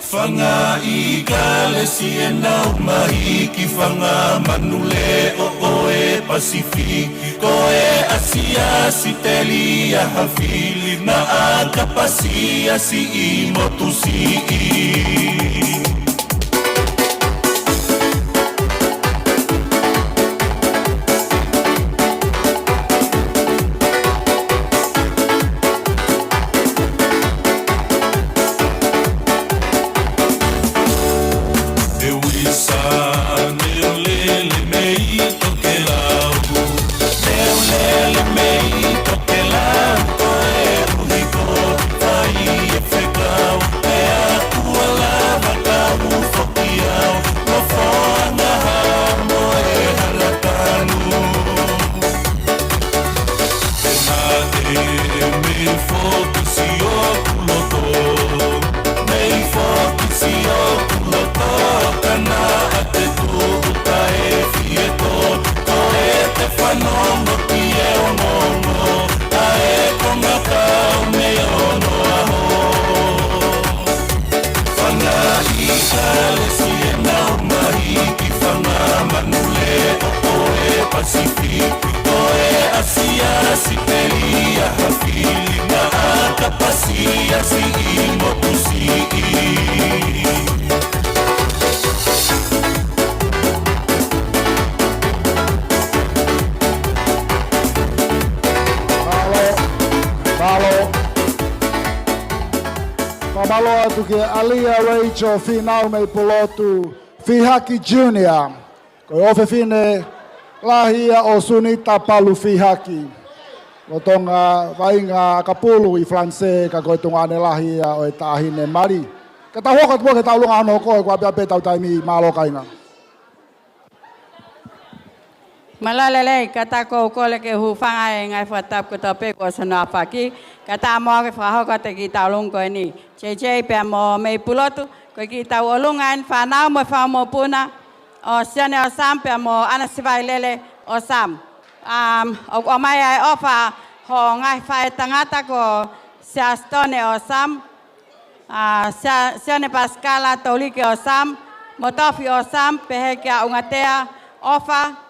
Whanga i ka lesi e nau mahi ki whanga manule o oe Pasifiki. Ko e asia si teli a hawhili na a kapasia si i motusi i. Pamaloa tu ke Aria Rachel Finau Meipulotu Fihaki Jr. Ko ofe fine lahia o sunita palu Fihaki. O tonga vainga kapulu I Franse ka koe tonga ane lahia o e tahine mari. Ka tau hoka tuwa ke tau lunga ano koe kua pia petau taimi malo kainga. Malalele kata ko kole ke hu fanga e ngai fatap ko tope ko sana faki kata mo ke fa ho ka te ki taulung ko ni che pe mo Meipulotu ko ki tau olungan Finau mo fa mo puna o siane o sam pe mo ana sivai lele o sam o mai ai ofa ho ngai fa tangata ko sia stone o sam siane paskala toli ke o sam motofi o sam pe he kia ungatea ofa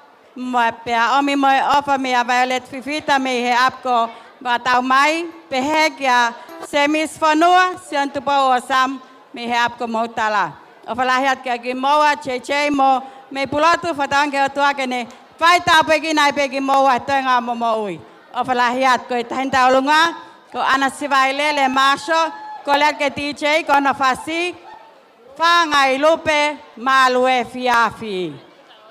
pea omi mo ofa me a violet fifita me he apko batau mai pehegia semis fonua sian tu po osam me he apko motala ofa lahiat ke gi moa che mo Meipulotu fatang ke tua ke ne fai ta pegi nai pegi moa tenga mo ui ofa lahiat ko tenta olunga ko ana sivai lele masho ko le ke DJ ko na fasi fa ngai lupe malue fiafi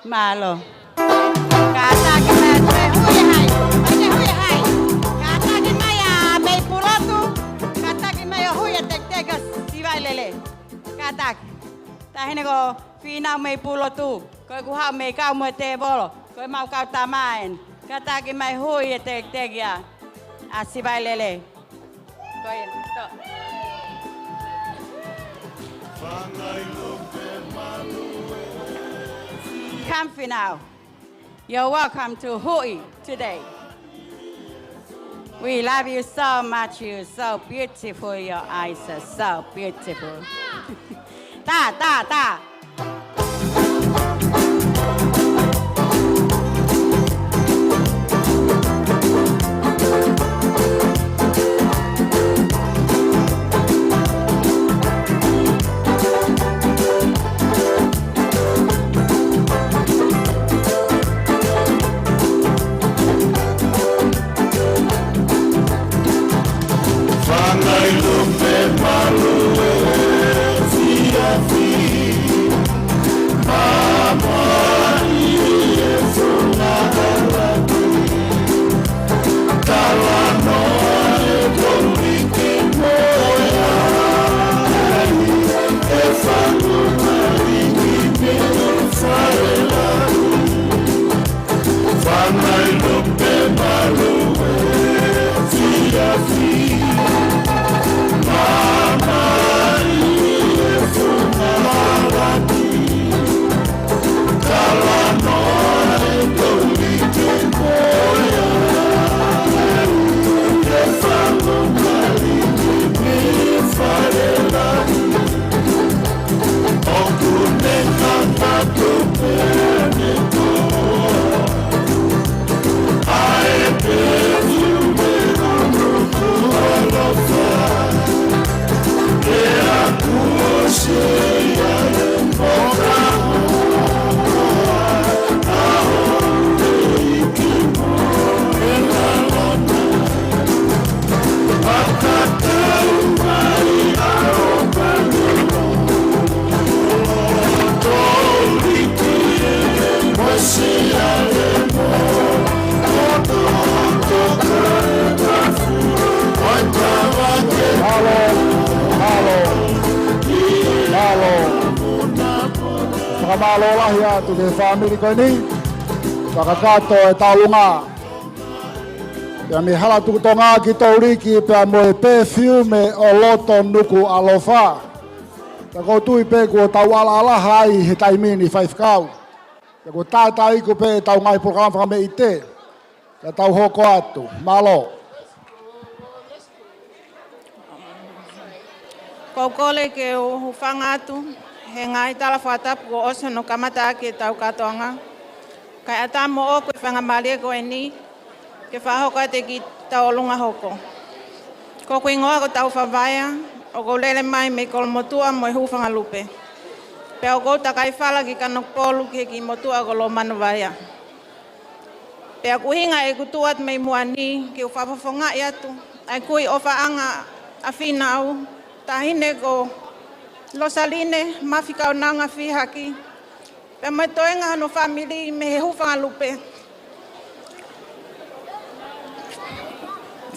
malo kata kita hui hai kata kita ya Meipulotu kata kita ya hui tek sivai lele kata tahine ko Finau Meipulotu ko ku ha me kau mo te bolo ko mau kau tamain kata kita hui tek ya sivai lele ko to come Finau. You're welcome to Hui today. We love you so much. You're so beautiful. Your eyes are so beautiful. Ta. Malo lahia tu ke family ko ni pakakato e taulunga ya mi hala tu tonga ki tauriki pe mo perfume o loto nuku alofa ta ko tu pe ko tawala ala hai he taimini 5 kau ya ko ta ko pe tau ngai program fra me ite ta tau hoko atu malo ko kole ke o fangatu he ngai tala fatap ko oso no kamata ke tau katonga kai ata mo o ko fanga mali ko eni ke fa hoko te ki tau lunga hoko ko ko ingoa ko tau favaya o ko lele mai me kol motua mo hu fanga lupe pe o ko ta kai fala ki kanok polu ke ki motua ko lo manvaya pe aku hinga e ku tuat me muani ke fa fonga ya tu ai kui ofa anga afinau tahine ko lo saline mafika nanga Fihaki pe mai toenga no family me hu fanga lupe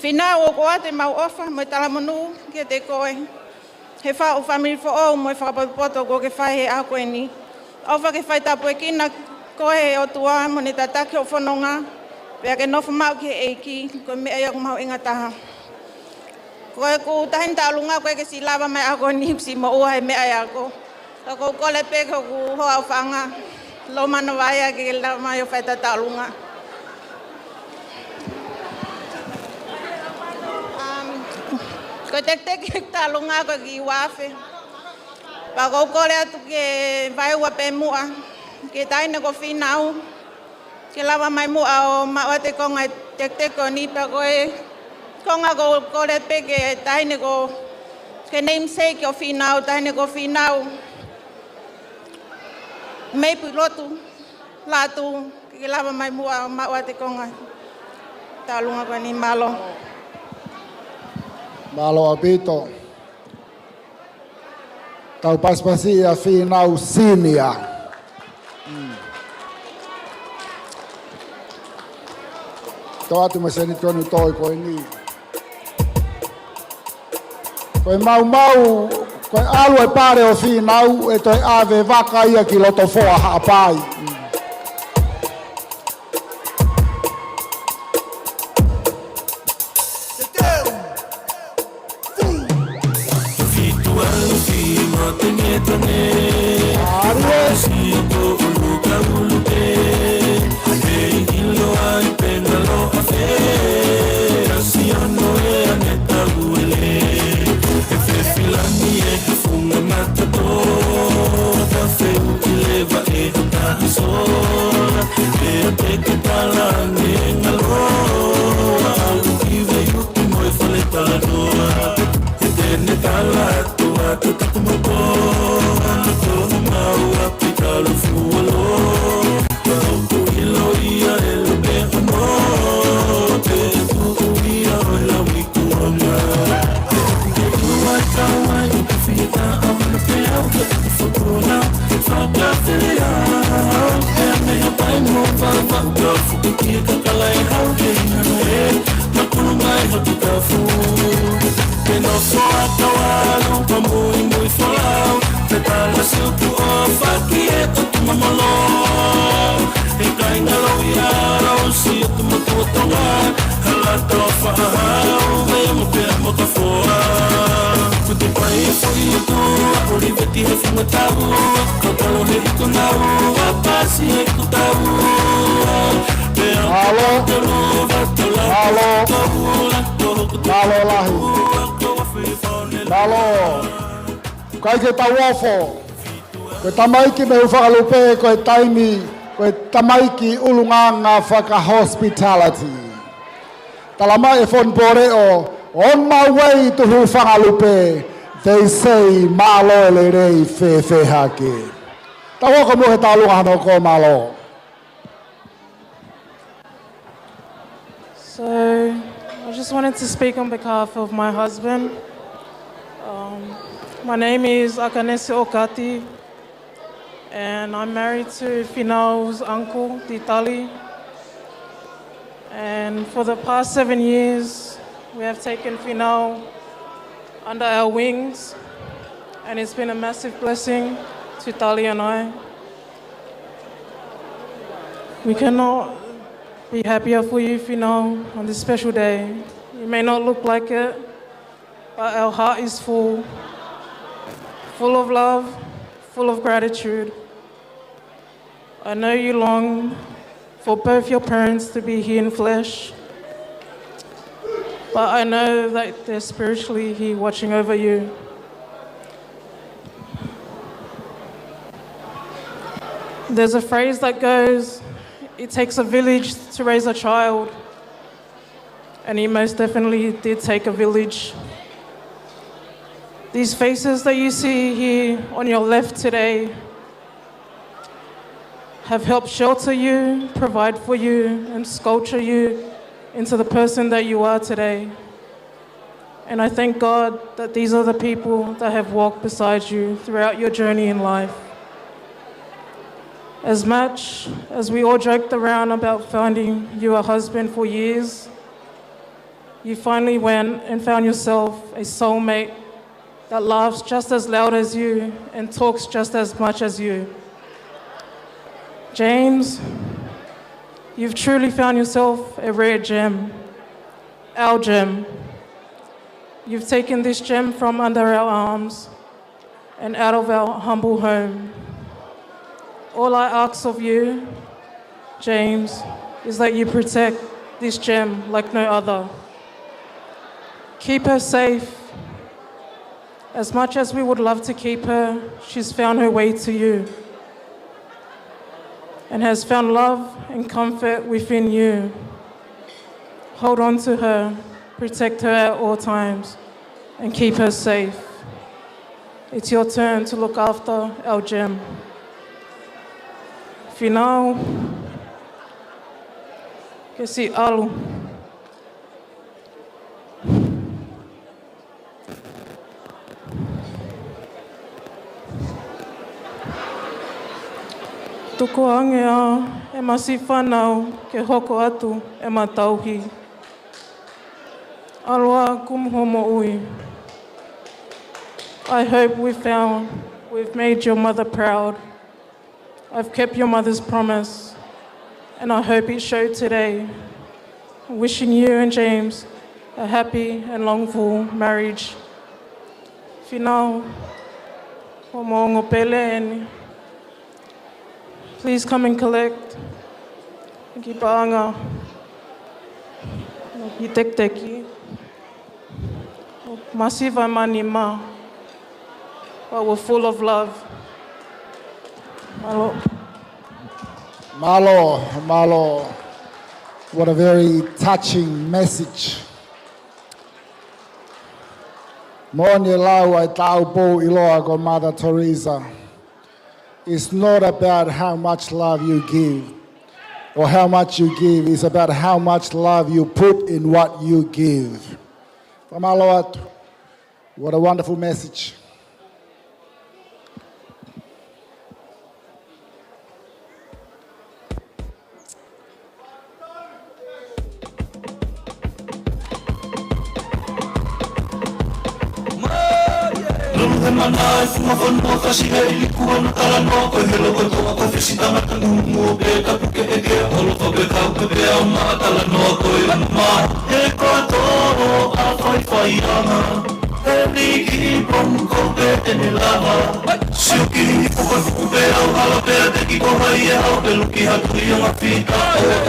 Finau o koa te mau ofa, mo tala manu, ke te koe. He wha o family for all, mo e whakapoto ko ke whai he a koe ni. Ofa ke whai tapu e kina, koe he o tua, mo ne tatake o whanonga. Pea ke nofu mau ke eiki, koe mea iak mau inga taha. Koe ku tahin talunga, koe ke si lava mai a koe ni, si mo ua he mea iako. Ka ko kole pe ko ku hoa o whanga. Lo mana waya ke lava mai o whai talunga. Ko tek talunga ko ki wafe. Pa ko kole atu ke vai ua pe mua. Ke taine ko Finau. Ke lava mai mua o maua te konga tek ko ni pa koe. Konga ko kole pe ke taine ko ke namesake o Finau, taine ko Finau. Meipulotu latu ke lava mai mua o maua te konga. Talunga ko ni malo. Malo apito. Tau paspasia Finau Senior. Tau atu maseni tonu toi koe ni. Koe mau, koe alu e pare o Finau e toi ave waka ia ki loto foa haapai. Kaike tau ofo, koe tamaiki me whakalupe, koe taimi, koe tamaiki ulunganga whaka hospitality. Talama e whonpore on my way to whakalupe, they say malo le rei Fihaki. Tau hoka muhe talunga hano ko malo. So, I just wanted to speak on behalf of my husband. My name is Akanese Okati, and I'm married to Finau's uncle, Titali. And for the past 7 years, we have taken Finau under our wings, and it's been a massive blessing to Tali and I. We cannot be happier for you, Finau, on this special day. It may not look like it, but our heart is full of love, full of gratitude. I know you long for both your parents to be here in flesh, but I know that they're spiritually here watching over you. There's a phrase that goes, it takes a village to raise a child, and he most definitely did take a village. These faces that you see here on your left today have helped shelter you, provide for you, and sculpture you into the person that you are today. And I thank God that these are the people that have walked beside you throughout your journey in life. As much as we all joked around about finding you a husband for years, You finally went and found yourself a soulmate that laughs just as loud as you and talks just as much as you. James, you've truly found yourself a rare gem, our gem. You've taken this gem from under our arms and out of our humble home. All I ask of you, James, is that you protect this gem like no other. Keep her safe. As much as we would love to keep her, she's found her way to you and has found love and comfort within you. Hold on to her, protect her at all times, and keep her safe. It's your turn to look after our gem. Finau, que si alu. Tuko angea e masi whanau ke hoko atu e matauhi. Aloha kumhomo ui. I hope we've made your mother proud. I've kept your mother's promise, and I hope it showed today. Wishing you and James a happy and longful marriage. Finau, homo pele. Please come and collect. Ki paanga. Ki tek-teki. Masiva manima. But we're full of love. Malo. Malo. What a very touching message. Mo'oni lau ai tau po iloa ko Mother Teresa. It's not about how much love you give or how much you give. It's about how much love you put in what you give. Pamalo atu. What a wonderful message. Manai fuma whanua kasi hei likua na kala noa koe helo koe toa koe whesitanga ka ngumu pe ka puke eke holo whape kau pe pe au maa kala noa koe anu maa he katoa a whai anga he liki pom ko pe ene lava siuki hipu koe fuku pe au hala pe a teki ko hai e hau pe luki hatu i anga whika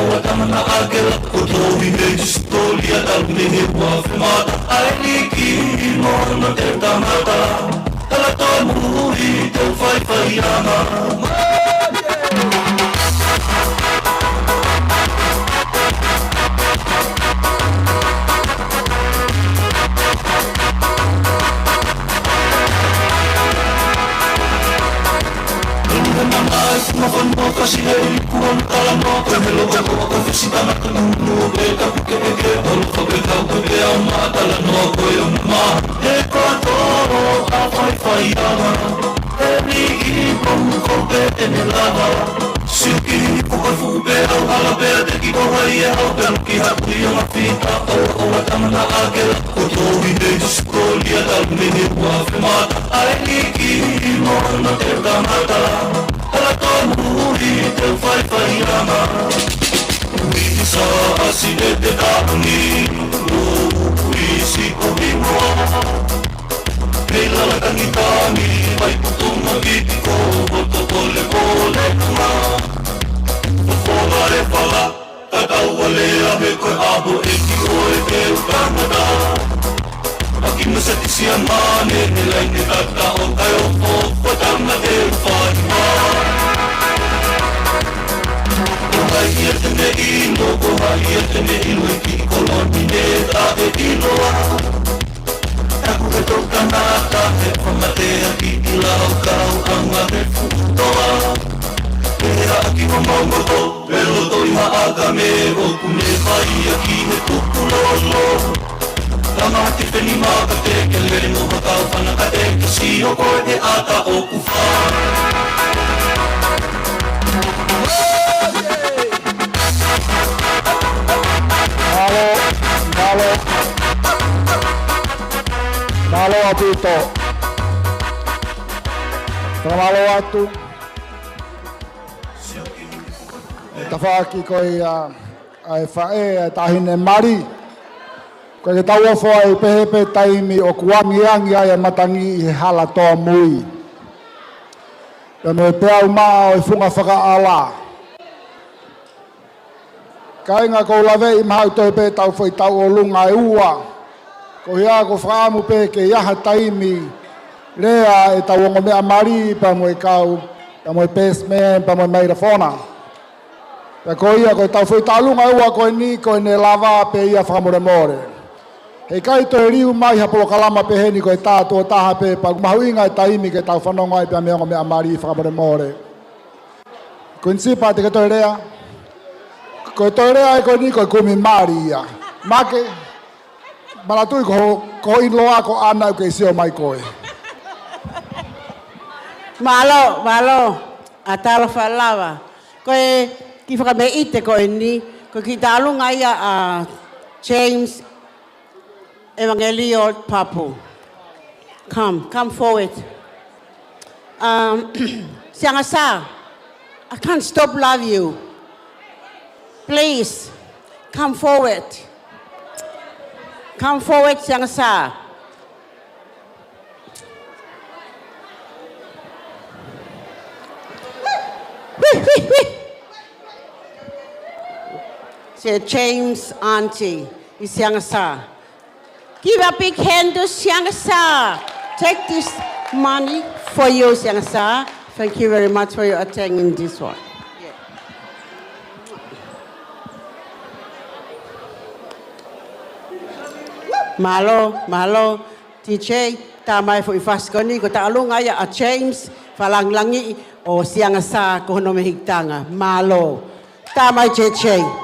o tamana akela ko tohi hei jisitoli a talu ne he ua whemata ai liki mona te tamata Kala toa muri te whai anga. Fuma whanua kasi hei kua na kala noa koe helo koe koa koe whesitanga ka ngumu pe ka puke eke holo whape kau koe pe au maa kala noa koe anu maa he katoa a whai anga he liki pom ko pe ene lava siuki hipu koe fuku pe au hala pe a teki ko hai e hau pe luki hatu i anga whika o a tamana akela ko tohi hei jisitoli a talu ne he ua whemata ai liki mona te tamata Kala toa muri te whai anga Ui sa asi te tāpuni Ui si o himoa Hei lalakangi tāni Meipulotu viti ko Hoto pole kama Whora e whala Tatau alea me koe abo e ki oe te ukanada Aki masati sia mane He laine tata o kai o fo Watanga te whai Kohai e tene ilo, kohai e tene ilo e ki koloni ne ta e iloa Taku he tau kanata, he whamatea ki i lau kau anga he futoa Pera aki wa maungoto, pero toi haaga me oku ne whai a ki he tukulolo Tama te wheni maka te ke lere no hakau whanaka te kasi o koe he ata o kuwha Malo. Aloha pito. Tramalo atu. Ta Fihaki koi ai fae tahine mari. Koi ke tau fo ai pepe taimi o kuangi angi ai matangi I hala toa mui. Tano pea uma o funga whaka ala. Kainga ko lave I mahau toi pe tau foi tau o lunga e ua. Ko hea ko whaamu pe ke iaha taimi. Rea e tau ongo mea mari pa mo e kau. Pa mo e pesmen, pa mo e meira fona. Pa ko ia ko tau foi tau lunga e ua ko ni ko ne lava pe ia whamore more. Hei kai to e riu mai hapolo kalama pe heni ko e tātua taha pe pa mahu inga e taimi ke tau whanonga e pe me ongo mea mari whamore more. Ko insipa te ke to e rea. Ko to e rea e ko ni ko e kumi mari ia. Make, maratui ko inloa ko ana u ke sio mai koe. Malo, atala whalawa. Koe ki whakameite koe ni, koe ki tālunga ia a James Evangelia Papu. Come forward. Sianga sa, I can't stop love you. Please, come forward. Come forward, sianga sa. Say James auntie, is Siangasa. Give a big hand to Siangasa. Take this money for you, Siangasa. Thank you very much for your attending this one. Malo, DJ, tamay for ifaskoni ko taalong aya a James falanglangi o Siangasa ko no mehigtanga. Malo, tamay DJ.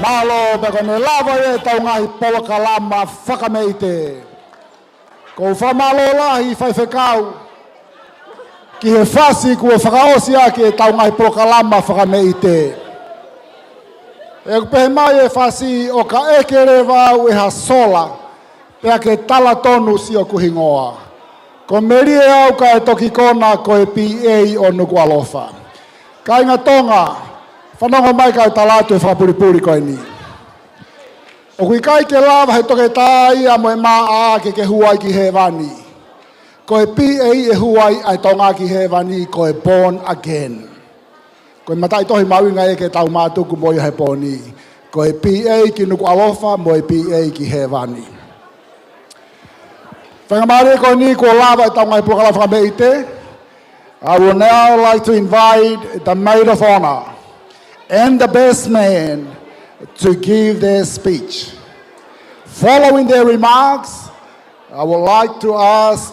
Malo, beko ne lava e tau ngahi poloka lama whakameite. Ko whamalo lahi whai whekau. Ki he whasi kua whakaosi ake e tau ngahi poloka lama whakameite. E kupehe mai e whasi o ka ekere wau e ha sola. Pea ke tala tonu si o kuhingoa. Ko meri e au ka e toki kona ko e PA o nuku alofa. Ka inga tonga, whanonga mai kau talatu e whapuripuri koe ni. O kui kai ke lava he toke tai a moe maa ke huai ki he wani. Ko e PA e huai ai tonga ki he wani ko e born again. Ko matai tohi mawinga e ke tau mātuku mo i he pōni. Ko e PA ki nuku awofa mo e PA ki he wani. Whangamare ko ni ko lava e tau ngai pokala whakameite. I would now like to invite the Maid of Honor and the best man to give their speech. Following their remarks, I would like to ask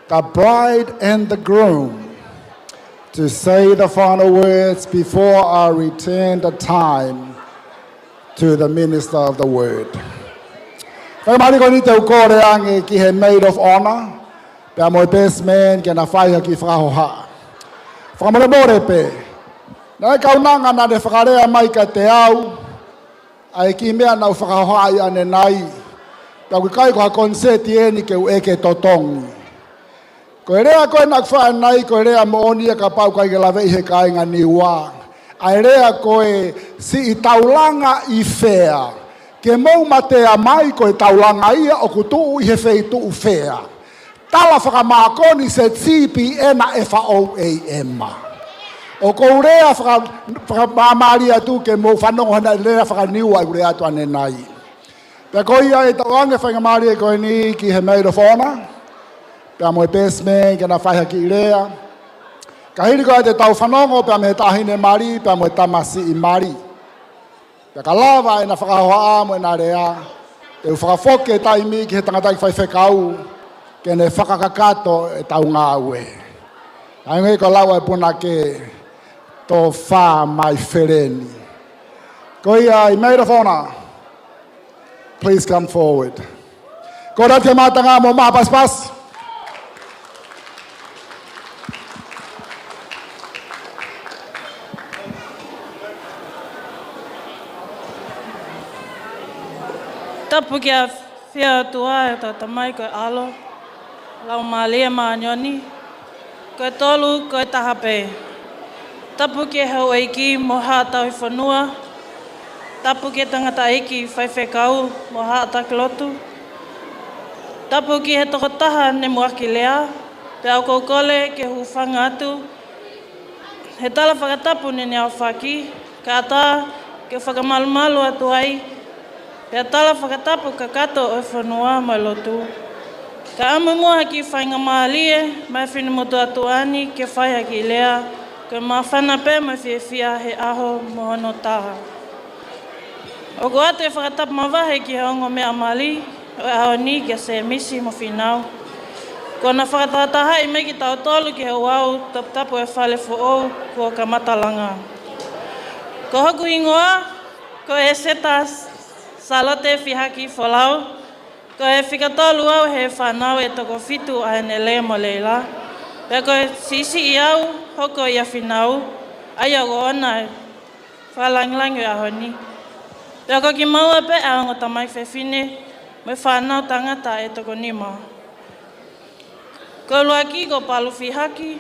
the bride and the groom to say the final words before I return the time to the minister of the word. Whakamari ko ni te ukore ange ki he Maid of Honor, pia mo best man ke na Fihaki whakahoha. Whakamare pe, na e kaunanga na de whakarea mai ka te au, ai ki mea nau whakahoha i ane nai, pia kui kai ko ha konseti eni ke u eke totongi. Ko e rea koe nak whae nai, ko e rea mo onia ka pau kai ke lawe i he kainga ni wā. Ai rea koe si i taulanga i whea. Ke mou matea mai ko e taulanga ia o kutu i he wheitu u whea. Tala whakamākoni se tipi ena e whao e ema. O kou rea whakamāmari atu ke mou whanongo hana rea whakaniua i rea atu ane nai. Pea ko ia e tauange whakamāri e koe ni ki he Maid of Honor. Pea mo e best man ke na Fihaki i rea. Ka hiri koe te tau whanongo, pea me he tahine mari, pea mo e tamasi i mari. Pea ka lava e na whakahoa mo e na rea. E u whakafoke e taimi ki he tangata ki whaifekau, ke ne whakakakato e tau ngā ue. Ainge ko lawa e puna ke tō whā mai whereni. Ko ia i Maid of Honor, please come forward. Ko rate mātanga mo maha paspas. Tapu kia whia tua e tata mai koe alo, lau mālia mānyoni, koe tolu, koe tahape. Tapu kia hau eiki mo hātau i whanua, tapu kia tangata eiki whaiwhekau mo hātaki lotu, tapu kia he toko taha ne muaki lea, pe au koukole ke huwhanga atu, he tala whakatapu ne au whaki, ka ata ke whakamalumalu atu ai, pea tala whakatapu ka kato o whanua mai lotu. Ka amumua ki whainga maalie, mai whinimutu atu ani ke Fihaki lea, ko maa whana pe mai whiawhia he aho mohono taha. O ko atu e whakatapu mawahe ki hongo mea mali, o e aho ni kia se misi mo Finau. Ko na whakatataha i me ki tau tolu ki he wau, tapu e whale fo ou, ko ka matalanga. Ko hoku ingoa, ko e setas, Salote Fihaki whalau, ko e whikatolu au he whanau e toko whitu a hene lea mo leila. Pea ko e sisi i au, hoko i a Finau, ai au ona e whalanglangi a honi. Pea ko ki maua pe a ongo tamai whewhine, me whanau tangata e toko nima. Ko luaki ko palu Fihaki,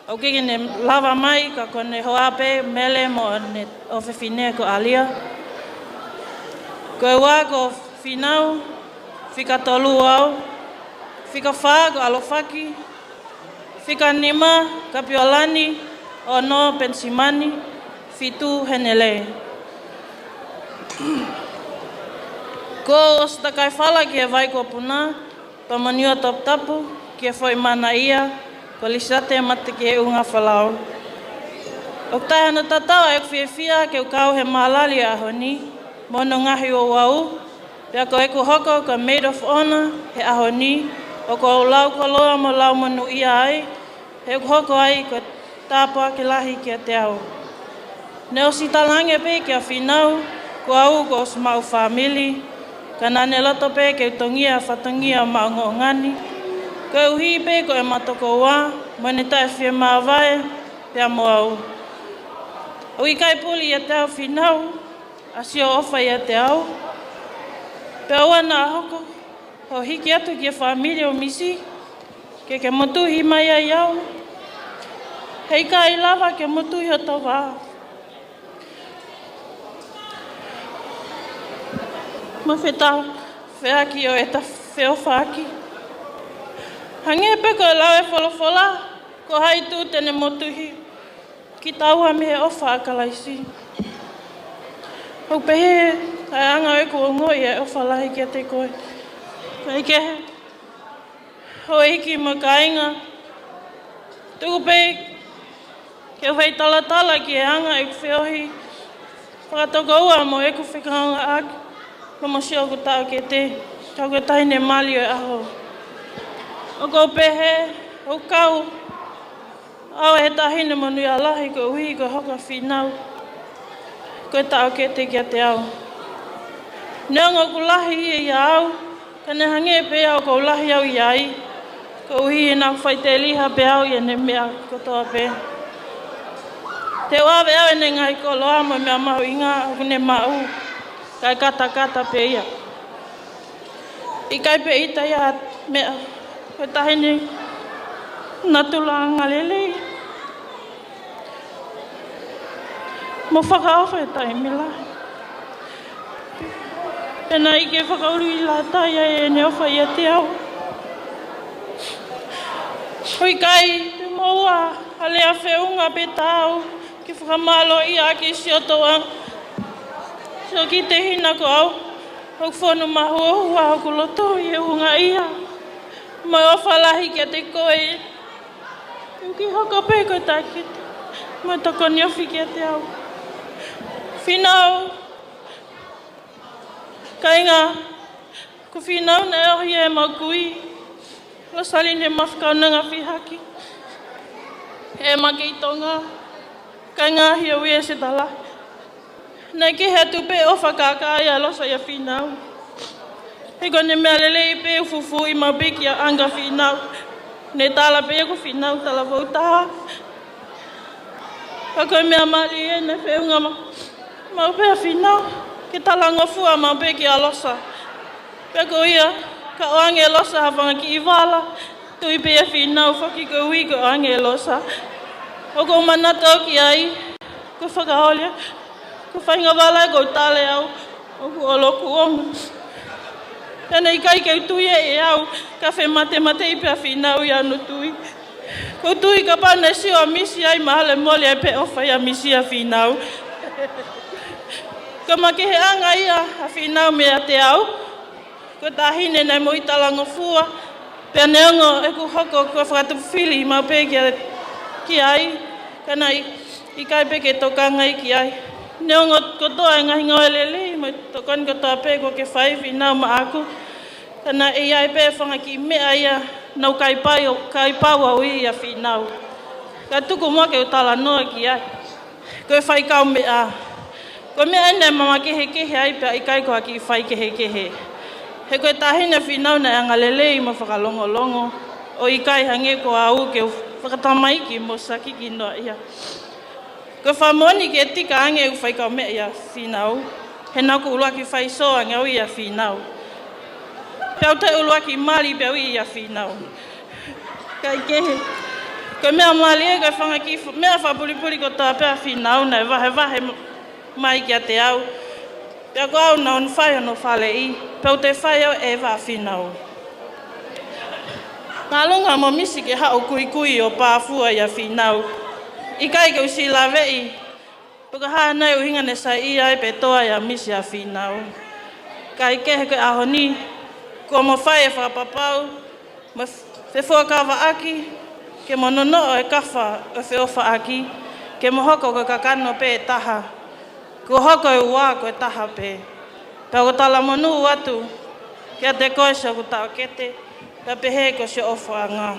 au kikine lava mai ka kone hoape mele mo o whewhine ko alia. Ko e wā ko Finau, whika tolu au, whika whā ko alofaki, whika nima ka piolani o no pensimani, whitu henele. Ko ostakai whala ki e vai ko puna, pamanua top tapu, ki e whoi mana ia, ko lisate mate ki e unga whalau. O tai hana tatau e whiawhia ke ukau he mālali a honi, mono ngahi o wau, pea ko eku hoko ka Maid of Honor he aho ni, o ko lau ko loa mo lau manu ia ai, he hoko ai ko tāpua ke lahi ki a te au. Ne o si talange pe ki a Finau, ko au ko os mau family, ka nane loto pe ke utongia whatongia maungo ngani, ko e uhi pe ko e matoko wā, mone tae whia mawae, pea mo au. O i kai puli i a te au Finau, asio ofa i a te au. Pea wana hoko, ho hiki atu ki a whamiri o misi, ke motuhi mai ai au. Hei ka i lava ke motuhi o tau wā. Ma whetau, Fihaki o e ta wheo whaki. Hange pe ko e lau e wholofola, ko hai tū tene motuhi. ki taua me he ofa akalaisi. Hau pehe, kai anga e kua ngoi e ofa lahi kia te koe. Kai kehe, ho iki ma ka inga. Tuku pe, ke whai talatala ki e anga e kuwheohi. Whakatoko ua mo e ku whekaanga aki. Kama sio ku tau ke te, tau ke tahine mali o e aho. O ko pehe, o kau, au he tahine manui alahi ko uhi ko hoka Finau. Ko tau ke te kia te au. Neonga ku lahi i au, ka ne hange pe au ko lahi au i ai. Ko uhi e nā whai te liha pe au i ne mea ko toa pe. Te wawe au e ne ngai ko loa mo mea mahu inga aku ne mau. Kai kata pe ia. I kai pe ita ia mea. Ko tahine natulanga lelei. Mo whakaofa e tahi mila. Pena i ke whakauru i la tai e ne ofa ia te au. Hui kai, te maua, alea whiunga pe tau, ki whakamalo i a ki siotoa. So ki te hina ko au, hau whonu mahu hau ku loto i e unga ia. Mai ofa lahi kia te koe. Uki haka pe koe takita. Mai tako niofi kia te au. Finau. Kainga. Ko Finau na ohi e makui. Lo sali ne mafkaunanga Fihaki. E maki tonga. Kainga hia ui e se tala. Nei ki he tupe ofa kaka ia losa ia Finau. He kone mea lele i pe ufufu i mabiki a anga Finau. Ne tala pe ko Finau tala vautaha. Kako mea mali e ne whiunga mau pea Finau. Ke tala ngofua mabiki a losa. Peko ia, ka oange losa hawhanga ki iwala. Tui pe e Finau whaki ko ui ko oange losa. O ko manata o ki ai. Ko whakaholia. Ko whainga wala ko tale au. O ku oloku onga. Pena i kai keu tui e au. Ka whe mate i pea Finau i anu tui. Ko tui ka pane sio a misi ai mahale mole e pe ofa i a misi a Finau. Ka make he anga ia a Finau mea te au. Ko tahine nei mo i talango fua. Pea neongo e ku hoko kua whakatupwhili i maupe ki ai. Kana i kai pe ke tokanga i ki ai. Neongo kotoa e ngahi ngoe lele. Mo tokon kotoa pe ko ke whai Finau ma aku. Kana i ai pe whanga ki mea ia. Nau kai pau au i a Finau. Ka tuku mua ke utala noa ki ai. Koe whai kau mea. Ko mea ene mama kehe ai pia i kai koha ki whai kehe. He koe tahine Finau na anga lelei ma whakalongolongo. O i kai hange ko au ke whakatamaiki mo saki ki noa ia. Ko whamoni ke tika ange u whai kau mea ia Finau. He naku ulua ki whai soa ngau ia Finau. Pau te ulua ki mali pia ui ia Finau. Kai kehe. Ko mea mali e koe whanga ki mea whapuripuri ko tā pia Finau na vahe mai kia te au. Pea ko au na on whai ono whale i. Pau te whai au e wā Finau. Ngā lunga mo misi ke hao kui o pāfua i a Finau. I kai ke usi la vei. Puka haa nei uhinga ne sa i ai pe toa i a misi a Finau. Kai kehe koe ahoni. Ko mo whai e whapapau. Ma whewhua kawa aki. Ke mo nono e kawha o wheofa aki. Ke mo hoko ko kakano pe e taha. Ko hoko e ua ko e taha pe. Pea ko tala monu atu. Kia te koe sa ko tau kete. Pea pehe ko se ofa ngā.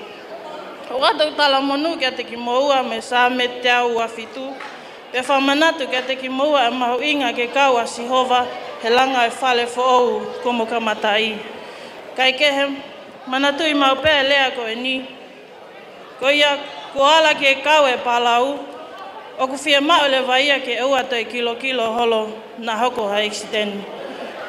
O atu tala monu kia te ki moua me sa me te au a fitu. Pea whamanatu kia te ki moua e mahu inga ke kau a Sihova. He langa e whale fo ou ko mo kamatai. Kai kehe manatu i mau pe lea ko e ni. Ko ia ko ala ke kau e palau. O ku whia mao le vaia ke ua toi kilo holo na hoko ha extend.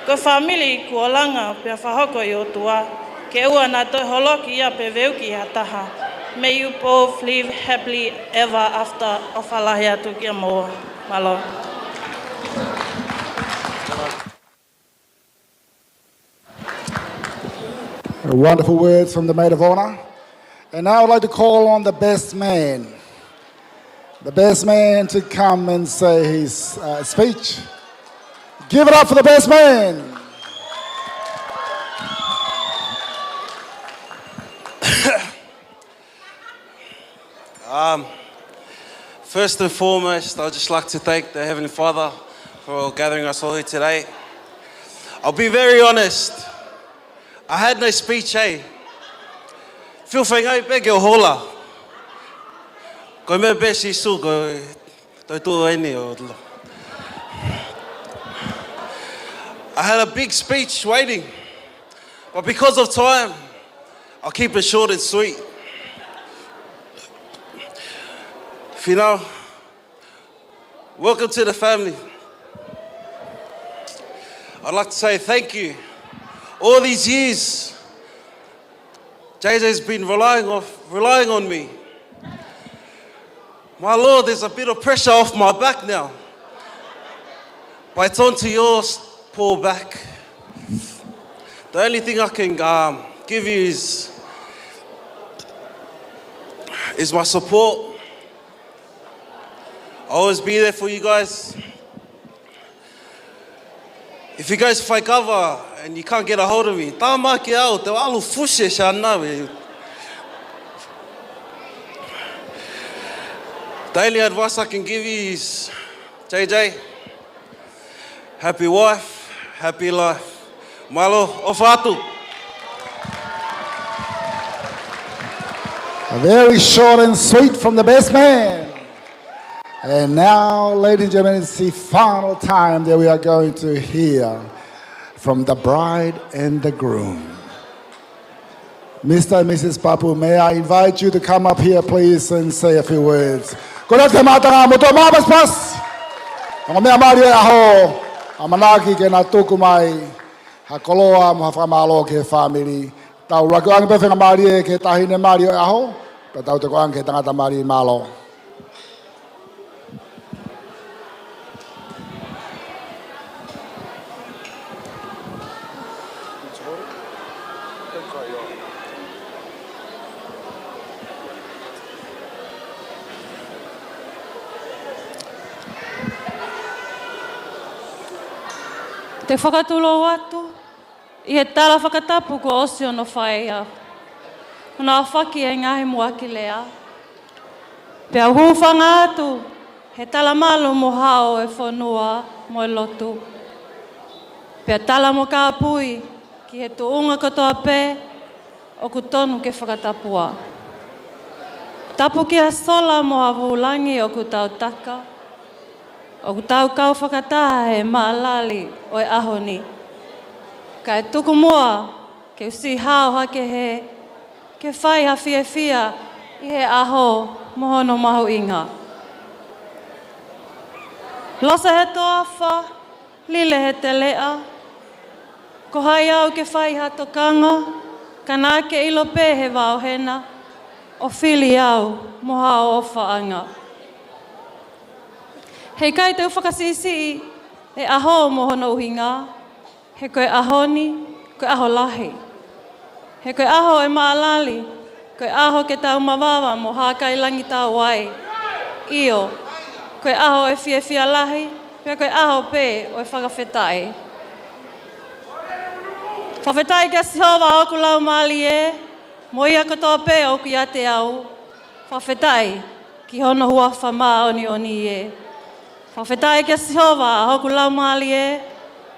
Ko family ku olanga pia whahoko i o tua. Ke ua na toi holoki ia pe veuki ha taha. May you both live happily ever after o whalahi atu kia moa. Malo. Wonderful words from the maid of honor. And now I'd like to call on the best man. the best man to come and say his speech. Give it up for the best man. First and foremost, I'd just like to thank the Heavenly Father for gathering us all here today. I'll be very honest, I had no speech, eh? Feel whaingai peke o hola. Koe mea besi su, koe tautua ene o... I had a big speech waiting, but because of time, I'll keep it short and sweet. Finau, welcome to the family. I'd like to say thank you. All these years, JJ's been relying on me. My Lord, there's a bit of pressure off my back now. But it's onto yours, poor back. The only thing I can give you is my support. I'll always be there for you guys. If you guys fight cover and you can't get a hold of me, tāma ki au, te alu fushe shana we. The only advice I can give you is, JJ, happy wife, happy life. Malo, ofatu. Very short and sweet from the best man. And now, ladies and gentlemen, it's the final time that we are going to hear from the bride and the groom. Mr. and Mrs. Papu, may I invite you to come up here, please, and say a few words. Kona te mātanga moto māpas pas. Ang mea mari e aho, a manaki ke nā tuku mai, ha koloa mo ha whamalo ke whamiri. Tau rako ang pewhenga mari e ke tahine mari e aho, pa tau te ko ang ke tangata mari malo. Te whakatulo atu, I he tala whakatapu ko osio no whaea. Kuna whaki e ngahi muaki lea. Pea hūwhanga atu, he tala malu mo hao e whanua mo e lotu. Pea tala mo ka apui, ki he tuunga katoa pē, o ku tonu ke whakatapua. Tapu ki a sola mo a vulangi o ku tau taka, o ku tau kau whakataha he maalali o e ahoni. Ka e tuku mua, ke usi hao hake he, ke whai ha fia fia I he aho mohono mahu inga. Losa he toa wha, lile he te lea, ko hai au ke whai ha tokanga, ka nā ke ilo pē he wao hena, o whili au moha o whaanga. Hei kai tau whakasisi e aho mohono uhinga, he koe ahoni, koe aho lahi. He koe aho e maalali, koe aho ke tau mawawa mo hākai langi tau wai. Io, koe aho e fia fia lahi, pia koe aho pē o e whakawhetai. Whawhetai kia sihowa oku lau maali e, mo ia katoa pē oku ia te au. Whawhetai ki hono hua whamā oni oni e. Whawhetai kia sihowa oku lau maali e,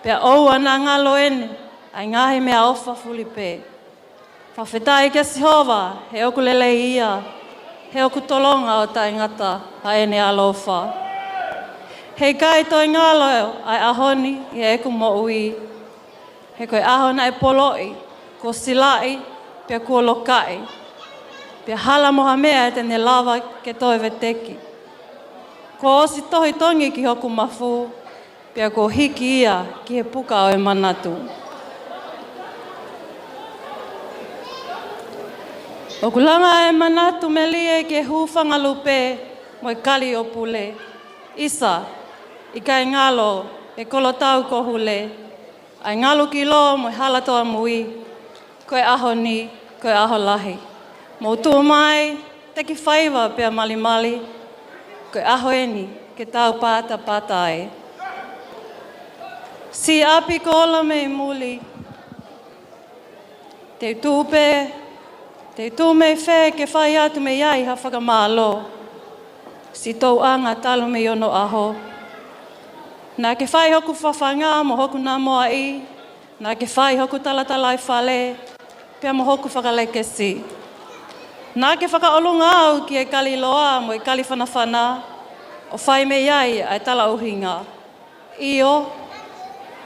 pia oua nā ngalo ene, ai ngahi mea ofa fuli pē. Whawhetai kia sihowa, he oku lele ia, he oku tolonga o tai ngata, a ene alofa. Hei kai toi ngalo ai ahoni, I eku mo ui. He koe ahona e poloi, ko silai, pia kua lokai. Pia hala moha mea e tene lava ke toi veteki. Ko osi tohi tongi ki hoku mafu, pia ko hiki ia ki he puka o e manatu. O kulanga e manatu me lie ke hūwhanga lupe mo I kali o pule. Isa, I kai ngalo e kolotau ko hule. Ai ngalo ki lo mo hala toa mui. Koe aho ni, koe aho lahi. Mo tu mai, te ki whaiwa pia mali mali. Koe ahoeni, ke tau pāta pātai. Si api kola me muli. Te tūpe, te tū me whē ke whai atu me iai ha whakamālo. Si tau anga talo me iono aho. Nā ke whai hoku whawhanga mo hoku nā moa i. Nā ke whai hoku talatala i whale. Pea mo hoku whakaleke si. Nā ke whakaolunga au ki e kali loa mo e kali whanawhana. O whai me iai ai tala uhinga. Io,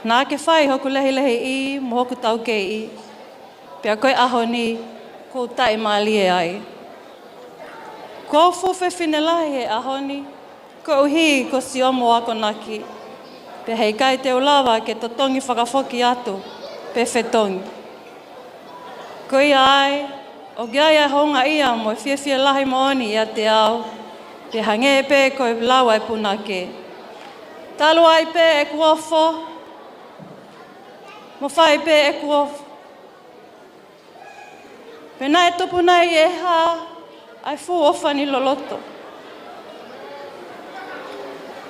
nā ke whai hoku lehi i mo hoku tau ke i. Pea koe aho ni, ko tai malie ai. Ko fuwhe whinelai he aho ni, ko uhi ko si omo ako naki. Pea hei kai te ulawa ke to tongi whakafoki atu, pe whetongi. Koe ai, o giai honga ia mo e whiawhia lahi mooni ia te au, pe hange pe koe lawa e punake. Talu ai pe e kuofo, mo whai pe e kuofo. Pena e tupu nei e ha, ai fu ofani loloto.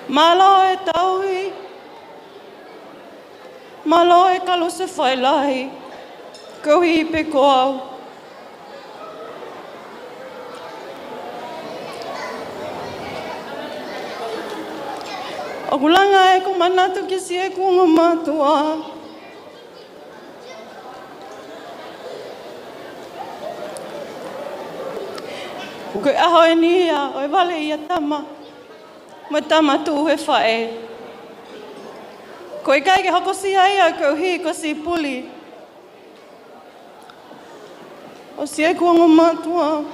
Malo e tauhi, malo e kalu se whai lahi, kauhi pe ko au. O kulanga e ko manatu ki si e kunga matua. Koe aho e nia, o e wale ia tama. Mo tama tu he whae. Koe kai ke hoko si aia, koe hi ko si puli. O si e kuango matua.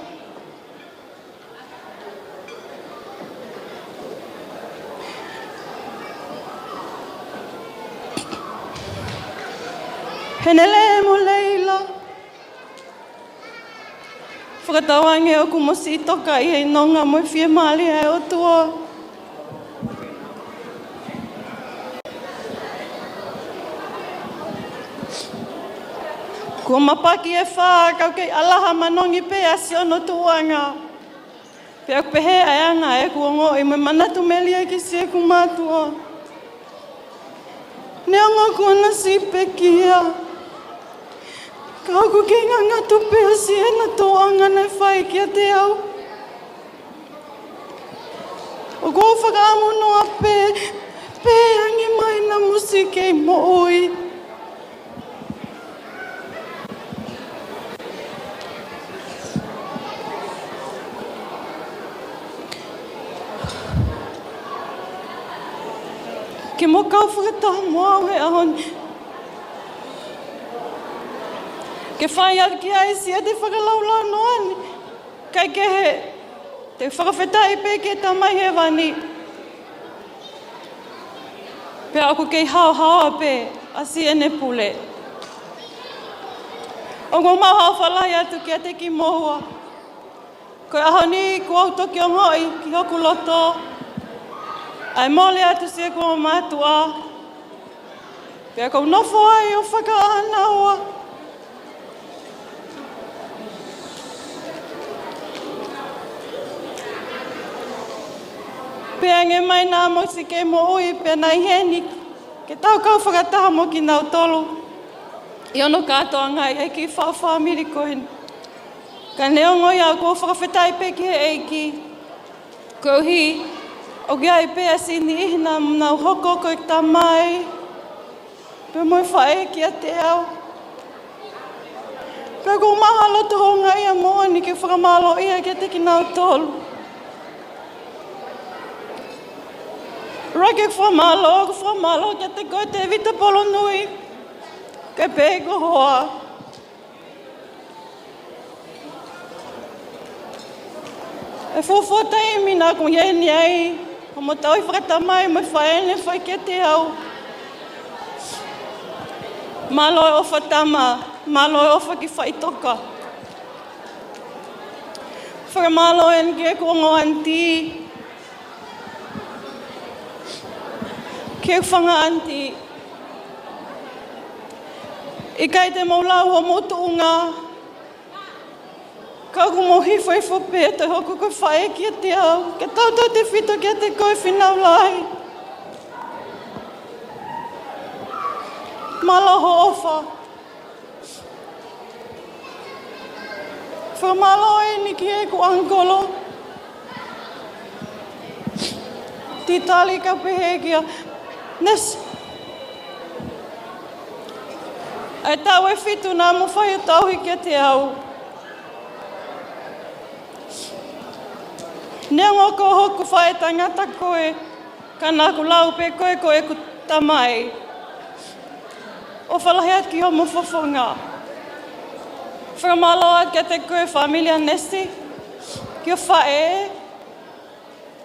Henele mo leila. Whakatawange o kumosi toka i hei nonga mo whia maali e o tua. Kua mapaki e wha, kau kei alaha manongi pe a si ono tuanga. Pea pehe ai anga e kua ngo i me manatu melia ki si e kumatua. Ne anga kua na si pekia. Kau ku ke nganga tu pea si e na toanga nei whai kia te au. O kua whakaamu noa pe angi mai na musike i mo oi. Ke mo kau whakataha moa he ahoni. Ke whai atu ki ai si a te whakalaulau noani. Kai ke he, te whakawhetai pe ke tamai he wani. Pe aku kei hao pe, a si ene pule. O ngō mau hao whalai atu ki a te ki mohua. Koe ahoni, kua au toki o ngoi, ki hoku loto. Ai mole atu si e kua matua. Pe aku nofo ai o whakaahanaua. Pea nge mai nā mosi ke mo ui pea nai heni. Ke tau kau whakataha mo ki nau tolu. I ono katoa ngai e ki whawhamiri kohen. Ka neongo ia kua whakawhetai pe ki he eiki. Ko hi, o gai pea sini ihina nau hoko koe tamai. Pea moi whae ki a te au. Pea kua mahalo toho ngai a moani ke whakamalo ia ki a te ki nau tolu. Rake whamalo, kia te koe te vita polo nui. Ke pēko hoa. E fōwhōtai mina kong ieni ai. Ko mo tau i whakatamai, mo whaene whai kia te au. Malo e ofa tama, malo e ofa ki whai toka. Whakamalo e nge kongo anti. Ke whanga anti. I kai te maulau ho motu unga. Ka ku mo hi foi fo pe te hoku ko whae ki te au. Ke tau tau te whito ki te koe Finau lahi. Malaho ofa. Whamalo e ni ki e ku angolo. Ti tali ka pehe kia. Nes. Ai tau e whitu nā mo whai o tauhi kia te au. Nea ngoko hoku whae tangata koe. Ka nā ku lau pe koe koe ku tamai. O whalahi at ki homo whawhonga. Whamalo at kia te koe familia nesti. Ki o whae.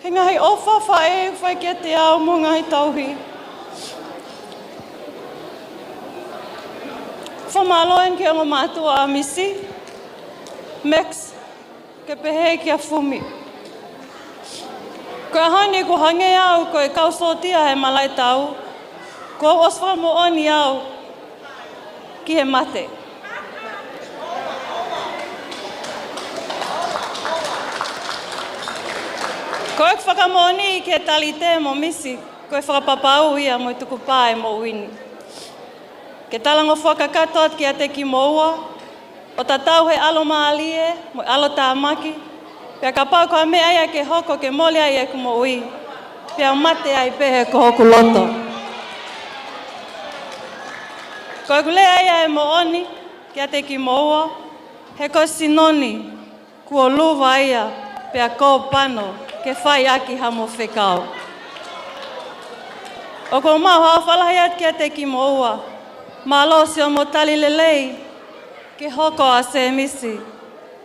He ngahi ofa whae whai kia te au mo ngahi tauhi. Whamaloen ki ongo mātua a misi. Max, ke pehe ki a fumi. Ko a haine ko hange au ko e kausotia he malai tau. Ko oswha mo oni au ki he mate. Ko e whakamoni ki he tali te mo misi. Ko e whakapapau ia mo i tuku pāe mo wini. Ke talango whakakatot ki a te ki moua, o ta tau he alo maalie, mo alo tā maki, pia ka pau koa mea ia ke hoko ke mole ai e ku mo ui, pia mate ai pehe ko hoku loto. Ko e kule ai e mo oni, ki a te ki moua, he ko sinoni, ku o luwa ia, pia ko pano, ke whai aki hamo whekau. O ko mau hao whalahi at ki a te ki moua, malo si o mo tali lelei, ke hoko a se misi,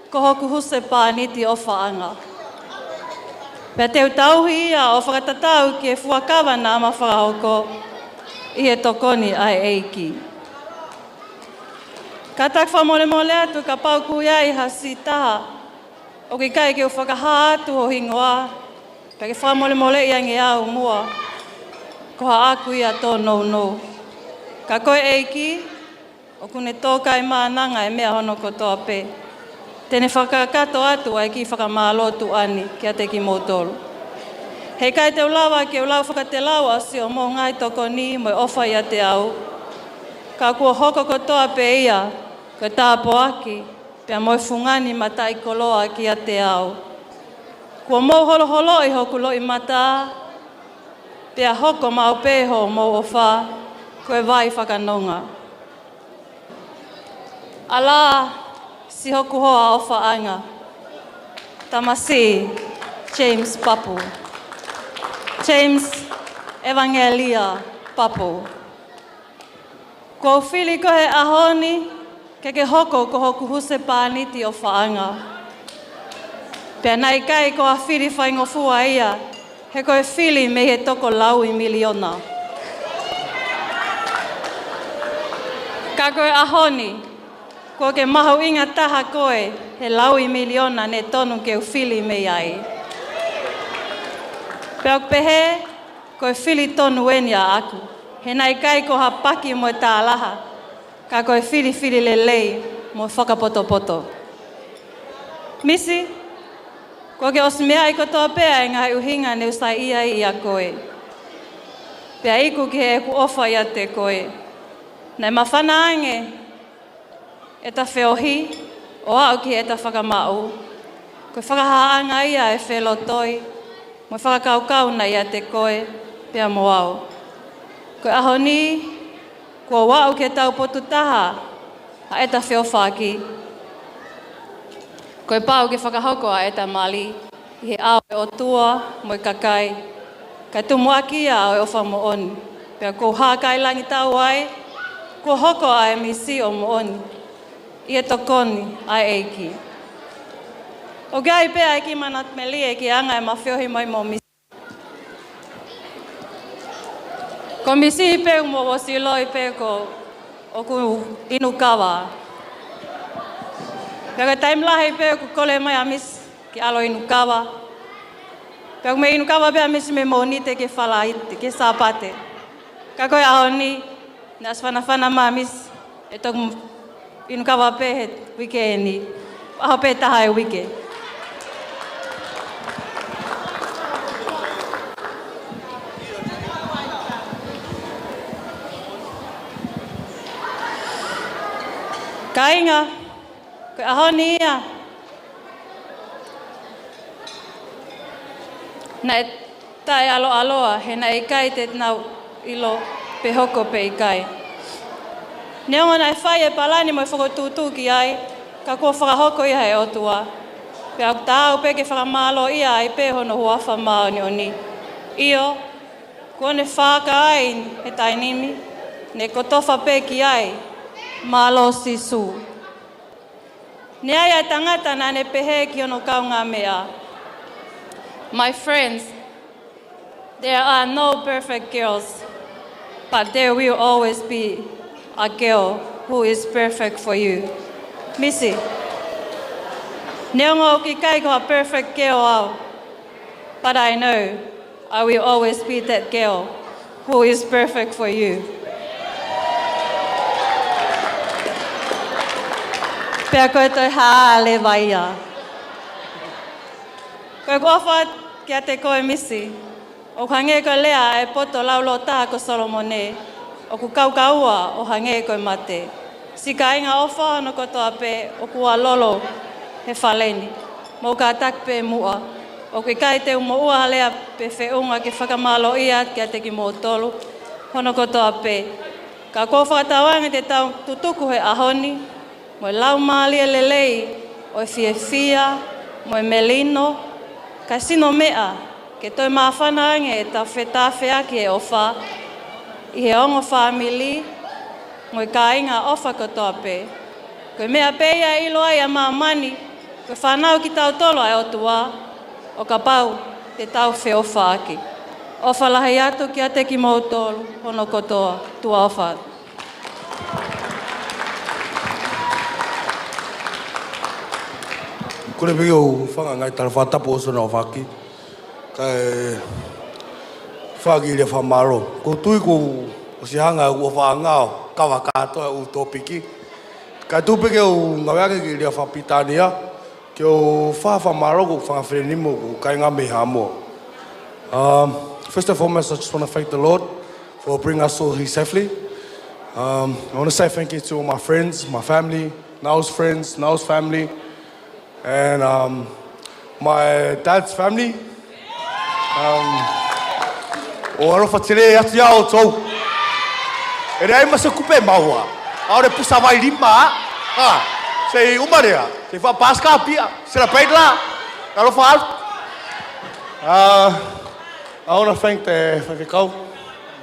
ko hoku huse pāniti o whaanga. Pea teu tauhi ia o whakatatau ki e fuakawa nā ma whakahoko, i he tokoni ai eiki. Ka tak whamole mole atu ka pau kuia i hasi taha, o ki kai ke u whakaha atu o hingoa, pea ke whamole mole i ange au mua, ko ha aku ia tō nou nou. Ka koe eiki, o kune tōkai mānanga e mea hono ko toa pē. Tēne whakakato atu ai ki whakamālotu ani kia te ki mōtoro. Hei kai te ulawa ki ulau whakate lau asi o mō ngai toko ni mo ofa ia te au. Ka kua hoko ko toa pē ia, ko tāpo aki, pia mo fungani mata i koloa ki a te au. Kua mō holo holo i hoku lo i mata, pia hoko mau pēho mō ofa, koe vai whakanonga. Ala, si hoku hoa o whaanga. Tamasi, James Papu. James Evangelia Papu. Ko whili ko he ahoni, ke hoko ko hoku huse pāniti o whaanga. Pea nai kai ko a whiri whaingofua ia, he koe whili me he toko lau i miliona. Ka koe ahoni, ko ke mahu inga taha koe, he lau i miliona ne tonu ke u whili me ai. Pea pehe, koe whili tonu enia aku. He nai kai ko ha paki mo tā laha, ka koe whili whili lelei mo whakapoto. Misi, ko ke osmea i kotoa pea e ngai uhinga ne usai ia i a koe. Pea iku ke e ku ofa ia te koe. Nei mawhana ange, e ta whiohi, o au ki e ta whakamau. Koe whakahaanga ia e whelotoi, mo whakakaukau na ia te koe, pea mo au. Koe ahoni, kua wau ke tau potu taha, a e ta Fihaki. Koe pau ke whakahoko a e ta mali, i he au e o tua, mo i kakai. Kai tumu aki ia au e ofa mo oni. Pea ko hākai langi tau ai, ko hoko a e misi o mo oni. I e tokoni a e eiki. O gai pea e ki manat me lie ki anga e mawhiohi mai mo misi. Ko misi i peu mo wasilo i peu ko o ku inu kawa. Pea ka taimlahi i peu ku kole mai a misi ki alo inu kawa. Pea ku me inu kawa pea misi me monite ke whala iti, ke sapate. Ka koe ahoni, nas whanawhana ma misi e toku inu kawa pehe wikeeni. Pahope taha e wike. Kainga, koe ahoni ia. Na e tae alo aloa, he na e kai te nau ilo pe hoko pe i kai. Neonga na e whai e palani mo e whakotūtū ki ai, ka kua whakahoko ia e otua. Pe au tāu pe ke whakamalo ia ai pe hono huafa mao ni oni. Io, kua ne whaka ai he tainimi, ne kotofa pe ki ai, malo sisu. Ne ai ai tangata na ne pehe ki ono kaunga mea. My friends, there are no perfect girls, but there will always be a girl who is perfect for you. Missy, neongo ki kai ko a perfect girl au, but I know I will always be that girl who is perfect for you. Pea koe toi haale vaia. Koe kofa kia te koe Missy. O hange koe lea e poto laulo taha ko Solomone. O ku kaukaua o hange koe mate. Sika inga ofa no kotoa pe o kua lolo he whaleni. Mo ka tak pe mua. O kui kai te umo ua halea pe whiunga ke whakamalo ia kia te ki mo tolu. Hono kotoa pe. Ka kofa tawanga te tau tutuku he ahoni. Mo lau maali e lelei o e fia, mo e melino. Ka sino mea ke toi mawhana ange e tau whetawhea ki e ofa. I he ongo whamili, mo i ka inga ofa kotoa pe. Koe mea peia ilo ai a maamani, koe whanau ki tau tolo ai otua, o ka pau te tau whiofa aki. Ofa lahi atu ki ate ki mou tolu, hono kotoa, tua ofa. Kore pegi o whanga ngai tala whatapo o sona o whaki. Kai whaki le whamaro. Ko tui ko o si hanga ua whangao, kawa katoa u topiki. Kai tu pegi o ngaweake ki le whapitania, ki o whamaro ko whanga whenimo ko kai ngā me hamo. First and foremost, I just want to thank the Lord for bringing us all here safely. I want to say thank you to all my friends, my family, Nau's friends, Nau's family, and my dad's family. O arofa tere atu ia o tau. E rei masa kupe maua. Aore pusa vai lima. Se umarea. Se fa paska pia. Se la peidla. Arofa al. I want to thank the whakekau,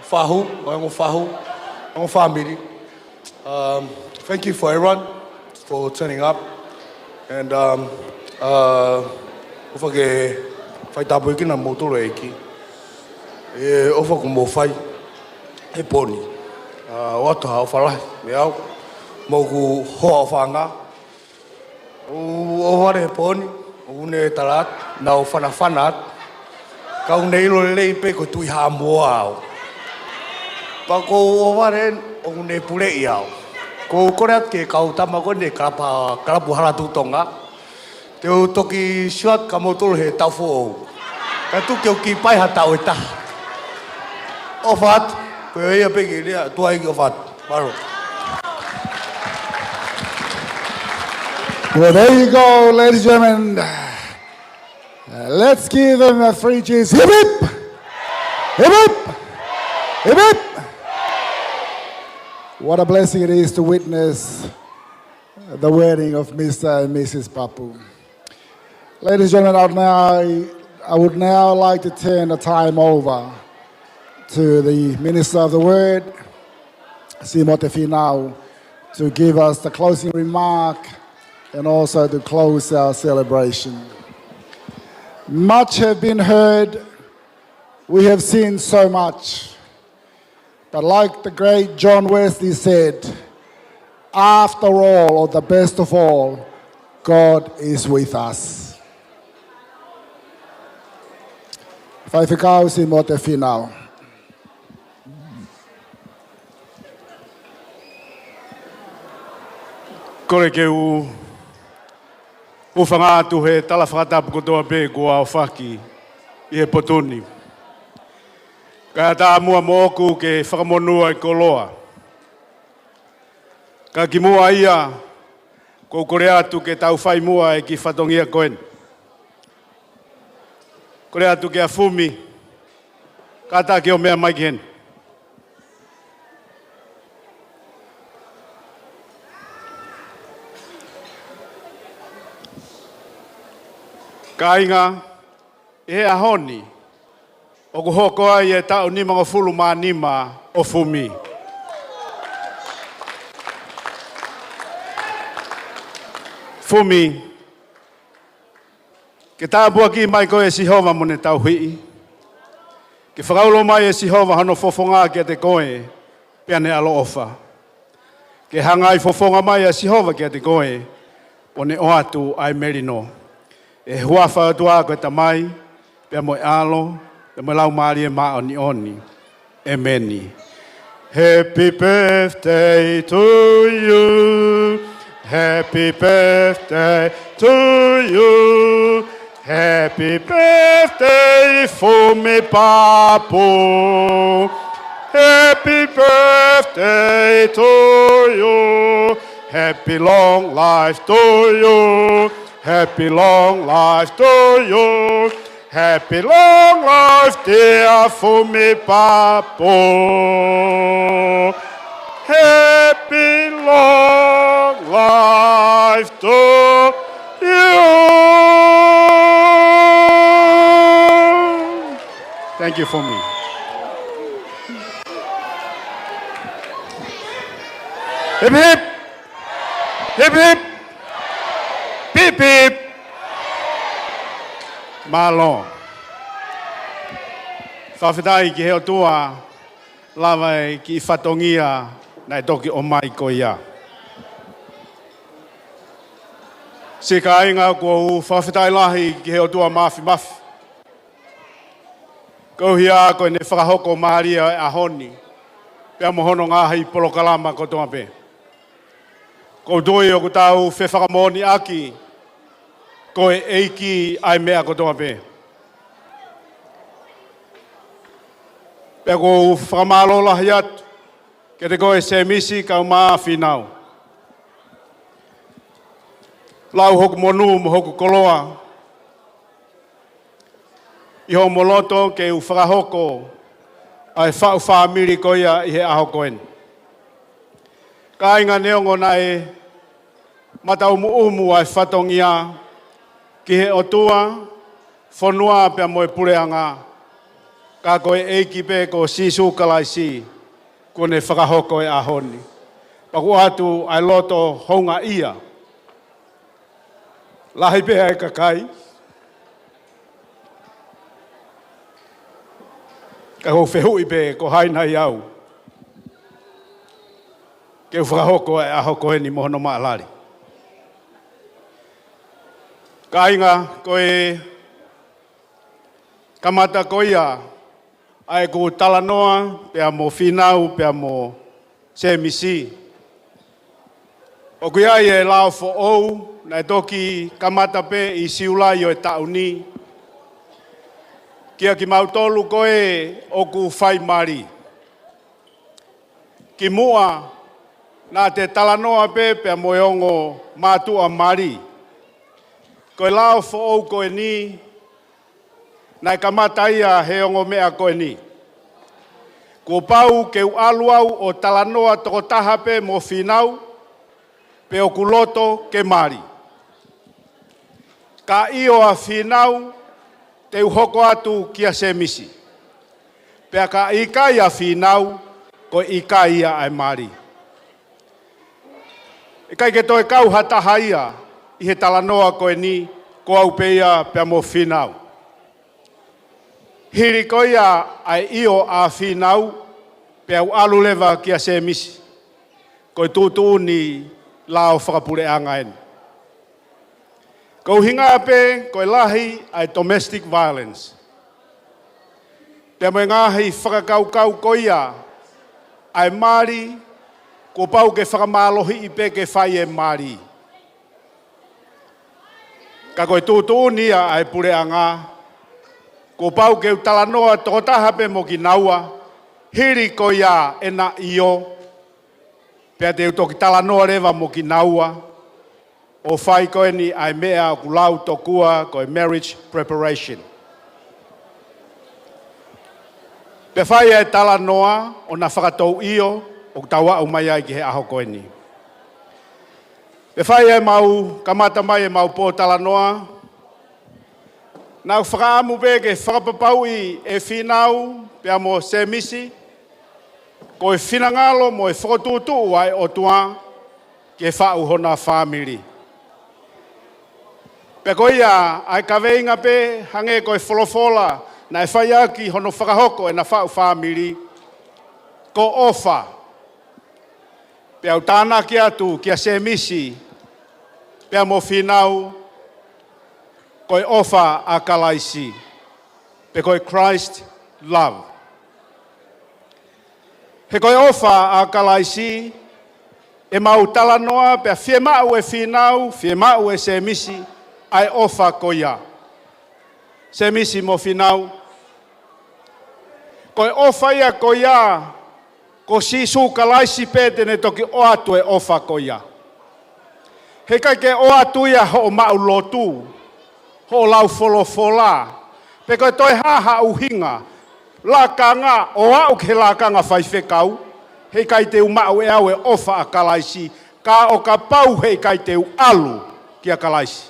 whahu, o whahu, o family. Thank you for everyone for turning up. And ofa ke whai tapu eki na motoro eki. E ofa ku mo whai he poni. O atu hao whalahi me au. Mo ku hoa o whanga. O ware he poni. O une talat. Na o whana. Kau nei lo lei pe ko tui ha moa au. Pa ko o ware o une pule i au. Ko kore at ke kau tama ko ne kalapu hala tutonga. Te o toki shuat ka motoro he tau fo au. Ka tu ke o ki pai ha tau e taha. O what, ko e ia peki rea, tua iki o what. Maro. Well, there you go, ladies and gentlemen. Let's give them a 3 cheers. Hip hip! Hip hip! Hip hip! What a blessing it is to witness the wedding of Mr. and Mrs. Papu. Ladies and gentlemen, I would now like to turn the time over to the Minister of the Word, Finau, to give us the closing remark and also to close our celebration. Much have been heard, we have seen so much. But like the great John Wesley said, after all, or the best of all, God is with us. Whaiwhikau si mo te Finau. Kore ke u Ufanga atu he tala whakatapu kotoa pe kua o Fihaki i he potuni. Kaya tā mua moku ke whakamonua i koloa. Ka ki mua ia, ko kore atu ke tau whai mua e ki whatongia koen. Kore atu ke a fumi, ka tā ke o mea mai ki hen. Ka inga, e he ahoni, o ku hoko ai e tau ni mga fulu maa nima o fumi. Fumi, ke tā bua ki mai ko e Sihova mone tau hui. Ke whakaulo mai e Sihova hano fofonga ki te koe, pia ne alo ofa. Ke hangai fofonga mai e Sihova ki te koe, o ne o atu ai merino. E huafa atua koe ta mai, pia moe alo, pia moe lau maari e maa oni oni. Ameni. Happy birthday to you. Happy birthday to you. Happy birthday for me, Papu. Happy birthday to you. Happy long life to you. Happy long life to you. Happy long life, dear for me, Papu. Happy long life to you. Thank you for me. Hip hip. Hip hip. Beep beep. Malo. Whawhitai ki heo tua, lawai ki whatongia, nai toki o mai ko ia. Se ka inga ko whawhitai lahi ki heo tua mafi mafi. Ko hia ko ne whakahoko maharia e ahoni, pia mohono ngahi polo kalama ko toa pe. Ko doi o kutau whewhakamoni aki, ko e eiki ai mea ko toa pe. Pea ko whakamalo lahi atu, ke te koe se misi kau maa Finau. Lau hoku monu mo hoku koloa. Iho moloto ke u whakahoko ai whau whamiri koia i he aho koen. Ka inga neongo na e mata umu ai whatongia ki he otua, whanua pia moe pureanga, ka koe eiki pe ko sisu kalaisi, kone whakahoko e ahoni. Paku atu ai loto honga ia. Lahi pe ai kakai. Ka ho whehui pe ko haina iau. Ke whakahoko e ahoko e ni mohono maalari. Ka inga koe kamata koia ai ko talanoa pea mo Finau pea mo semisi. O kuia e lao fo ou na toki kamata pe i siula yo e tauni. Kia ki mautolu koe o ku whai mari. Ki mua na te talanoa pe pea mo eongo mātua mari. Koe lao fo ou koe ni, nai kamata ia he ongo mea koe ni. Ko pau ke u aluau o talanoa toko taha pe mo Finau, pe o kuloto ke mari. Ka io a Finau, te uhoko atu kia se misi. Pea ka ika ia Finau, ko ika ia ai mari. Ikai ke toi kau hataha ia, i he talanoa koe ni, ko au peia pea mo Finau. Hiri koia ai io a Finau, pea u alu lewa kia se misi. Koe tūtū ni lao whakapureanga eni. Ko hinga pe, koe lahi ai domestic violence. Pea mo ngahi whakakaukau koia, ai mari, ko pau ke whakamalohi i pe ke whai e mari. Ka koe tūtū nia ai pureanga. Ko pau ke utalanoa tō tahape mo ki naua. Hiri ko ia e na io. Pea te utoki talanoa rewa mo ki naua. O whai koe ni ai mea o kulau tokua koe marriage preparation. Pe whai e talanoa o na whakatou io o tawa au mai ai ki he aho koe ni. Pe whai e mau, kamata mai e mau pō talanoa. Nau whakaamu pe ke whakapapau i e Finau, pea mo se misi. Ko e whinangalo mo e whakatūtu ai o tua ke whau hona whamiri. Pe ko ia, ai ka veinga pe, hange ko e wholofola, na e whai aki hono whakahoko e na whau whamiri. Ko ofa. Pe au tāna ki atu, kia se misi, pea mo Finau, ko e ofa a kalaisi. Pe ko e Christ love. He koe ofa a kalaisi, e mau talanoa, pea fie mau e Finau, fie mau e se misi, ai ofa ko ia. Se misi mo Finau. Koe ofa ia ko ia, ko sisu kalaisi pētene toki o atu e ofa ko ia. He kai ke o atu ia ho o Meipulotu, ho o lau folofola, pe koe toi haha uhinga, la kanga o au ke la kanga fai whekau, hei kai te umau e au e ofa a kalaisi, ka o ka pau hei kai te alu ki a kalaisi.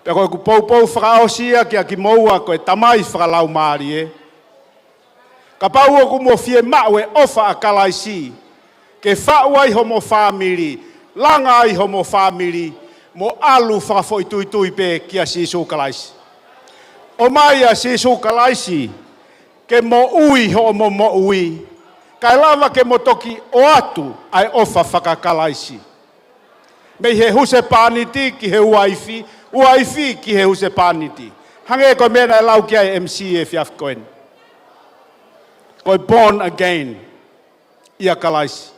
Pe koe ku poupou whakaosia ki a ki moua koe tamai whakalau maari e. Ka pau o ku mo fie mau e ofa a kalaisi, ke whau ai homo whamiri, langa ai homo whamiri, mo alu whakafoi tui tui pe ki a sisu kalaisi. O mai a sisu kalaisi, ke mo ui ho mo ui, kai lava ke mo toki o atu ai ofa whakakalaisi. Mei he huse pāniti ki he uaifi ki he huse pāniti. Hange koe mena e lau ki ai MC e fiaf koen. Koe born again, ia kalaisi.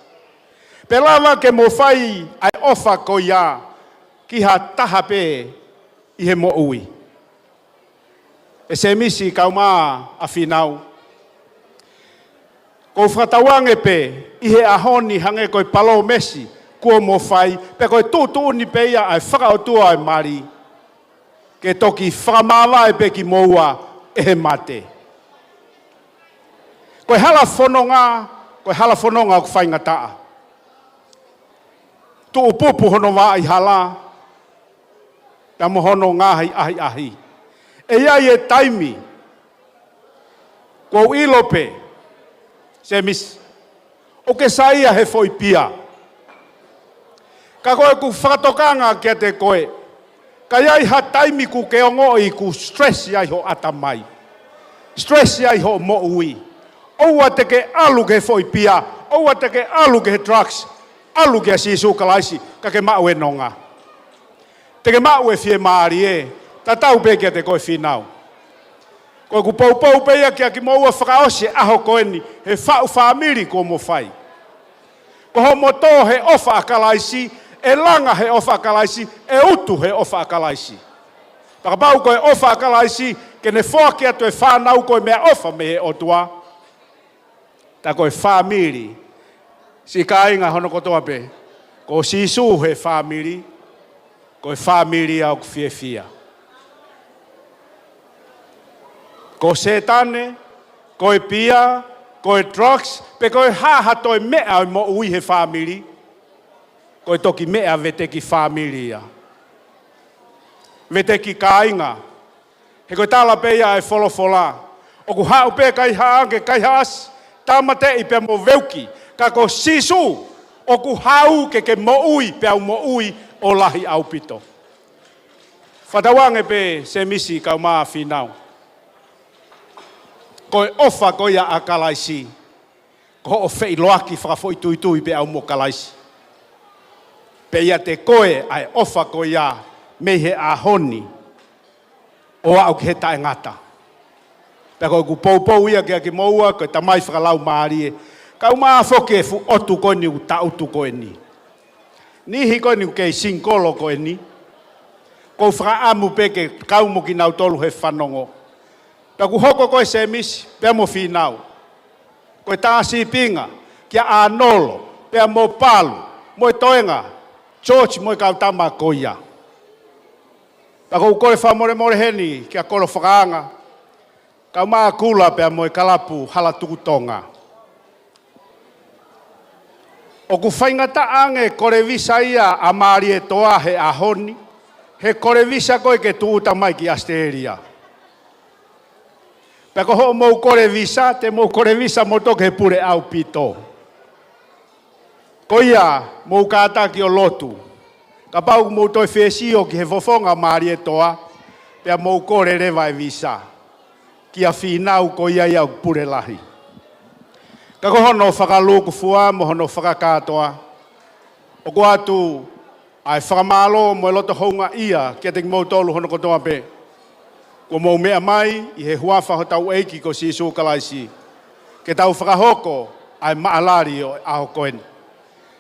Pe lava ke mo whai ai ofa ko ia, ki ha taha pe i he mo ui. E se misi kau maa a Finau. Ko whatawange pe, i he ahoni hange koe palo mesi, kua mo whai, pe koe tūtū ni pe ia ai whakaotua ai mari, ke toki whakamawa e pe ki moua e he mate. Koe hala whanonga o whainga taa. Tu upupu hono wā i hala, ta mo hono ngāhi ahi. E iai e taimi, kua ilope, se mis, o ke saia he foi pia. Ka koe ku whakatokanga kia te koe, ka iai ha taimi ku ke ongo i ku stress iai ho atamai. Stress iai ho mo ui. Oua te ke alu ke foi pia, oua te ke alu ke drugs, alu ke sisu kalaisi, ka ke mau e nonga. Te ke mau e fie maari e, ta tau pe kia te koe Finau. Koe ku poupou pe ia kia ki moua whakaose aho koe ni, he whau whamiri ko mo whai. Ko ho moto he ofa a kalaisi, e langa he ofa a kalaisi, e utu he ofa a kalaisi. Pakapau koe ofa a kalaisi, ke ne whoa kia to e whanau koe mea ofa me he otua. Ta koe whamiri, si ka inga hono kotoa pe, ko sisu he whamiri, koe whamiri au fie fia. Ko setane, koe pia, koe drugs, pe koe haha toi mea mo ui he whamiri, koe toki mea vete ki whamiri ia. Vete ki kāinga, he koe tala pe ia e wholofola, o ku hau pe kai haange, kai haas, tamate i pe mo veuki, ka ko sisu, o ku hau ke mo ui, pe au mo ui o lahi au pito. Whatawange pe se misi kau maa Finau. Koe ofa ko ia a kalaisi, ko o whei loaki whakafoi tui tui pe au mo kalaisi. Pe ia te koe ai ofa ko ia me he ahoni, o au ki he tae ngata. Pe koe ku poupou ia kia ki moua, koe tamai whakalau maari e, kau maa whoke fu otu koe ni u tautu koe ni. Nihi koe ni u kei sinkolo koe ni, Ko whakaamu peke kau mo ki nau tolu he whanongo. Pea ku hoko koe se misi, pea mo Finau. Koe tāsi pinga, kia ānolo, pea mo palu, mo toenga, George mo kau tama koia. Pea kou kore whamore more heni, kia koro whakaanga, kau maa kula pea mo kalapu hala tukutonga. O ku whaingata ange kore visa ia a maari e toa he ahoni, he kore visa koe ke tuuta mai ki Australia. Pea ko ho mou kore visa, te mou kore visa mo toke he pure au pito. Ko ia mou kāta ki o lotu. Ka pau mou toi whesio ki he fofonga maari e toa, pea mou kore rewa e visa. Ki a Finau ko ia iau pure lahi. Ka ko hono whakaluku fua, mo hono whakakātoa. O ko atu ai whakamalo mo e loto hounga ia, kia te mou tolu hono kotoa pe. Ko mou mea mai, i he huafa ho tau eiki ko si sūkalaisi. Ke tau whakahoko, ai maalari o aho koeni.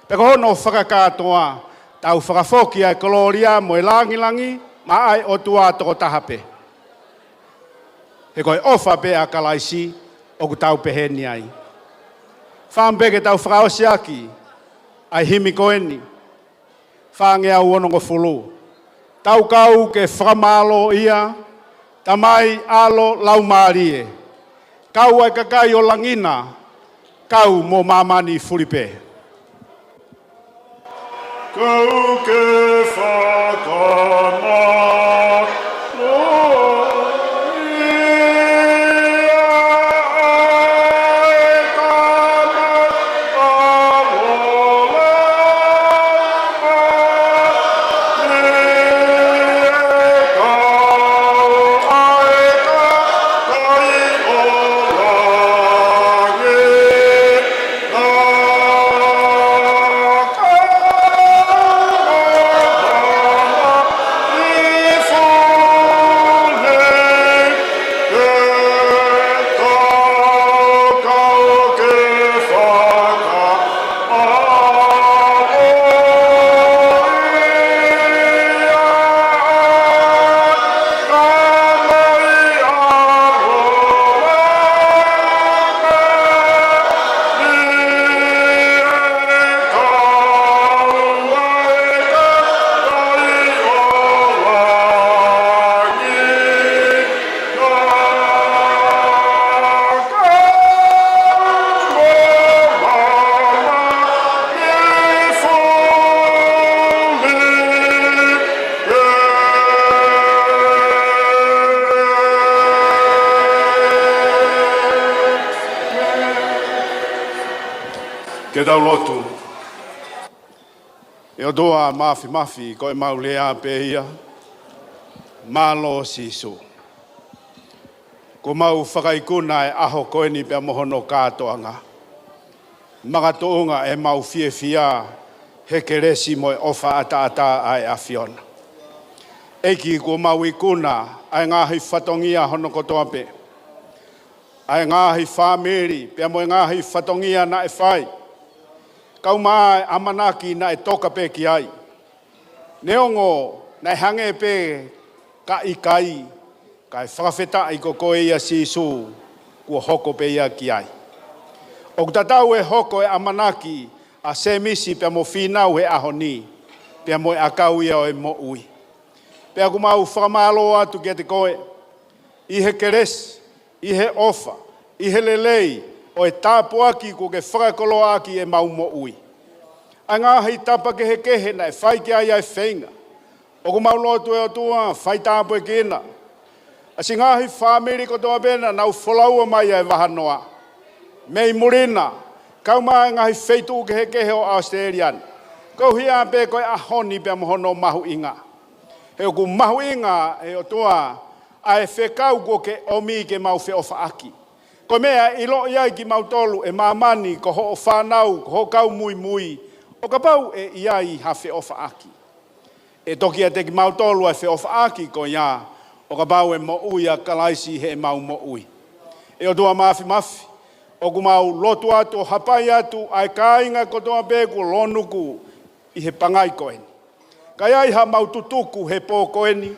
Peko hono whakakātoa, tau whakafoki ai koloria mo e langi, ma ai o tua toko tahape. He koe ofa pe a kalaisi, o ku tau peheni ai. Whampeke tau whakaosiaki, ai himi koeni. Whangea uonongo fulu. Tau kau ke whakamalo ia, tamai alo lau maarie. Kau ai kakai o langina, kau mo mamani furipe. Kau ke whakama. Ke tau lotu. E o doa mafi, ko e maulea pe ia. Malo sisu. Ko mau whakaikuna e aho koeni pia mohono kātoanga. Magatoonga e mau fia he keresi mo e ofa ata ai a Fiona. Eki ko mau ikuna ai ngahi whatongia hono kotoa pe. Ai ngahi whamiri pia mo e ngahi whatongia na e whai. Kau mai amanaki na e toka pe ki ai. Neongo na e hange pe ka ikai, ka e whakawheta i ko koe ia sisu kua hoko pe ia ki ai. O tatau e hoko e amanaki a se misi pia mo Finau he ahoni, pia mo e akau ia o e mo ui. Pia ku mau whakamalo atu kia te koe, i he keres, i he ofa, i he lelei, o e tāpuaki ko ke whakakolo aki e mau mo ui. A ngā hei tapa ke he kehe na e whai ki ai whenga. O ku mau lotu e o tua, whai tāpu e kena. A si ngā hei whamiri ko toa pena, nau wholaua mai e wahanoa. Mei murina, kau mai ngā hei wheitu ke he kehe o Australian. Kau hia pe koe ahoni pe mohono mahu inga. He o ku mahu inga e o tua, a e whekau ko ke omi ke mau whe ofa aki. Ko mea ilo iai ki mautolu e mamani ko ho o whanau, ko ho kau mui, o ka pau e iai ha whe ofa aki. E toki a te ki mautolu e whe ofa aki ko ia, o ka pau e mo ui a kalaisi he mau mo ui. E o tua mafi, o ku mau lotu atu, hapai atu, ai kāinga ko toa pēku lonuku i he pangai koeni. Kai ai ha maututuku he pōkoeni.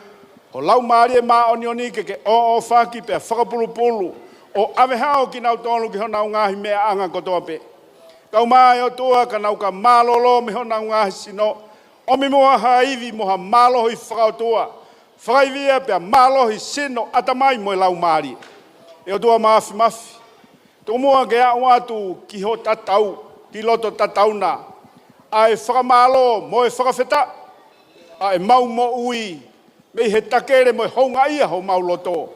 O lau maari maonioni ke o Fihaki pe whakapulupulu. O ave hao ki nau tonu ki hona ungahi mea anga kotoa pe. Kau mai o tua ka nau ka malolo me hona ungahi sino. O mi mua haivi moha malohi whakautua. Whakaivia pe malohi sino atamai mo lau maari. E o tua maafi mafi. Tō mua ke a watu ki ho tatau, ki loto tatauna. Ai whakamalo mo e whakawheta. Ai mau mo ui. Mei he takere mo e honga ia ho mau loto.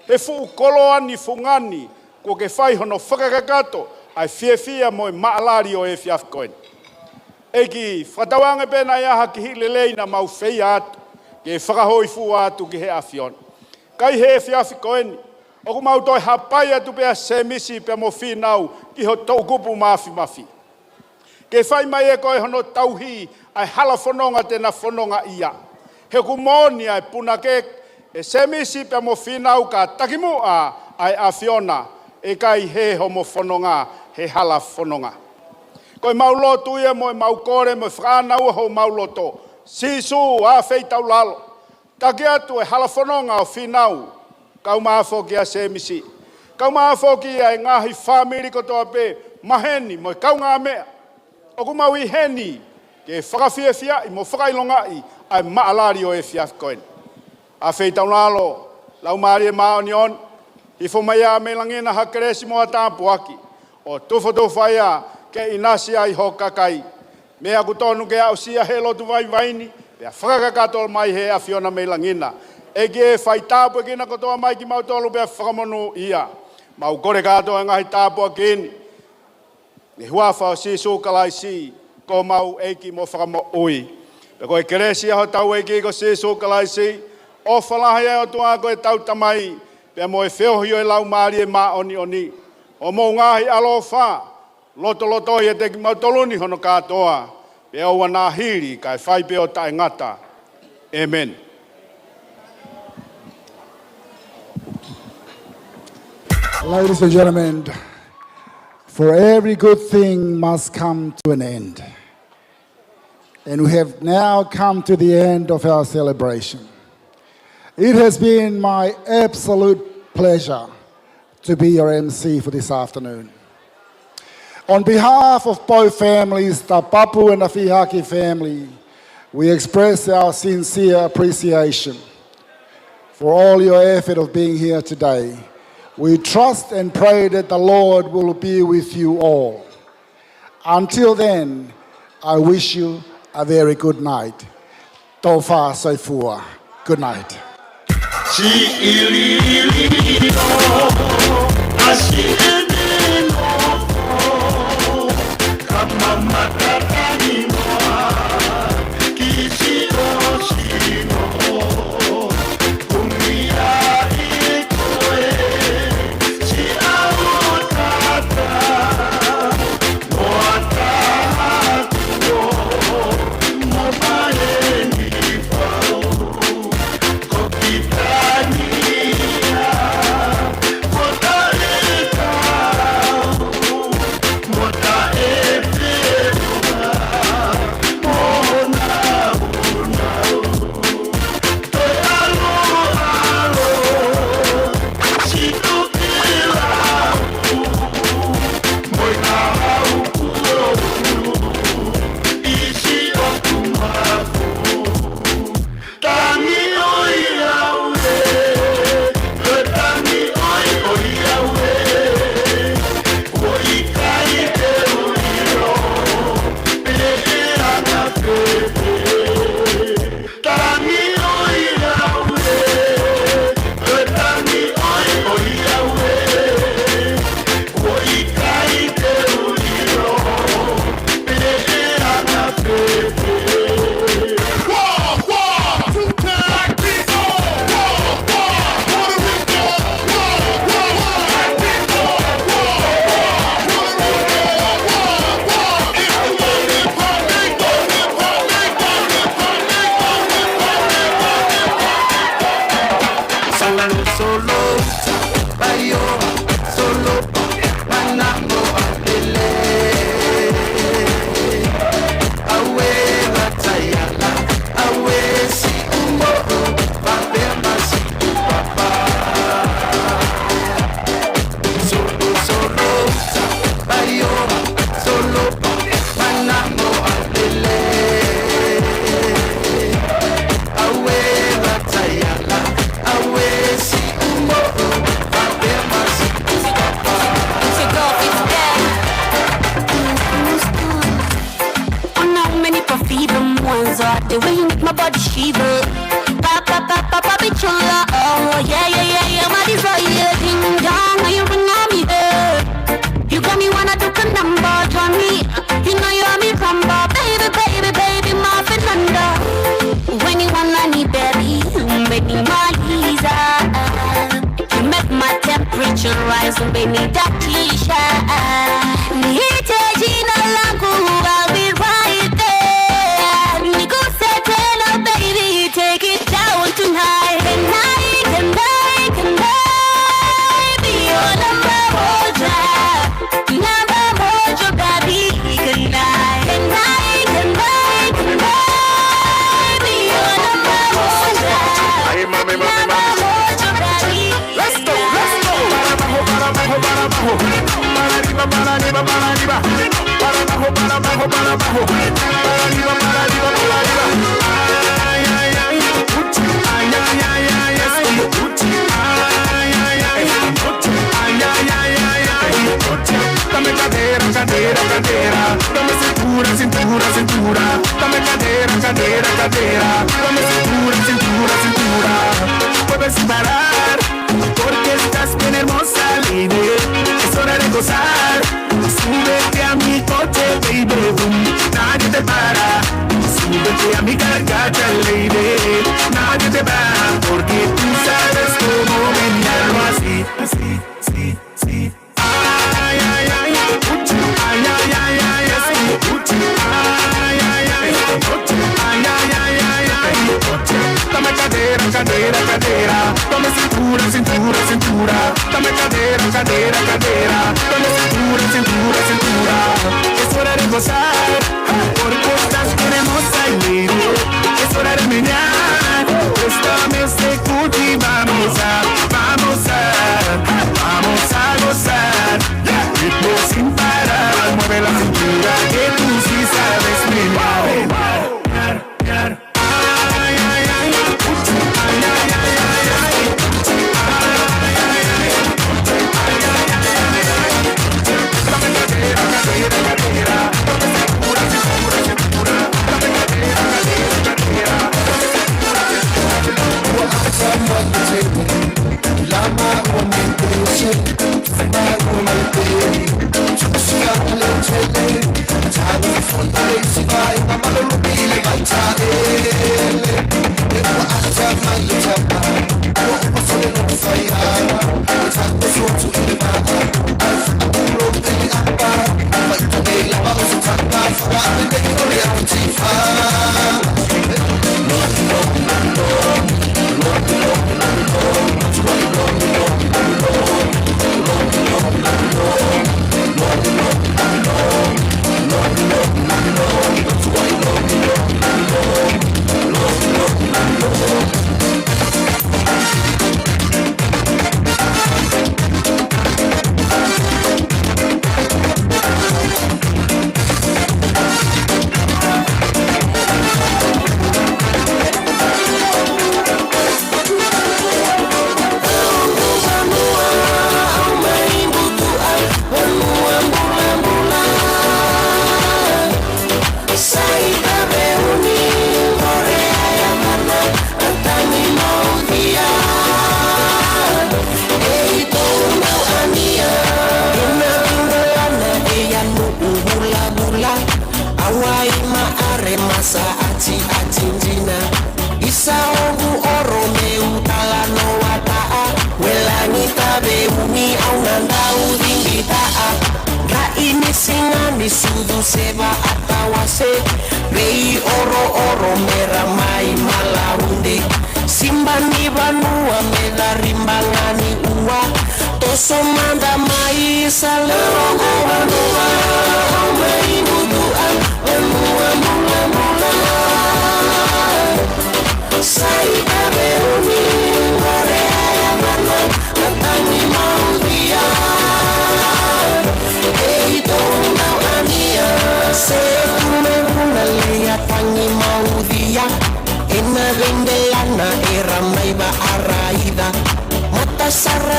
He fu koloani fungani ko ke whai hono whakakakato. Ai fia mo e maalari o e fiafkoen. Eki whatawanga pēnā iaha ki hilelei na mau whei atu. Ke whakahoi fu atu ki he awhion. Kai he fiafkoen. Oku mau toi hapai atu pea se misi pea mo Finau ki ho tau kupu mafi. Ke whai mai e koe hono tauhi ai hala whanonga tena whanonga ia. He kumoni ai punake e se misi pea mo Finau ka takimua ai awhiona e kai he homo whanonga he hala whanonga. Koe maulotu ia mo e maukore mo e whanau ho mauloto. Sisu a whei tau lalo. Take atu e hala whanonga o Finau. Kau maafoki a se misi. Kau maafoki a ngahi whamiri kotoa pe maheni mo kau ngā mea. Oku mau I heni ke whakawhiawhia I mo whakailonga I ai maalari o e fiafkoen. A whei taunalo, lau maari e maoni on, I whumaya me langina hakeresi mo a tāpuaki. O tufo ke inasi ai ho kakai. Mea kutonu ke au sia he lotu vai vaini, pea whakakakato mai he a whiona me langina. Ege whai tāpua kina kotoa mai ki mautolu pea whakamonu ia. Mau kore katoa ngahi tāpua kini. Ni huafa o sisu kalai si, ko mau eiki mo whakamo ui. Pe koe keresi aho tau eiki ko sisu kalai si, o whalahia o tua koe tau tamai, pea mo e wheohio e lau maari e maa oni. O mo ngahi alo wha, loto i e te ki mautoluni hono katoa, pea ua nā hiri kai whai peo tae ngata. Amen. Ladies and gentlemen, for every good thing must come to an end. And we have now come to the end of our celebration. It has been my absolute pleasure to be your MC for this afternoon. On behalf of both families, the Papu and the Fihaki family, we express our sincere appreciation for all your effort of being here today. We trust and pray that the Lord will be with you all. Until then, I wish you a very good night. Tofa soifua. Good night. God, the way you make my body shiver. Papa, bichola. Oh, yeah, my desire. Ding dong, now you bring on me there. You got me wanna do a number, Johnny. You know you are me rumba. Baby, my Fernanda. When you wanna need baby, you make me my Lisa. You make my temperature rise, so make me that Keisha. Nihitajina langu, I'll be right there. Niku setela, baby, take it down tonight. Can I be your number moja? Number moja, baby, can I be your number moja? Number moja, baby. Let's go. Dame cadera, dame cintura, dame cadera, dame cintura, puedes parar, porque estás bien hermosa, lady, es hora de gozar, súbete a mi coche, baby, boom, nadie te para, súbete a mi carcacha, lady, nadie te para, porque tú sabes cómo menearlo así. Dame cadera, dame cintura, dame cadera, dame cintura, es hora de gozar, porque estás bien hermosa y lady, es hora de menear, préstame ese cutie, vamos a gozar, ritmo sin parar, mueve la cintura, que tú sí sabes menear.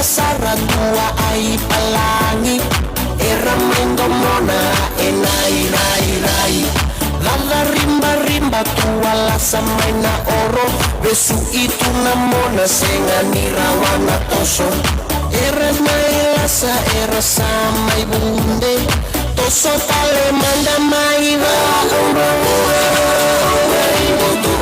Sara tua ai palangi era mendo mona e nai Lalla rimba tua lasa mai na oro Besu itu na mona senga ni rawana toso Era mai lasa era samai bunde Toso tale manda mai va Meipulotu